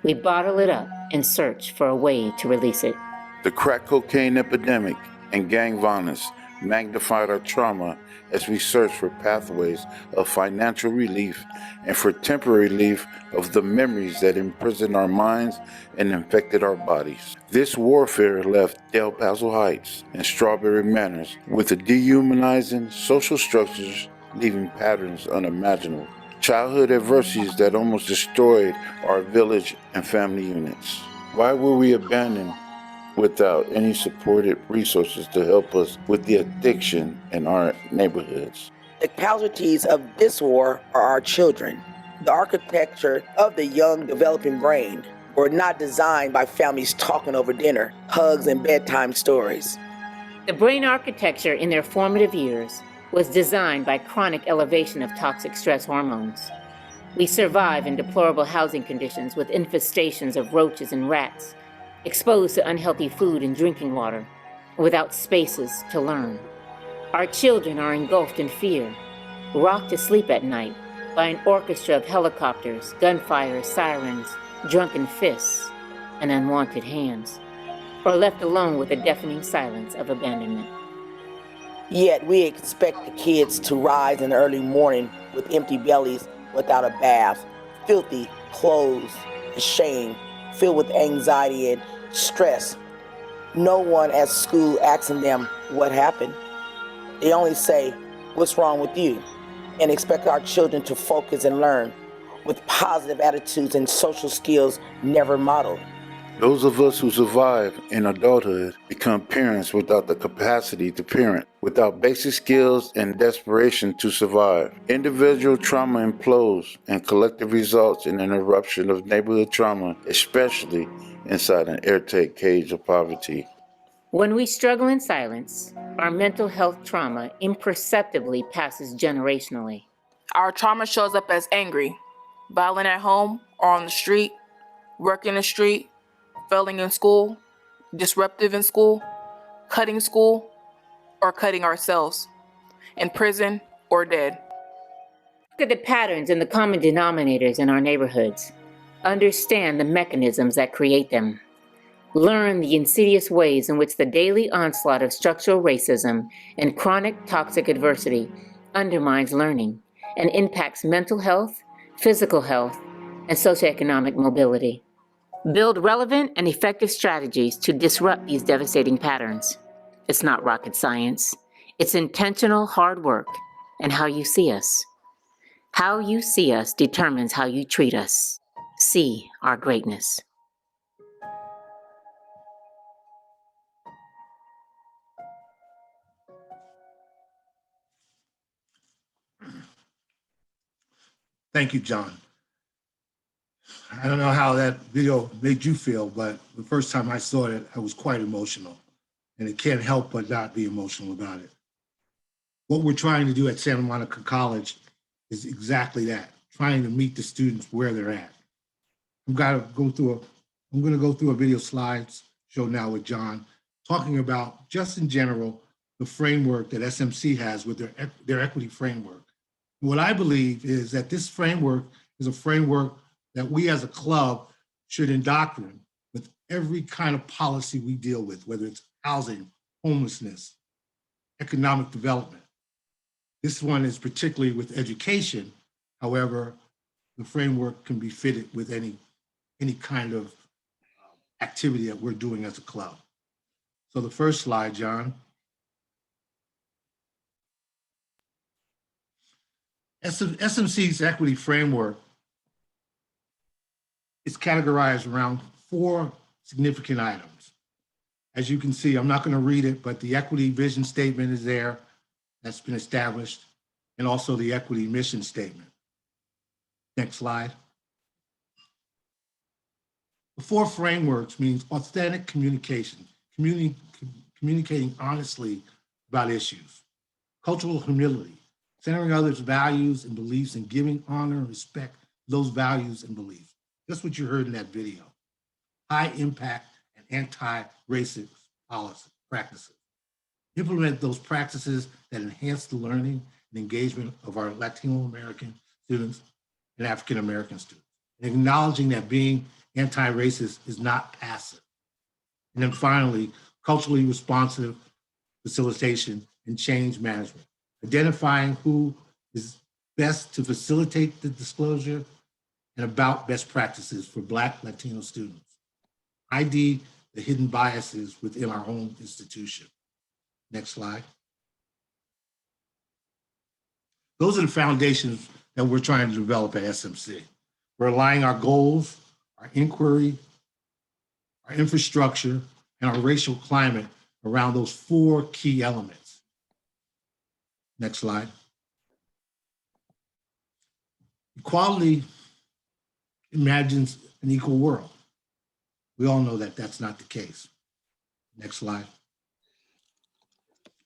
We bottle it up and search for a way to release it. The crack cocaine epidemic and gang violence magnified our trauma as we search for pathways of financial relief and for temporary relief of the memories that imprisoned our minds and infected our bodies. This warfare left Del Paso Heights and Strawberry Manors with the dehumanizing social structures, leaving patterns unimaginable. Childhood adversities that almost destroyed our village and family units. Why were we abandoned without any supported resources to help us with the addiction in our neighborhoods? The casualties of this war are our children. The architecture of the young developing brain were not designed by families talking over dinner, hugs, and bedtime stories. The brain architecture in their formative years was designed by chronic elevation of toxic stress hormones. We survive in deplorable housing conditions with infestations of roaches and rats, exposed to unhealthy food and drinking water, without spaces to learn. Our children are engulfed in fear, rocked to sleep at night by an orchestra of helicopters, gunfire, sirens, drunken fists, and unwanted hands, or left alone with the deafening silence of abandonment. Yet we expect the kids to rise in the early morning with empty bellies, without a bath, filthy clothes, and shame, filled with anxiety and stress. No one at school asking them what happened. They only say, "What's wrong with you?" and expect our children to focus and learn, with positive attitudes and social skills never modeled. Those of us who survive in adulthood become parents without the capacity to parent, without basic skills and desperation to survive. Individual trauma implodes and collective results in an eruption of neighborhood trauma, especially inside an airtight cage of poverty. When we struggle in silence, our mental health trauma imperceptibly passes generationally. Our trauma shows up as angry, violent at home or on the street, working the street, failing in school, disruptive in school, cutting school, or cutting ourselves, in prison or dead. Look at the patterns and the common denominators in our neighborhoods. Understand the mechanisms that create them. Learn the insidious ways in which the daily onslaught of structural racism and chronic toxic adversity undermines learning and impacts mental health, physical health, and socioeconomic mobility. Build relevant and effective strategies to disrupt these devastating patterns. It's not rocket science. It's intentional hard work and how you see us. How you see us determines how you treat us. See our greatness. Thank you, John. I don't know how that video made you feel, but the first time I saw it, I was quite emotional. And it can't help but not be emotional about it. What we're trying to do at Santa Monica College is exactly that, trying to meet the students where they're at. I'm going to go through a video slides show now with John, talking about, just in general, the framework that SMC has with their equity framework. What I believe is that this framework is a framework that we as a club should indoctrinate with every kind of policy we deal with, whether it's housing, homelessness, economic development. This one is particularly with education. However, the framework can be fitted with any kind of activity that we're doing as a club. So the first slide, John. SMC's equity framework is categorized around 4 significant items. As you can see, I'm not going to read it, but the equity vision statement is there, that's been established, and also the equity mission statement. Next slide. The 4 frameworks means authentic communication, communicating honestly about issues, cultural humility, centering others' values and beliefs, and giving honor and respect to those values and beliefs. That's what you heard in that video. High impact and anti-racist policy practices. Implement those practices that enhance the learning and engagement of our Latino American students and African American students. And acknowledging that being anti-racist is not passive. And then finally, culturally responsive facilitation and change management, identifying who is best to facilitate the disclosure, and about best practices for Black Latino students. ID the hidden biases within our own institution. Next slide. Those are the foundations that we're trying to develop at SMC. We're aligning our goals, our inquiry, our infrastructure, and our racial climate around those 4 key elements. Next slide. Equality imagines an equal world. We all know that that's not the case. Next slide.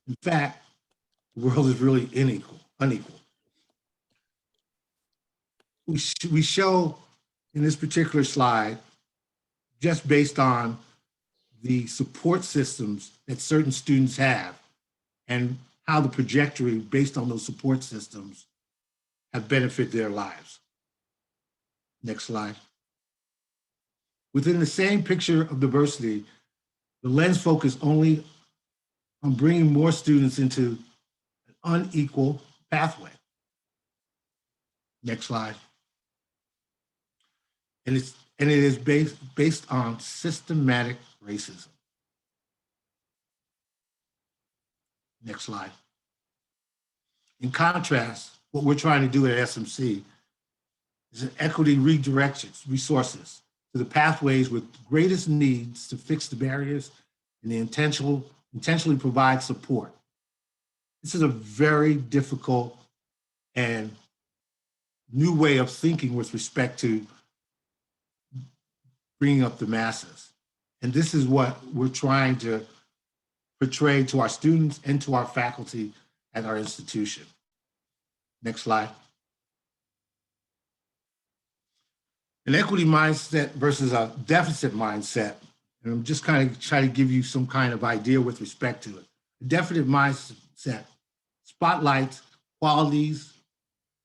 In fact, the world is really unequal. We show in this particular slide, just based on the support systems that certain students have and how the trajectory based on those support systems have benefited their lives. Next slide. Within the same picture of diversity, the lens focused only on bringing more students into an unequal pathway. Next slide. And it is based on systematic racism. Next slide. In contrast, what we're trying to do at SMC is an equity redirections resources to the pathways with greatest needs to fix the barriers and the intentionally provide support. This is a very difficult and new way of thinking with respect to bringing up the masses. And this is what we're trying to portray to our students and to our faculty at our institution. Next slide. An equity mindset versus a deficit mindset. And I'm just kind of trying to give you some kind of idea with respect to it. A deficit mindset spotlights qualities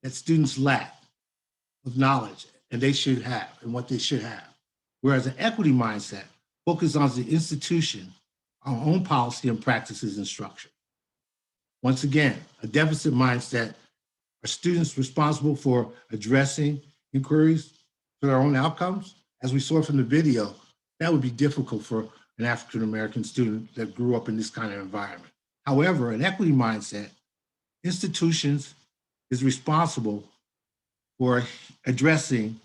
that students lack of knowledge and they should have and what they should have. Whereas an equity mindset focuses on the institution, our own policy and practices and structure. Once again, a deficit mindset are students responsible for addressing inquiries for their own outcomes. As we saw from the video, that would be difficult for an African-American student that grew up in this kind of environment. However, an equity mindset, institutions is responsible for addressing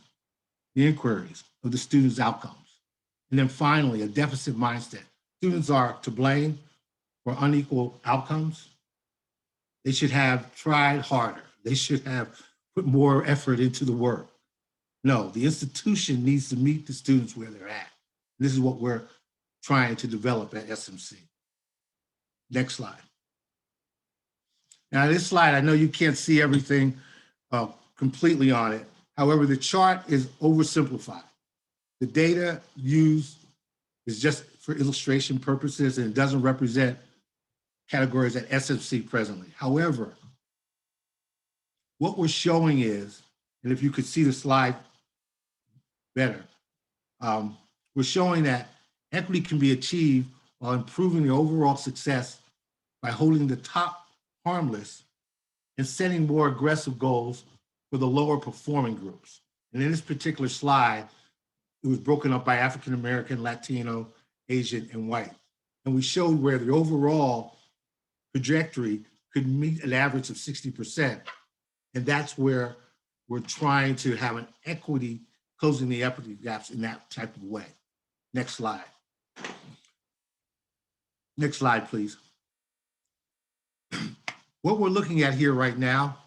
the inquiries of the students' outcomes. And then finally, a deficit mindset. Students are to blame for unequal outcomes. They should have tried harder. They should have put more effort into the work. No, the institution needs to meet the students where they're at. This is what we're trying to develop at SMC. Next slide. Now this slide, I know you can't see everything completely on it. However, the chart is oversimplified. The data used is just for illustration purposes and it doesn't represent categories at SMC presently. However, what we're showing is, and if you could see the slide better, we're showing that equity can be achieved while improving the overall success by holding the top harmless and setting more aggressive goals for the lower performing groups. And in this particular slide, it was broken up by African American, Latino, Asian, and white. And we showed where the overall trajectory could meet an average of 60%. And that's where we're trying to have an equity, closing the equity gaps in that type of way. Next slide. Next slide, please. What we're looking at here right now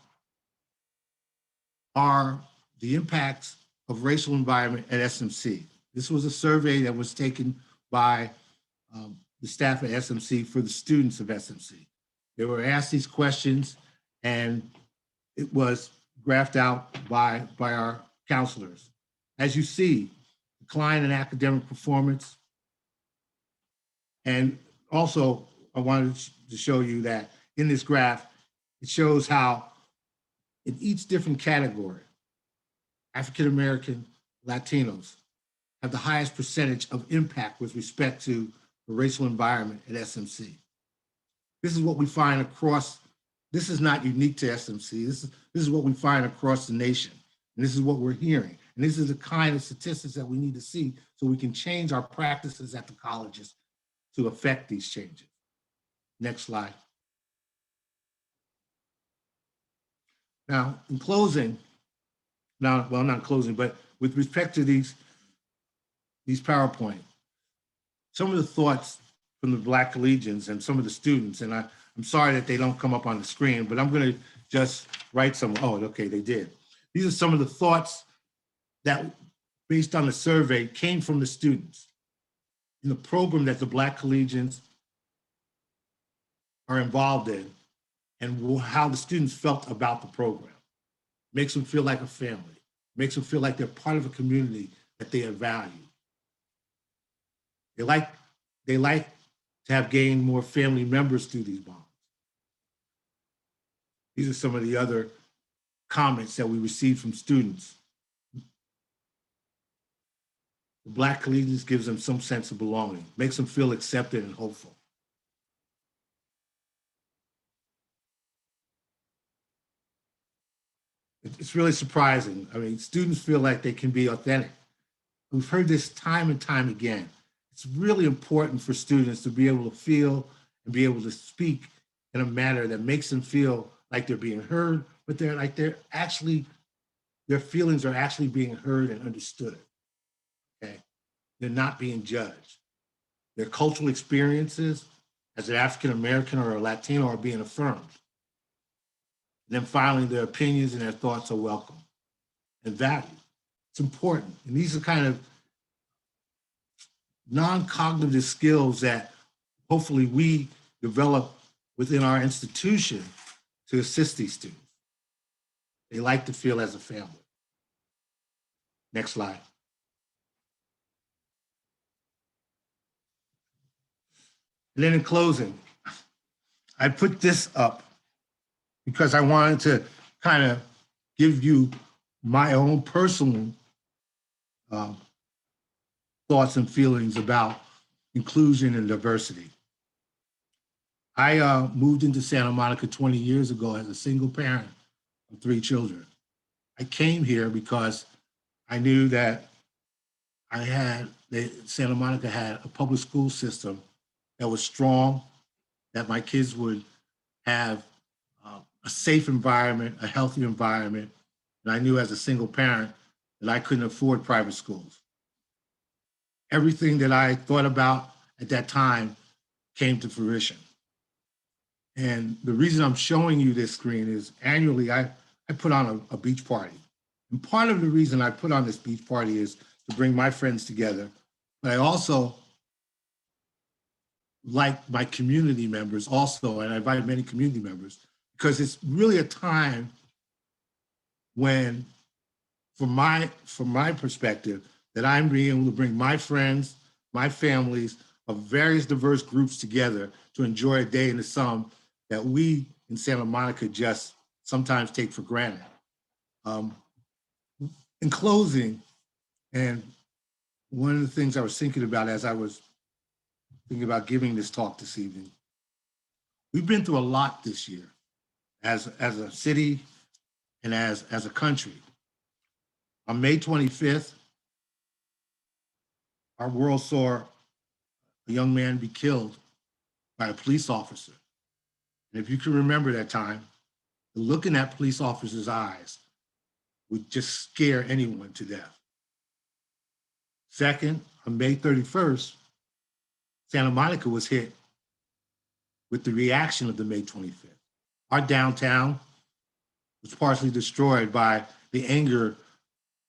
are the impacts of racial environment at SMC. This was a survey that was taken by the staff at SMC for the students of SMC. They were asked these questions and it was graphed out by our counselors. As you see, decline in academic performance. And also, I wanted to show you that in this graph, it shows how in each different category, African-American, Latinos have the highest percentage of impact with respect to the racial environment at SMC. This is what we find across, this is not unique to SMC. This is what we find across the nation. And this is what we're hearing. And this is the kind of statistics that we need to see so we can change our practices at the colleges to affect these changes. Next slide. Now, in closing, well, not closing, but with respect to these PowerPoint, some of the thoughts from the Black collegians and some of the students, and I'm sorry that they don't come up on the screen, but I'm gonna just write some, oh, okay, they did. These are some of the thoughts that, based on the survey, came from the students in the program that the Black collegians are involved in, and how the students felt about the program. Makes them feel like a family, makes them feel like they're part of a community that they have value. They like to have gained more family members through these bonds. These are some of the other comments that we received from students. The Black collegians gives them some sense of belonging, makes them feel accepted and hopeful. It's really surprising. I mean, students feel like they can be authentic. We've heard this time and time again. It's really important for students to be able to feel and be able to speak in a manner that makes them feel like they're being heard, but their feelings are actually being heard and understood. Okay, they're not being judged. Their cultural experiences as an African American or a Latino are being affirmed. And then finally, their opinions and their thoughts are welcome and valued. It's important. And these are kind of non-cognitive skills that hopefully we develop within our institution to assist these students. They like to feel as a family. Next slide. And then in closing, I put this up because I wanted to kind of give you my own personal thoughts and feelings about inclusion and diversity. I moved into Santa Monica 20 years ago as a single parent of 3 children. I came here because I knew that Santa Monica had a public school system that was strong, that my kids would have a safe environment, a healthy environment. And I knew as a single parent that I couldn't afford private schools. Everything that I thought about at that time came to fruition. And the reason I'm showing you this screen is annually I put on a beach party. And part of the reason I put on this beach party is to bring my friends together, but I also like my community members also, and I invite many community members, because it's really a time when, from my perspective, that I'm being able to bring my friends, my families of various diverse groups together to enjoy a day in the sun that we in Santa Monica just sometimes take for granted. In closing, and one of the things I was thinking about as I was thinking about giving this talk this evening, we've been through a lot this year as a city and as a country. On May 25th, our world saw a young man be killed by a police officer. And if you can remember that time, the look in that police officer's eyes would just scare anyone to death. Second, on May 31st, Santa Monica was hit with the reaction of the May 25th. Our downtown was partially destroyed by the anger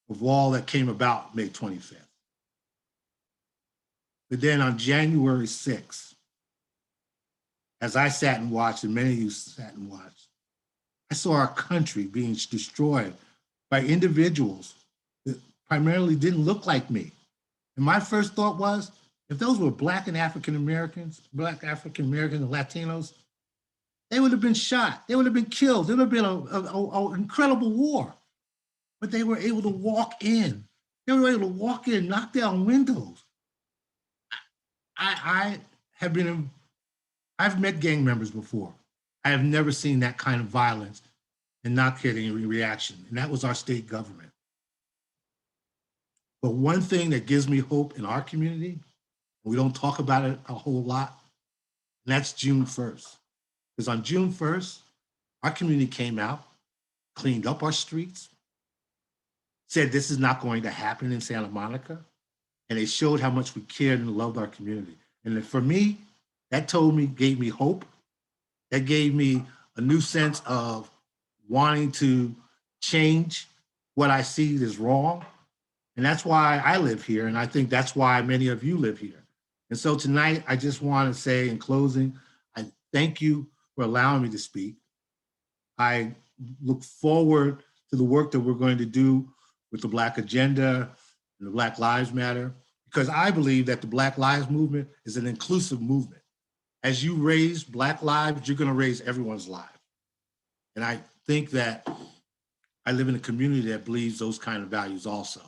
of all that came about May 25th. But then on January 6th, as I sat and watched, and many of you sat and watched, I saw our country being destroyed by individuals that primarily didn't look like me. And my first thought was, if those were Black and African Americans, Black African Americans and Latinos, they would have been shot. They would have been killed. There would have been an incredible war. But they were able to walk in. They were able to walk in, knock down windows. I have been I've met gang members before. I have never seen that kind of violence and not getting a reaction. And that was our state government. But one thing that gives me hope in our community, we don't talk about it a whole lot, and that's June 1st. Because on June 1st, our community came out, cleaned up our streets, said this is not going to happen in Santa Monica, and they showed how much we cared and loved our community. And for me, that gave me hope. That gave me a new sense of wanting to change what I see is wrong. And that's why I live here. And I think that's why many of you live here. And so tonight, I just want to say in closing, I thank you for allowing me to speak. I look forward to the work that we're going to do with the Black Agenda and the Black Lives Matter, because I believe that the Black Lives Movement is an inclusive movement. As you raise Black lives, you're going to raise everyone's life. And I think that I live in a community that believes those kind of values also.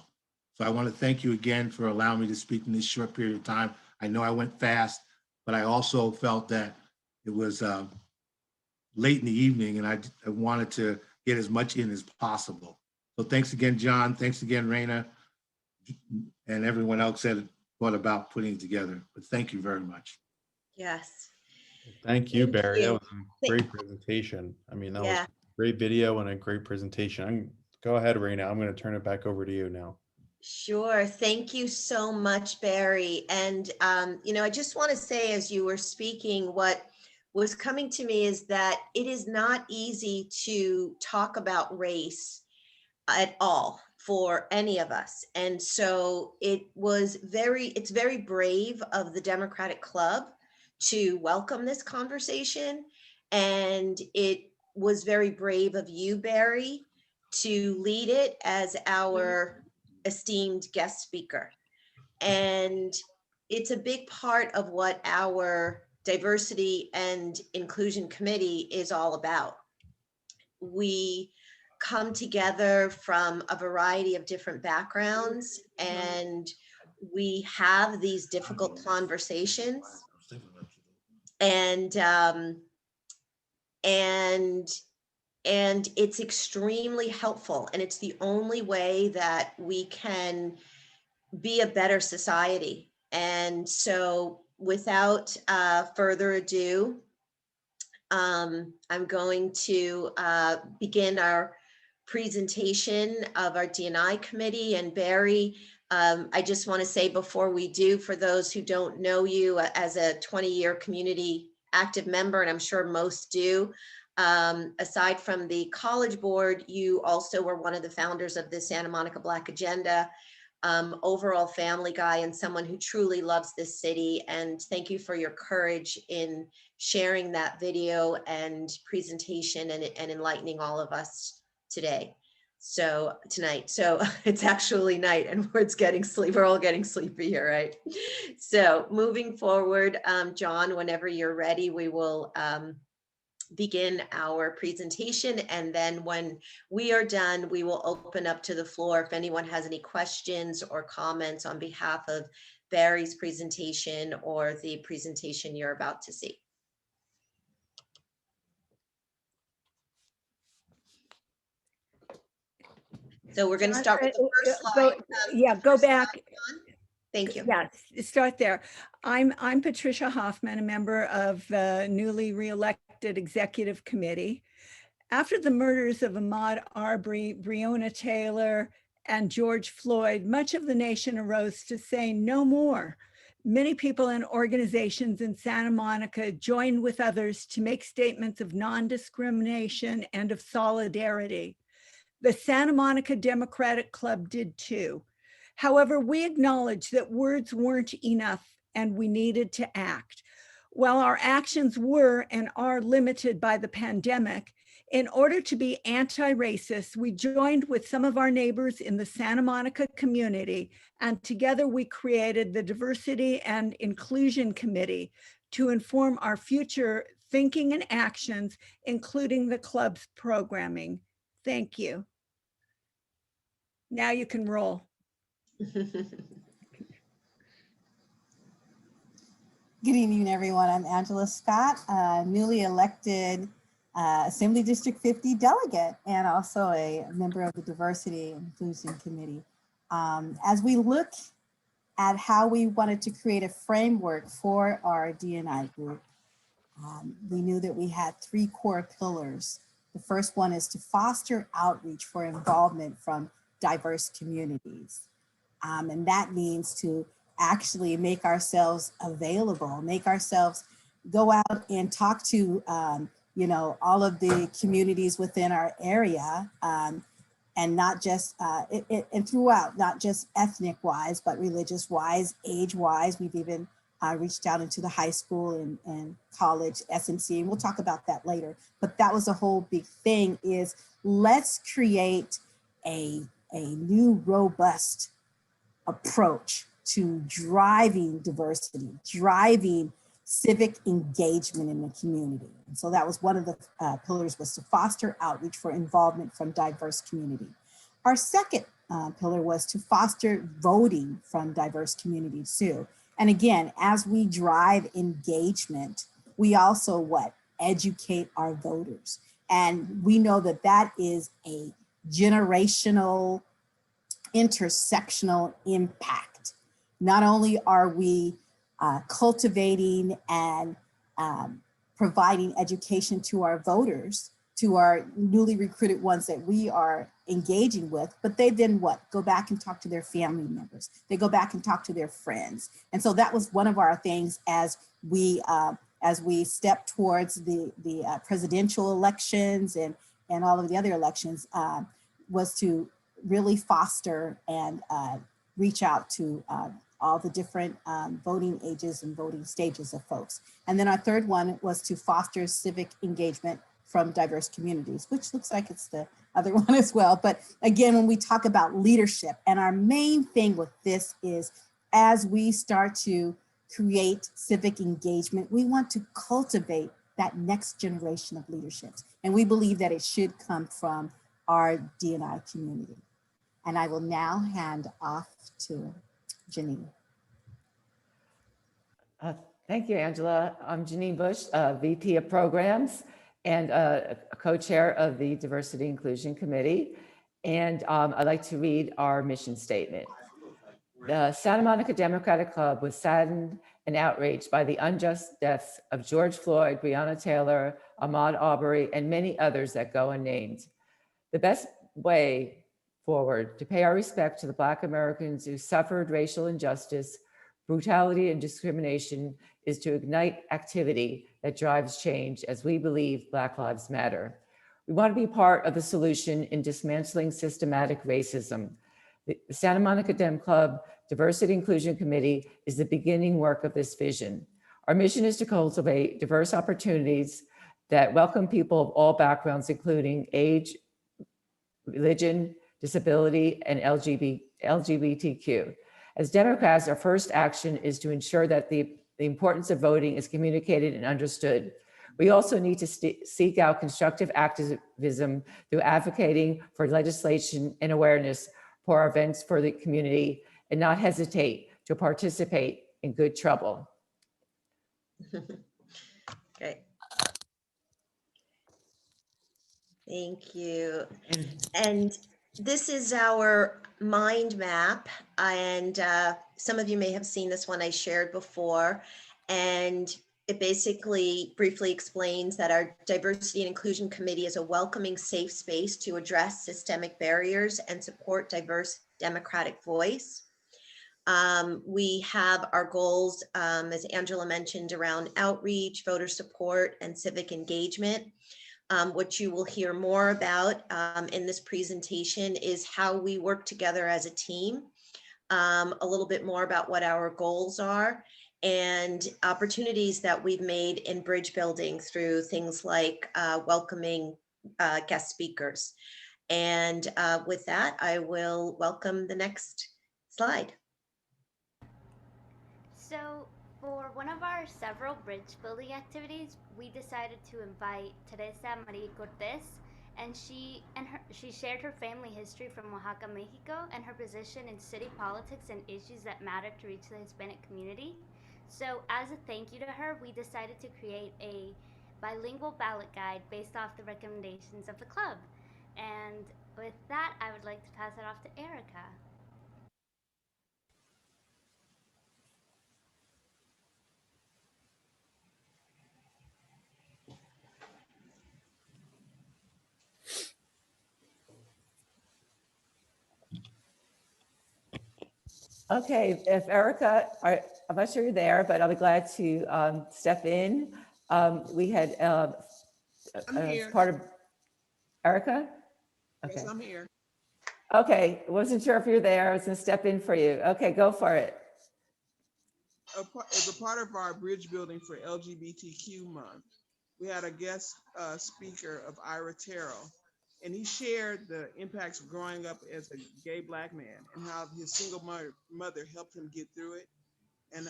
So I want to thank you again for allowing me to speak in this short period of time. I know I went fast, but I also felt that it was late in the evening and I wanted to get as much in as possible. So thanks again, John. Thanks again, Raina, and everyone else that thought about putting it together. But thank you very much. Yes. Thank you, Barry. That you. was a great presentation. I mean, that was Yeah. a great video and a great presentation. Go ahead, Raina. I'm going to turn it back over to you now. Sure. Thank you so much, Barry. And, I just want to say, as you were speaking, what was coming to me is that it is not easy to talk about race at all for any of us. And so it's very brave of the Democratic Club to welcome this conversation. And it was very brave of you, Barry, to lead it as our esteemed guest speaker. And it's a big part of what our diversity and inclusion committee is all about. We come together from a variety of different backgrounds and we have these difficult conversations, and it's extremely helpful, and it's the only way that we can be a better society. And so without further ado, I'm going to begin our presentation of our D&I committee. And Barry, I just want to say before we do, for those who don't know you as a 20-year community active member, and I'm sure most do, aside from the College Board, you also were one of the founders of the Santa Monica Black Agenda, overall family guy and someone who truly loves this city. And thank you for your courage in sharing that video and presentation and enlightening all of us tonight. So it's actually night and we're all getting sleepy here, right? So moving forward, John, whenever you're ready, we will begin our presentation. And then when we are done, we will open up to the floor if anyone has any questions or comments on behalf of Barry's presentation or the presentation you're about to see. So we're going to start with the first slide. Go back. Thank you. Yes, start there. I'm Patricia Hoffman, a member of the newly re-elected executive committee. After the murders of Ahmaud Arbery, Breonna Taylor, and George Floyd, much of the nation arose to say no more. Many people and organizations in Santa Monica joined with others to make statements of non-discrimination and of solidarity. The Santa Monica Democratic Club did too. However, we acknowledge that words weren't enough and we needed to act. While our actions were and are limited by the pandemic, in order to be anti-racist, we joined with some of our neighbors in the Santa Monica community, and together we created the Diversity and Inclusion Committee to inform our future thinking and actions, including the club's programming. Thank you. Now you can roll. Good evening, everyone. I'm Angela Scott, newly elected Assembly District 50 delegate and also a member of the Diversity and Inclusion Committee. As we look at how we wanted to create a framework for our D&I group, we knew that we had 3 core pillars. The first one is to foster outreach for involvement from diverse communities. And that means to actually make ourselves available, make ourselves go out and talk to, all of the communities within our area, and not just, and throughout, not just ethnic wise, but religious wise, age wise. We've even reached out into the high school and college, SMC, and we'll talk about that later. But that was a whole big thing, is let's create a new robust approach to driving diversity, driving civic engagement in the community. And so that was one of the pillars, was to foster outreach for involvement from diverse community. Our second pillar was to foster voting from diverse communities too. And again, as we drive engagement, we also educate our voters. And we know that that is a generational, intersectional impact. Not only are we cultivating and providing education to our voters, to our newly recruited ones that we are engaging with, but they then go back and talk to their family members. They go back and talk to their friends. And so that was one of our things as we step towards the presidential elections and all of the other elections, was to really foster and reach out to all the different voting ages and voting stages of folks. And then our third one was to foster civic engagement from diverse communities, which looks like it's the other one as well. But again, when we talk about leadership, and our main thing with this is, as we start to create civic engagement, we want to cultivate that next generation of leaderships. And we believe that it should come from our D&I community. And I will now hand off to Janine. Thank you, Angela. I'm Janine Bush, VP of Programs and a co-chair of the Diversity Inclusion Committee. And I'd like to read our mission statement. The Santa Monica Democratic Club was saddened and outraged by the unjust deaths of George Floyd, Breonna Taylor, Ahmaud Arbery, and many others that go unnamed. The best way forward to pay our respect to the Black Americans who suffered racial injustice, brutality, and discrimination is to ignite activity that drives change, as we believe Black Lives Matter. We want to be part of the solution in dismantling systematic racism. The Santa Monica Dem Club Diversity Inclusion Committee is the beginning work of this vision. Our mission is to cultivate diverse opportunities that welcome people of all backgrounds, including age, religion, disability, and LGBTQ. As Democrats, our first action is to ensure that the importance of voting is communicated and understood. We also need to seek out constructive activism through advocating for legislation and awareness for our events for the community, and not hesitate to participate in good trouble. Great. Thank you. And this is our mind map, and some of you may have seen this one I shared before, and it basically briefly explains that our Diversity and Inclusion Committee is a welcoming, safe space to address systemic barriers and support diverse democratic voice. We have our goals, as Angela mentioned, around outreach, voter support, and civic engagement. What you will hear more about in this presentation is how we work together as a team, a little bit more about what our goals are, and opportunities that we've made in bridge building through things like welcoming guest speakers. And with that, I will welcome the next slide. So for one of our several bridge building activities, we decided to invite Teresa Maria Cortez, and she shared her family history from Oaxaca, Mexico, and her position in city politics and issues that matter to reach the Hispanic community. So as a thank you to her, we decided to create a bilingual ballot guide based off the recommendations of the club. And with that, I would like to pass it off to Erica. Okay, if Erica, I'm not sure you're there, but I'll be glad to step in. We had as part of Erica. Okay. Yes, I'm here. Okay, wasn't sure if you're there. I was going to step in for you. Okay, go for it. As a part of our bridge building for LGBTQ month, we had a guest speaker of Ira Terrell, and he shared the impacts of growing up as a gay Black man and how his single mother helped him get through it, and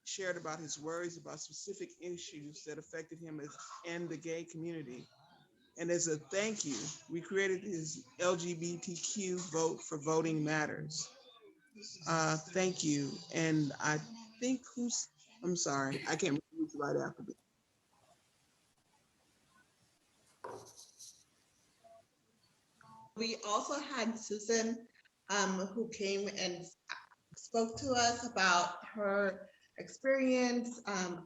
shared about his worries about specific issues that affected him and the gay community. And as a thank you, we created his LGBTQ Vote for Voting Matters. Thank you. And I think I'm sorry, I can't remember who's right after me. We also had Susan, who came and spoke to us about her experience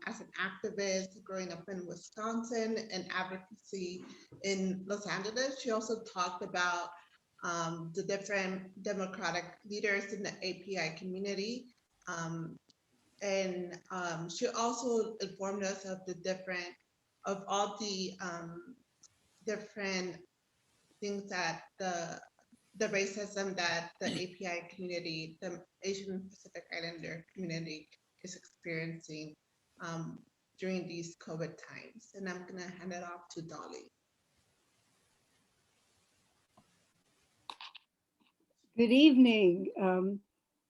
as an activist growing up in Wisconsin and advocacy in Los Angeles. She also talked about the different Democratic leaders in the API community. And she also informed us of all the different things that the racism that the API community, the Asian Pacific Islander community is experiencing during these COVID times. And I'm gonna hand it off to Dolly. Good evening.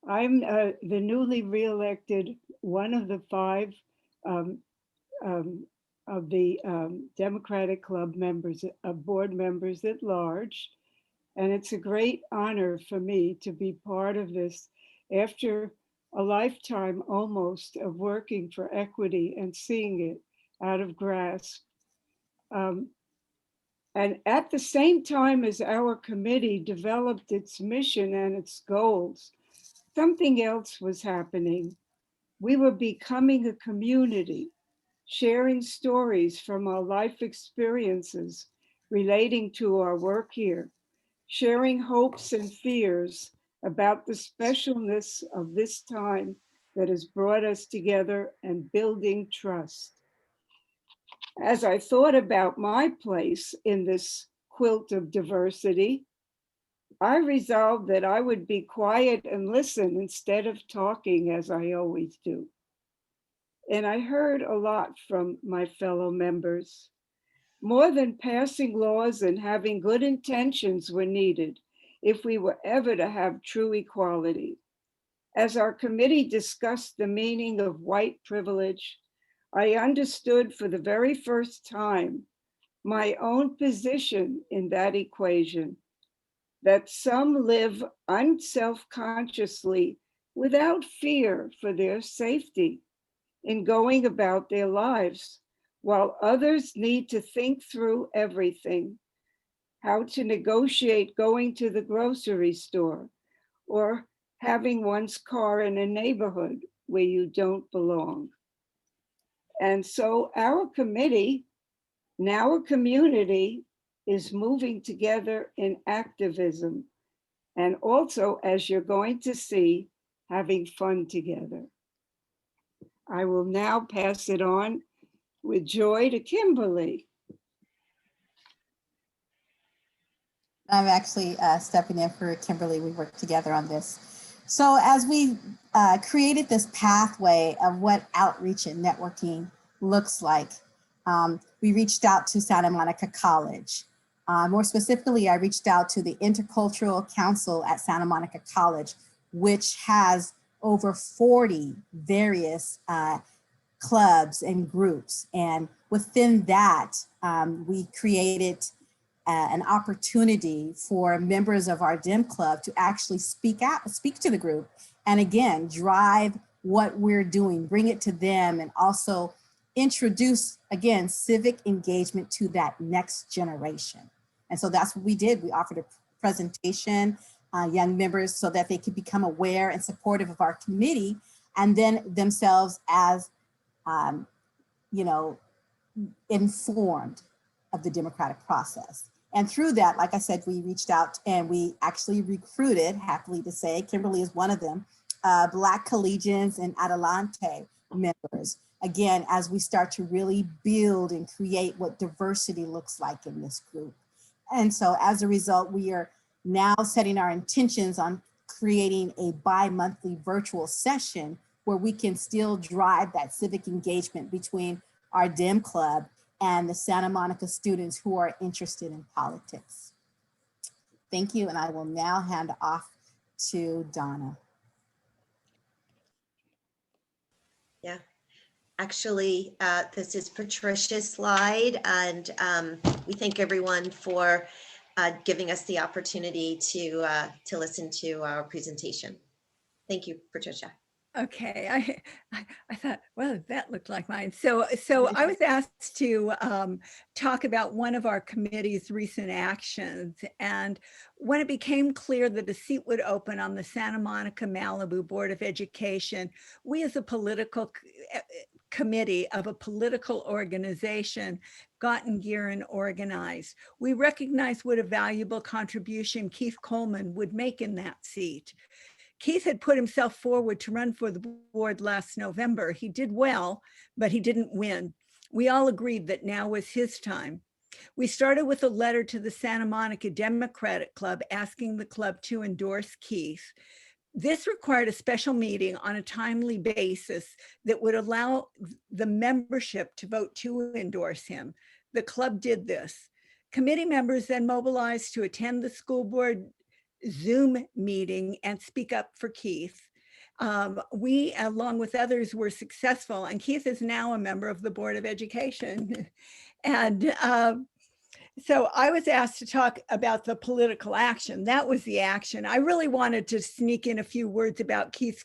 I'm the newly re-elected one of the 5 of the Democratic Club members, board members at large. And it's a great honor for me to be part of this after a lifetime almost of working for equity and seeing it out of grasp. And at the same time as our committee developed its mission and its goals, something else was happening. We were becoming a community, sharing stories from our life experiences relating to our work here, sharing hopes and fears about the specialness of this time that has brought us together and building trust. As I thought about my place in this quilt of diversity, I resolved that I would be quiet and listen instead of talking as I always do. And I heard a lot from my fellow members. More than passing laws and having good intentions were needed if we were ever to have true equality. As our committee discussed the meaning of white privilege, I understood for the very first time my own position in that equation, that some live unselfconsciously without fear for their safety in going about their lives, while others need to think through everything, how to negotiate going to the grocery store or having one's car in a neighborhood where you don't belong. And so our committee, now a community, is moving together in activism and also, as you're going to see, having fun together. I will now pass it on with joy to Kimberly. I'm actually stepping in for Kimberly. We worked together on this. So as we created this pathway of what outreach and networking looks like, we reached out to Santa Monica College. More specifically, I reached out to the Intercultural Council at Santa Monica College, which has over 40 various clubs and groups. And within that, we created an opportunity for members of our DEM club to actually speak to the group and again, drive what we're doing, bring it to them, and also introduce, again, civic engagement to that next generation. And so that's what we did. We offered a presentation, young members, so that they could become aware and supportive of our committee, and then themselves as, you know, informed of the democratic process. And through that, like I said, we reached out and we actually recruited, happily to say, Kimberly is one of them, Black collegians and Adelante members. Again, as we start to really build and create what diversity looks like in this group. And so as a result, we are now setting our intentions on creating a bi-monthly virtual session where we can still drive that civic engagement between our DEM club and the Santa Monica students who are interested in politics. Thank you, and I will now hand off to Donna. Yeah, actually, this is Patricia's slide, and we thank everyone for giving us the opportunity to listen to our presentation. Thank you, Patricia. Okay, I thought, well, that looked like mine. So I was asked to talk about one of our committee's recent actions. And when it became clear that a seat would open on the Santa Monica Malibu Board of Education, we as a political committee of a political organization got in gear and organized. We recognized what a valuable contribution Keith Coleman would make in that seat. Keith had put himself forward to run for the board last November. He did well, but he didn't win. We all agreed that now was his time. We started with a letter to the Santa Monica Democratic Club asking the club to endorse Keith. This required a special meeting on a timely basis that would allow the membership to vote to endorse him. The club did this. Committee members then mobilized to attend the school board Zoom meeting and speak up for Keith. We, along with others, were successful, and Keith is now a member of the Board of Education. And so I was asked to talk about the political action. That was the action. I really wanted to sneak in a few words about Keith's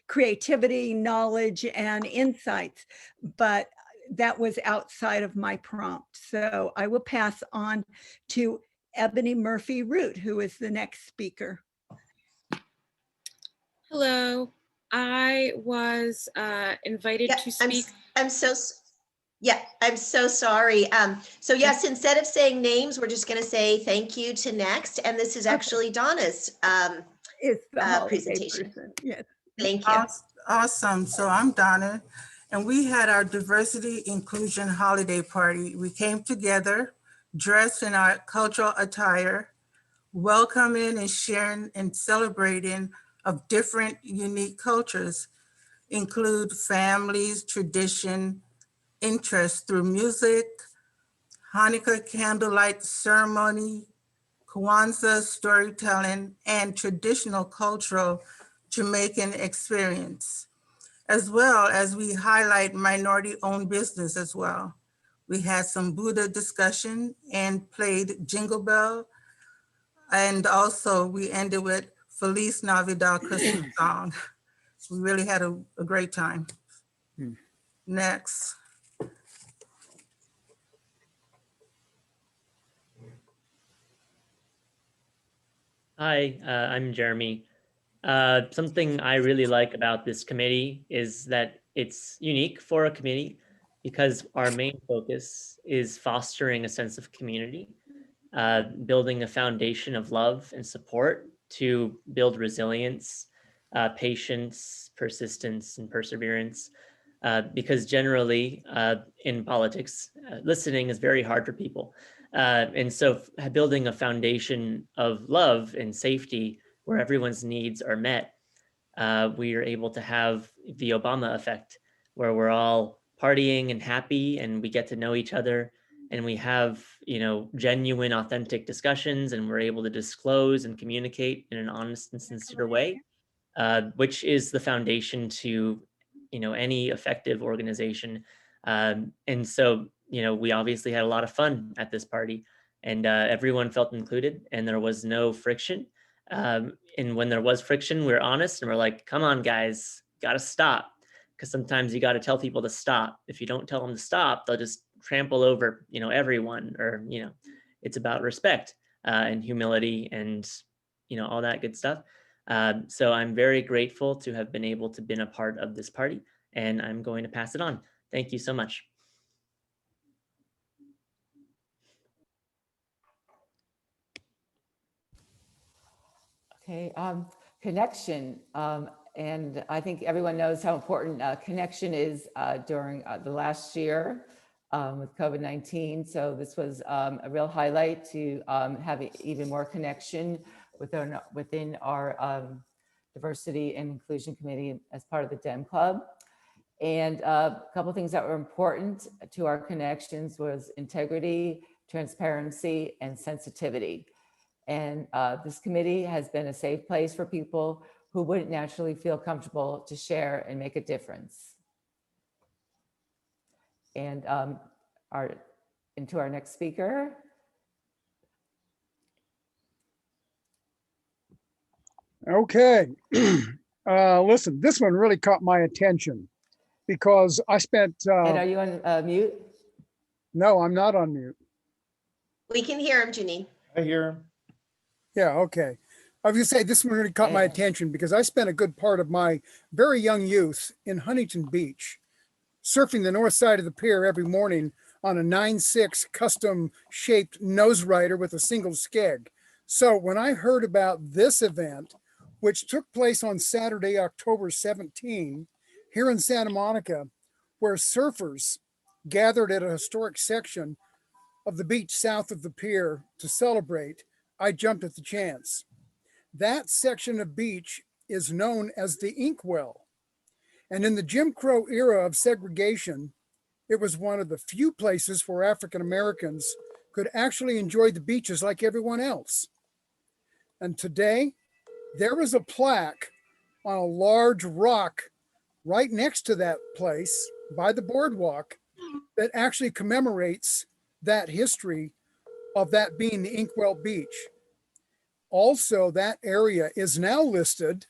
creativity, knowledge, and insights, but that was outside of my prompt. So I will pass on to Ebony Murphy Root, who is the next speaker. Hello, I was invited to speak. I'm so sorry. So yes, instead of saying names, we're just going to say thank you to next, and this is actually Donna's presentation. Yes. Thank you. Awesome. So I'm Donna, and we had our diversity inclusion holiday party. We came together dressed in our cultural attire, welcoming and sharing and celebrating of different unique cultures, include families, tradition, interests through music, Hanukkah candlelight ceremony, Kwanzaa storytelling, and traditional cultural Jamaican experience, as well as we highlight minority-owned business as well. We had some Buddha discussion and played Jingle Bell. And also we ended with Feliz Navidad Christmas song. We really had a great time. Next. Hi, I'm Jeremy. Something I really like about this committee is that it's unique for a committee because our main focus is fostering a sense of community, building a foundation of love and support to build resilience, patience, persistence, and perseverance. Because generally in politics, listening is very hard for people. And so building a foundation of love and safety where everyone's needs are met, we are able to have the Obama effect, where we're all partying and happy and we get to know each other and we have, genuine, authentic discussions, and we're able to disclose and communicate in an honest and sincere way, which is the foundation to, any effective organization. And so, we obviously had a lot of fun at this party, and everyone felt included and there was no friction. And when there was friction, we're honest and we're like, come on, guys, got to stop, because sometimes you got to tell people to stop. If you don't tell them to stop, they'll just trample over, everyone, or, it's about respect and humility and, all that good stuff. So I'm very grateful to have been able to been a part of this party, and I'm going to pass it on. Thank you so much. Okay, connection. And I think everyone knows how important connection is during the last year with COVID-19. So this was a real highlight to have even more connection within our Diversity and Inclusion Committee as part of the DEM Club. And a couple of things that were important to our connections was integrity, transparency, and sensitivity. And this committee has been a safe place for people who wouldn't naturally feel comfortable to share and make a difference. And into our next speaker. Okay, listen, this one really caught my attention because I spent. And are you on mute? No, I'm not on mute. We can hear him, Janine. I hear him. Yeah, okay. I was gonna say this one really caught my attention because I spent a good part of my very young youth in Huntington Beach, surfing the north side of the pier every morning on a 9.6 custom shaped nose rider with a single skeg. So when I heard about this event, which took place on Saturday, October 17, here in Santa Monica, where surfers gathered at a historic section of the beach south of the pier to celebrate, I jumped at the chance. That section of beach is known as the Inkwell. And in the Jim Crow era of segregation, it was one of the few places where African Americans could actually enjoy the beaches like everyone else. And today, there is a plaque on a large rock right next to that place by the boardwalk that actually commemorates that history of that being the Inkwell Beach. Also, that area is now listed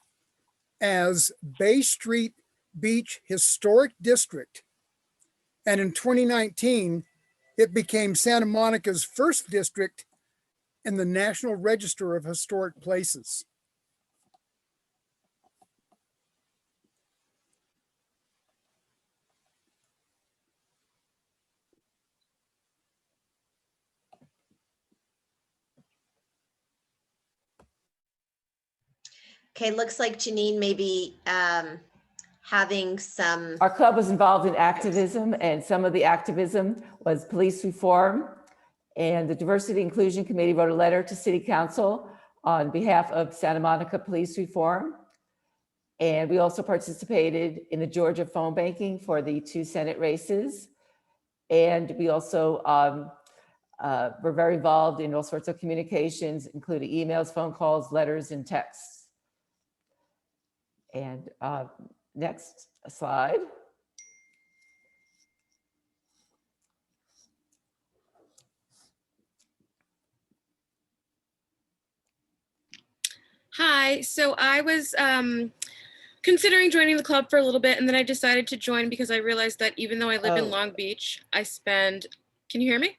as Bay Street Beach Historic District. And in 2019, it became Santa Monica's first district in the National Register of Historic Places. Okay, looks like Janine may be having some. Our club was involved in activism, and some of the activism was police reform. And the Diversity Inclusion Committee wrote a letter to City Council on behalf of Santa Monica Police Reform. And we also participated in the Georgia phone banking for the 2 Senate races. And we also were very involved in all sorts of communications, including emails, phone calls, letters, and texts. And next slide. Hi, so I was considering joining the club for a little bit, and then I decided to join because I realized that even though I live in Long Beach, I spend, can you hear me?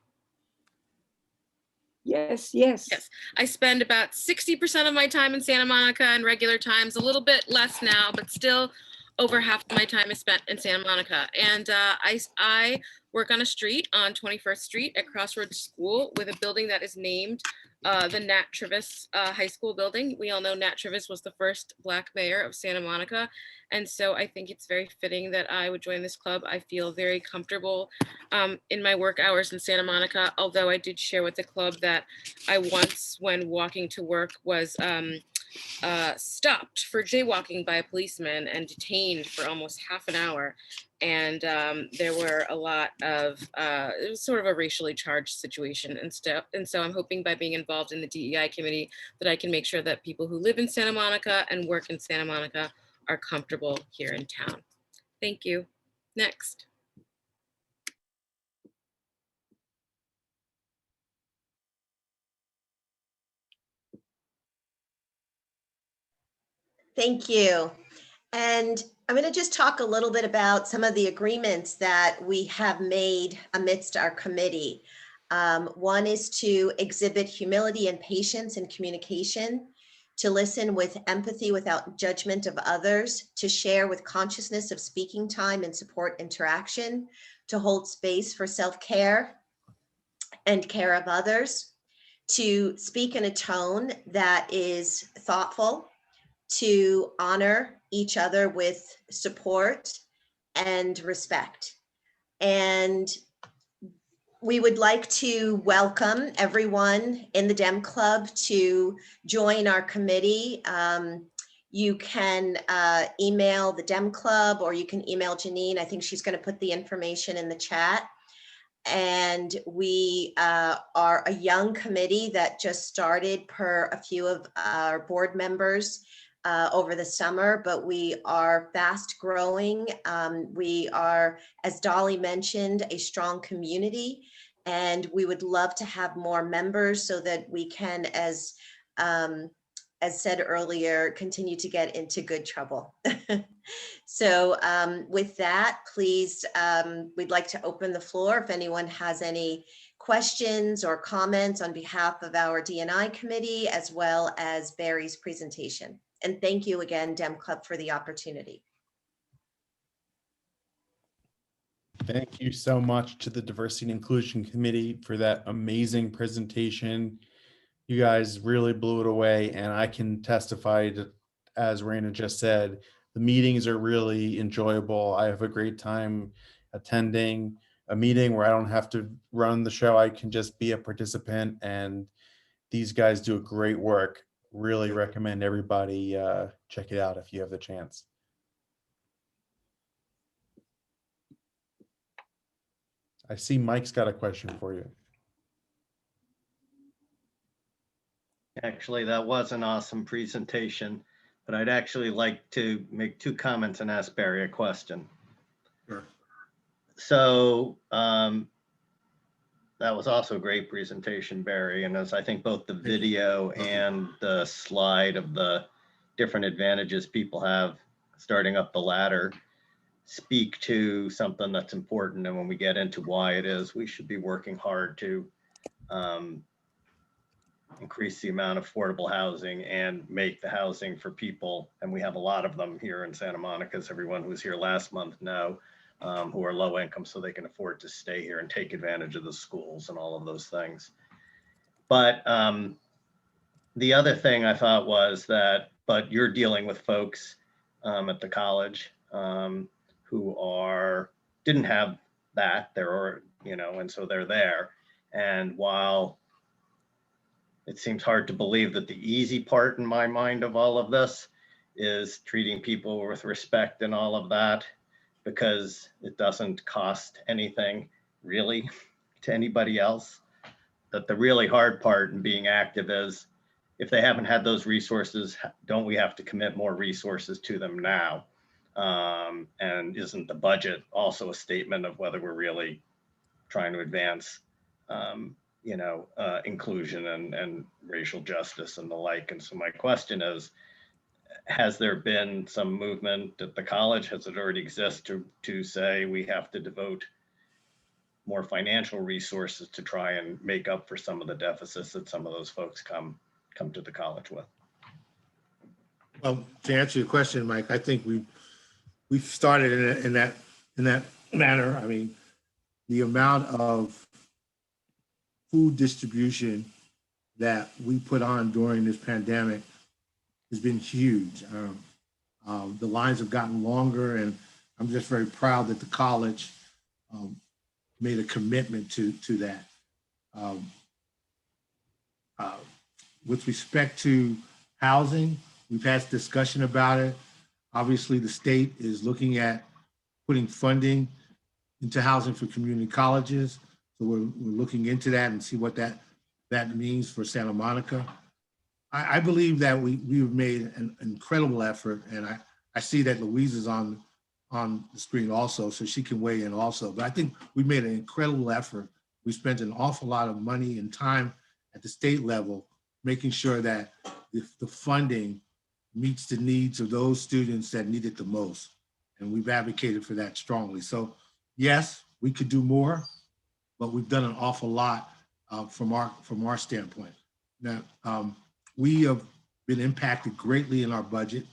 Yes, yes. Yes, I spend about 60% of my time in Santa Monica and regular times, a little bit less now, but still over half of my time is spent in Santa Monica. And I work on a street on 21st Street at Crossroads School with a building that is named the Nat Travis High School building. We all know Nat Travis was the first Black mayor of Santa Monica. And so I think it's very fitting that I would join this club. I feel very comfortable in my work hours in Santa Monica, although I did share with the club that I once, when walking to work, was stopped for jaywalking by a policeman and detained for almost half an hour. And there were a lot of, it was sort of a racially charged situation and stuff. And so I'm hoping by being involved in the DEI committee that I can make sure that people who live in Santa Monica and work in Santa Monica are comfortable here in town. Thank you. Next. Thank you. And I'm going to just talk a little bit about some of the agreements that we have made amidst our committee. One is to exhibit humility and patience in communication, to listen with empathy without judgment of others, to share with consciousness of speaking time and support interaction, to hold space for self-care and care of others, to speak in a tone that is thoughtful, to honor each other with support and respect. And we would like to welcome everyone in the DEM Club to join our committee. You can email the DEM Club, or you can email Janine. I think she's going to put the information in the chat. And we are a young committee that just started per a few of our board members over the summer, but we are fast growing. We are, as Dolly mentioned, a strong community, and we would love to have more members so that we can, as said earlier, continue to get into good trouble. So with that, please, we'd like to open the floor if anyone has any questions or comments on behalf of our D&I committee, as well as Barry's presentation. And thank you again, DEM Club, for the opportunity. Thank you so much to the Diversity and Inclusion Committee for that amazing presentation. You guys really blew it away, and I can testify to, as Raina just said, the meetings are really enjoyable. I have a great time attending a meeting where I don't have to run the show. I can just be a participant, and these guys do a great work. Really recommend everybody check it out if you have the chance. I see Mike's got a question for you. Actually, that was an awesome presentation, but I'd actually like to make 2 comments and ask Barry a question. Sure. So that was also a great presentation, Barry. And as I think both the video and the slide of the different advantages people have starting up the ladder speak to something that's important. And when we get into why it is, we should be working hard to increase the amount of affordable housing and make the housing for people. And we have a lot of them here in Santa Monica, as everyone who was here last month know, who are low income, so they can afford to stay here and take advantage of the schools and all of those things. But the other thing I thought was that, but you're dealing with folks at the college who didn't have that, and so they're there. And while it seems hard to believe that the easy part in my mind of all of this is treating people with respect and all of that, because it doesn't cost anything really to anybody else. That the really hard part in being active is, if they haven't had those resources, don't we have to commit more resources to them now? And isn't the budget also a statement of whether we're really trying to advance inclusion and racial justice and the like? And so my question is, has there been some movement at the college? Has it already exist to say we have to devote more financial resources to try and make up for some of the deficits that some of those folks come to the college with? Well, to answer your question, Mike, I think we've started in that manner. I mean, the amount of food distribution that we put on during this pandemic has been huge. The lines have gotten longer, and I'm just very proud that the college made a commitment to that. With respect to housing, we've had discussion about it. Obviously, the state is looking at putting funding into housing for community colleges. So we're looking into that and see what that means for Santa Monica. I believe that we've made an incredible effort, and I see that Louise is on the screen also, so she can weigh in also. But I think we made an incredible effort. We spent an awful lot of money and time at the state level, making sure that the funding meets the needs of those students that need it the most. And we've advocated for that strongly. So yes, we could do more, but we've done an awful lot from our standpoint. Now, we have been impacted greatly in our budget.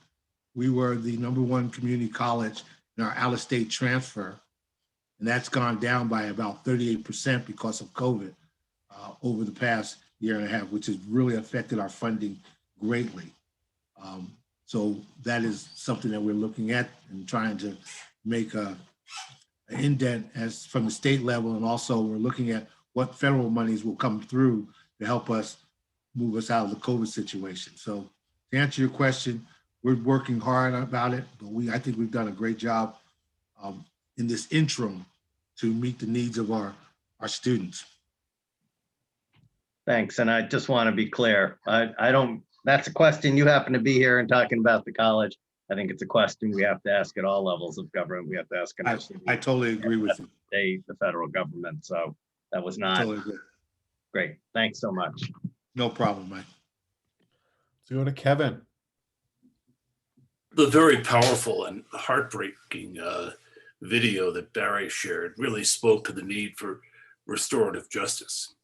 We were the #1 community college in our out-of-state transfer, and that's gone down by about 38% because of COVID over the past year and a half, which has really affected our funding greatly. So that is something that we're looking at and trying to make an indent as from the state level, and also we're looking at what federal monies will come through to help us move us out of the COVID situation. So to answer your question, we're working hard about it, but I think we've done a great job in this interim to meet the needs of our students. Thanks. And I just want to be clear. I don't, that's a question you happen to be here and talking about the college. I think it's a question we have to ask at all levels of government. We have to ask. I totally agree with you. The federal government. So that was not great. Thanks so much. No problem, Mike. Let's go to Kevin. The very powerful and heartbreaking video that Barry shared really spoke to the need for restorative justice.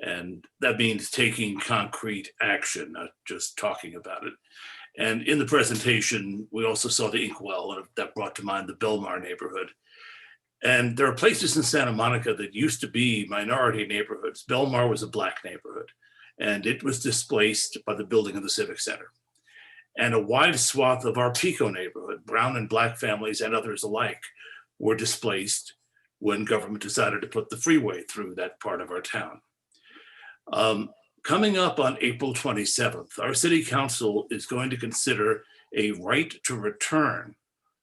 And that means taking concrete action, not just talking about it. And in the presentation, we also saw the inkwell, and that brought to mind the Belmar neighborhood. And there are places in Santa Monica that used to be minority neighborhoods. Belmar was a Black neighborhood, and it was displaced by the building of the Civic Center. And a wide swath of our Pico neighborhood, brown and Black families and others alike, were displaced when government decided to put the freeway through that part of our town. Coming up on April 27th, our city council is going to consider a right to return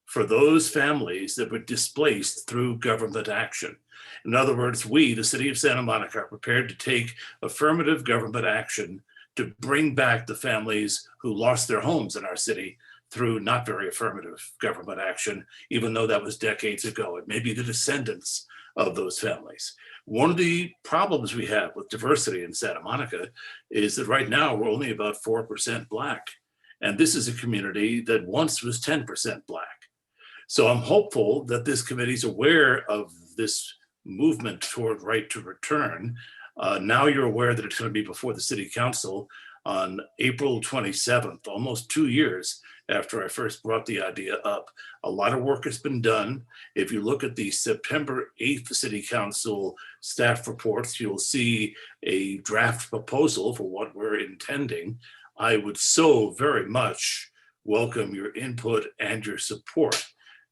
for those families that were displaced through government action. In other words, we, the city of Santa Monica, are prepared to take affirmative government action to bring back the families who lost their homes in our city through not very affirmative government action, even though that was decades ago. It may be the descendants of those families. One of the problems we have with diversity in Santa Monica is that right now we're only about 4% Black. And this is a community that once was 10% Black. So I'm hopeful that this committee is aware of this movement toward right to return. Now you're aware that it's going to be before the city council on April 27th, almost 2 years after I first brought the idea up. A lot of work has been done. If you look at the September 8th City Council staff reports, you'll see a draft proposal for what we're intending. I would so very much welcome your input and your support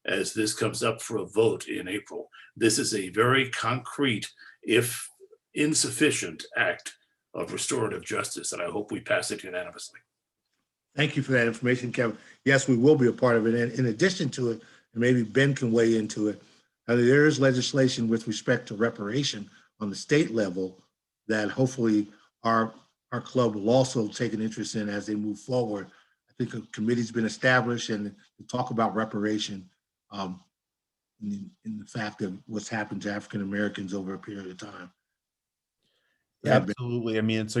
as this comes up for a vote in April. This is a very concrete, if insufficient, act of restorative justice, and I hope we pass it unanimously. Thank you for that information, Kevin. Yes, we will be a part of it. And in addition to it, and maybe Ben can weigh into it, there is legislation with respect to reparation on the state level that hopefully our club will also take an interest in as they move forward. I think a committee's been established and to talk about reparation in the fact of what's happened to African Americans over a period of time. Yeah, absolutely. I mean, it's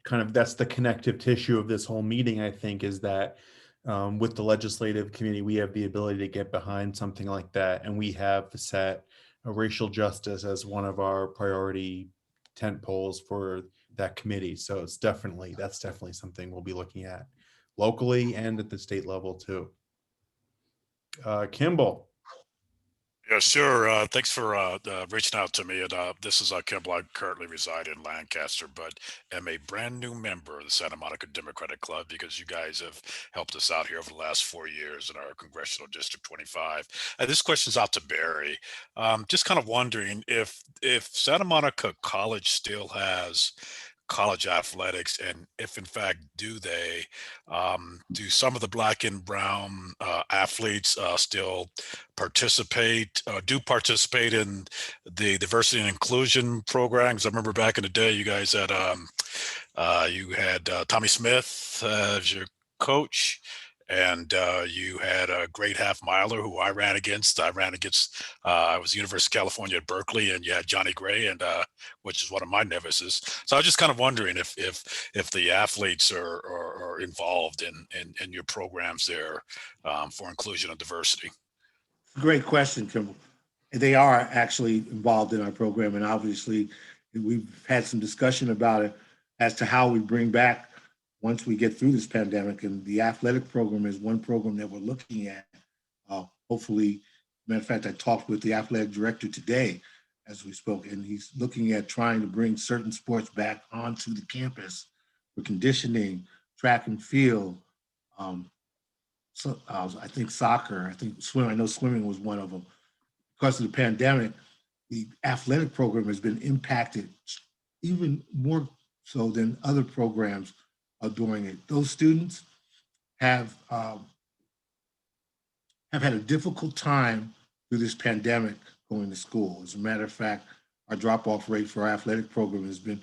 kind of, that's the connective tissue of this whole meeting, I think, is that with the legislative committee, we have the ability to get behind something like that. And we have set racial justice as one of our priority tent poles for that committee. So that's definitely something we'll be looking at locally and at the state level too. Kimball. Yeah, sure. Thanks for reaching out to me. And this is Kimball. I currently reside in Lancaster, but am a brand new member of the Santa Monica Democratic Club because you guys have helped us out here over the last 4 years in our Congressional District 25. This question's out to Barry. Just kind of wondering if Santa Monica College still has college athletics, and if in fact do some of the Black and brown athletes still participate in the diversity and inclusion programs? I remember back in the day you guys had Tommy Smith as your coach, and you had a great half miler who I ran against. I was University of California at Berkeley, and you had Johnny Gray, and which is one of my nemesis. So I was just kind of wondering if the athletes are are involved in your programs there for inclusion and diversity? Great question, Kimball. They are actually involved in our program, and obviously we've had some discussion about it as to how we bring back once we get through this pandemic. And the athletic program is one program that we're looking at. Hopefully, matter of fact, I talked with the athletic director today as we spoke, and he's looking at trying to bring certain sports back onto the campus for conditioning, track and field. So I think soccer, I think swimming. I know swimming was one of them. Because of the pandemic, the athletic program has been impacted even more so than other programs are doing it. Those students have had a difficult time through this pandemic going to school. As a matter of fact, our drop-off rate for our athletic program has been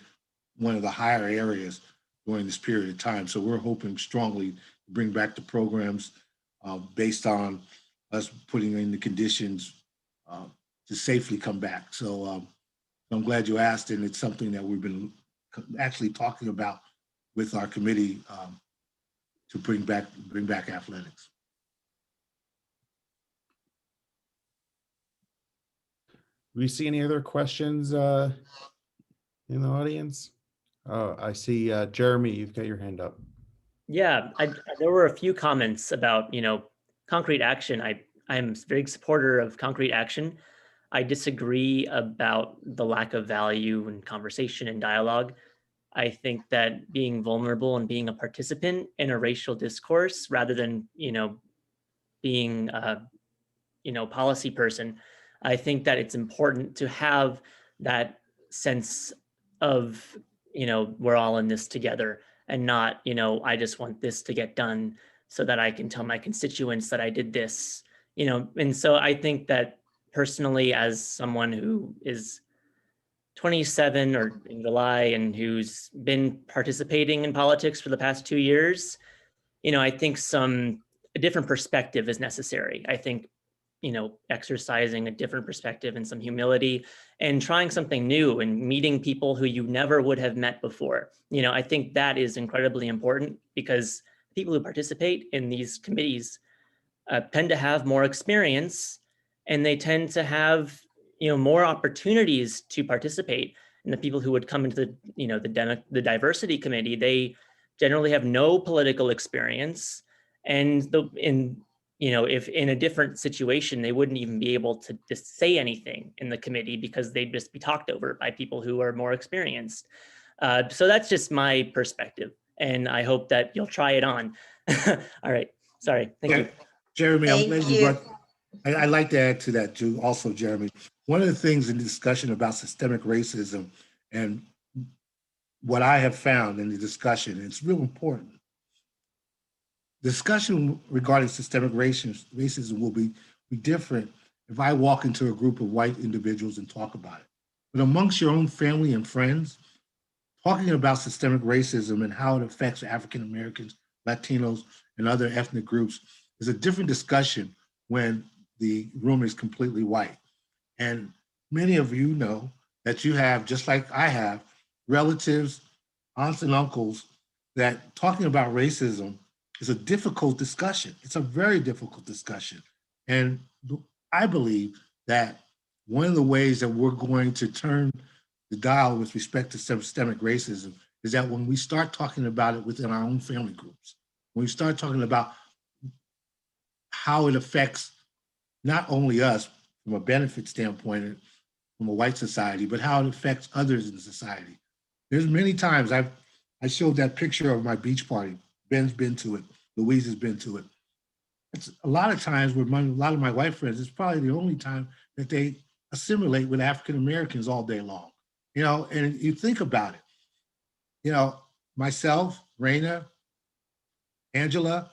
one of the higher areas during this period of time. So we're hoping strongly to bring back the programs based on us putting in the conditions to safely come back. So I'm glad you asked, and it's something that we've been actually talking about with our committee to bring back athletics. Do we see any other questions in the audience? Oh, I see Jeremy, you've got your hand up. Yeah, there were a few comments about, concrete action. I'm a big supporter of concrete action. I disagree about the lack of value in conversation and dialogue. I think that being vulnerable and being a participant in a racial discourse rather than, being a, policy person, I think that it's important to have that sense of, we're all in this together and not, I just want this to get done so that I can tell my constituents that I did this, and so I think that personally, as someone who is 27 or in July and who's been participating in politics for the past 2 years, I think a different perspective is necessary. I think, exercising a different perspective and some humility and trying something new and meeting people who you never would have met before. I think that is incredibly important because people who participate in these committees tend to have more experience and they tend to have more opportunities to participate. And the people who would come into the diversity committee, they generally have no political experience, and if in a different situation, they wouldn't even be able to just say anything in the committee because they'd just be talked over by people who are more experienced. So that's just my perspective, and I hope that you'll try it on. All right, sorry, thank you. Jeremy, I'm glad you brought. I'd like to add to that too, also, Jeremy. One of the things in the discussion about systemic racism and what I have found in the discussion, and it's real important, discussion regarding systemic racism will be different if I walk into a group of white individuals and talk about it. But amongst your own family and friends, talking about systemic racism and how it affects African Americans, Latinos, and other ethnic groups is a different discussion when the room is completely white. And many of you know that you have, just like I have, relatives, aunts and uncles, that talking about racism is a difficult discussion. It's a very difficult discussion. And I believe that one of the ways that we're going to turn the dial with respect to systemic racism is that when we start talking about it within our own family groups, when we start talking about how it affects not only us from a benefit standpoint, from a white society, but how it affects others in society. There's many times I showed that picture of my beach party. Ben's been to it. Louise has been to it. It's a lot of times with a lot of my white friends, it's probably the only time that they assimilate with African Americans all day long. And you think about it, myself, Raina, Angela,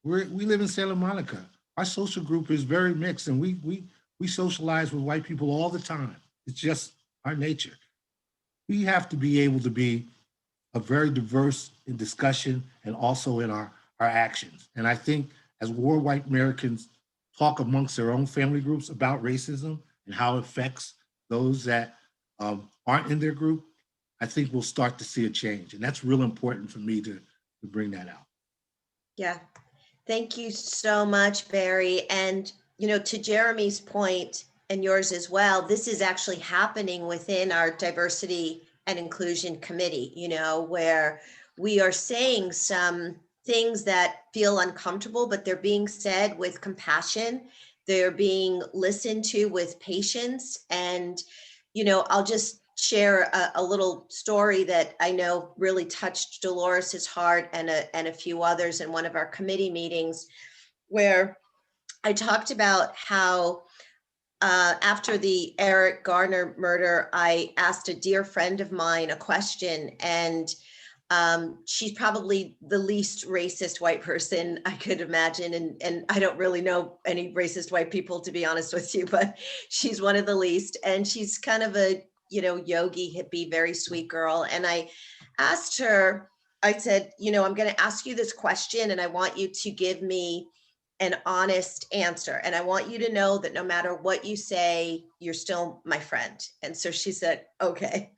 we live in Santa Monica. Our social group is very mixed, and we socialize with white people all the time. It's just our nature. We have to be able to be a very diverse in discussion and also in our actions. And I think as more white Americans talk amongst their own family groups about racism and how it affects those that aren't in their group, I think we'll start to see a change. And that's real important for me to bring that out. Yeah. Thank you so much, Barry. And, to Jeremy's point and yours as well, this is actually happening within our diversity and inclusion committee, where we are saying some things that feel uncomfortable, but they're being said with compassion. They're being listened to with patience. And, I'll just share a little story that I know really touched Dolores's heart and a few others in one of our committee meetings, where I talked about how after the Eric Garner murder, I asked a dear friend of mine a question, and she's probably the least racist white person I could imagine. And I don't really know any racist white people, to be honest with you, but she's one of the least. And she's kind of a, yogi, hippie, very sweet girl. And I asked her, I said, I'm going to ask you this question, and I want you to give me an honest answer. And I want you to know that no matter what you say, you're still my friend. And so she said, okay.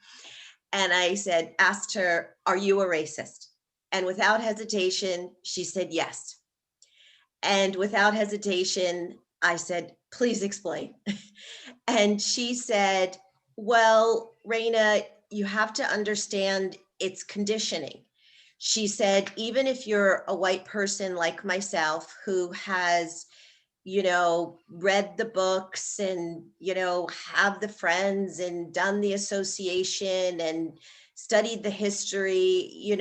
And I asked her, are you a racist? And without hesitation, she said, yes. And without hesitation, I said, please explain. And she said, well, Raina, you have to understand it's conditioning. She said, even if you're a white person like myself who has, read the books and, have the friends and done the association and studied the history,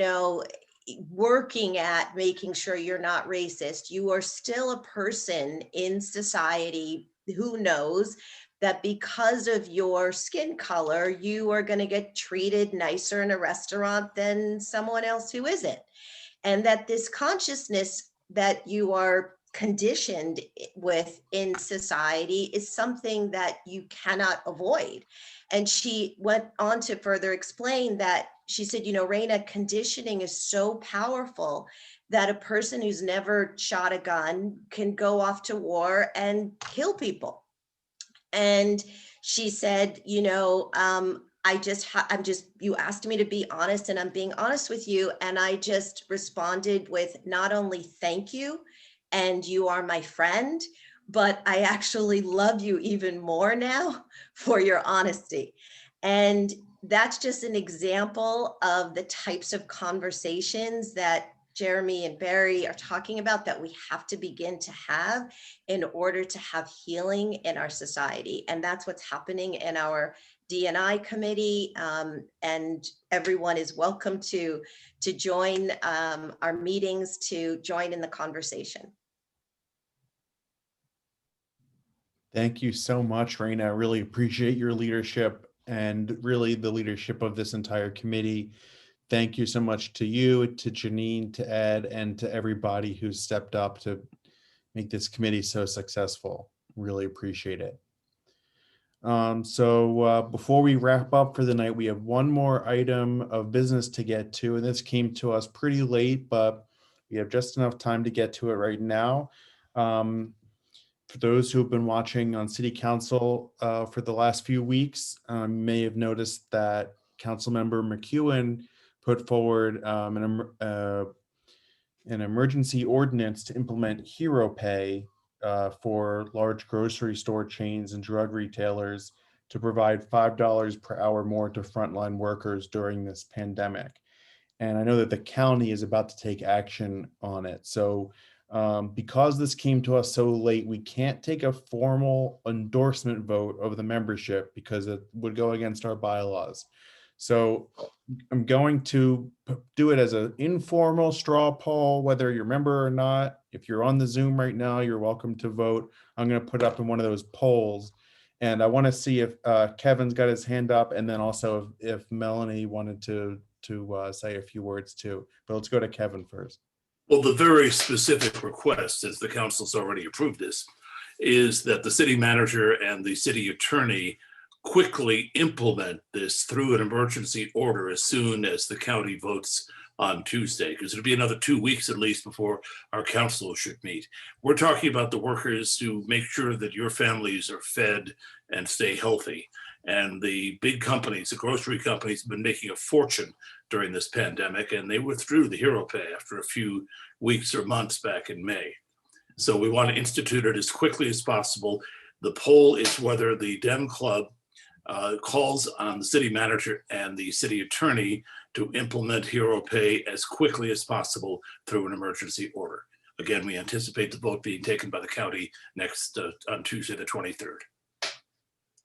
working at making sure you're not racist, you are still a person in society who knows that because of your skin color, you are going to get treated nicer in a restaurant than someone else who isn't. And that this consciousness that you are conditioned with in society is something that you cannot avoid. And she went on to further explain that she said, Raina, conditioning is so powerful that a person who's never shot a gun can go off to war and kill people. And she said, you asked me to be honest, and I'm being honest with you. And I just responded with not only thank you, and you are my friend, but I actually love you even more now for your honesty. And that's just an example of the types of conversations that Jeremy and Barry are talking about that we have to begin to have in order to have healing in our society. And that's what's happening in our D&I committee. And everyone is welcome to join our meetings, to join in the conversation. Thank you so much, Raina. I really appreciate your leadership and really the leadership of this entire committee. Thank you so much to you, to Janine, to Ed, and to everybody who stepped up to make this committee so successful. Really appreciate it. So before we wrap up for the night, we have one more item of business to get to, and this came to us pretty late, but we have just enough time to get to it right now. For those who have been watching on City Council for the last few weeks, may have noticed that Councilmember McEwen put forward an emergency ordinance to implement hero pay for large grocery store chains and drug retailers to provide $5 per hour more to frontline workers during this pandemic. And I know that the county is about to take action on it. So because this came to us so late, we can't take a formal endorsement vote of the membership because it would go against our bylaws. So I'm going to do it as an informal straw poll, whether you're a member or not. If you're on the Zoom right now, you're welcome to vote. I'm going to put up in one of those polls. And I want to see if Kevin's got his hand up, and then also if Melanie wanted to say a few words too. But let's go to Kevin first. Well, the very specific request, as the council's already approved this, is that the city manager and the city attorney quickly implement this through an emergency order as soon as the county votes on Tuesday, because it'll be another 2 weeks at least before our council should meet. We're talking about the workers who make sure that your families are fed and stay healthy. And the big companies, the grocery companies, have been making a fortune during this pandemic, and they withdrew the hero pay after a few weeks or months back in May. So we want to institute it as quickly as possible. The poll is whether the Dem Club calls on the city manager and the city attorney to implement hero pay as quickly as possible through an emergency order. Again, we anticipate the vote being taken by the county next on Tuesday, the 23rd.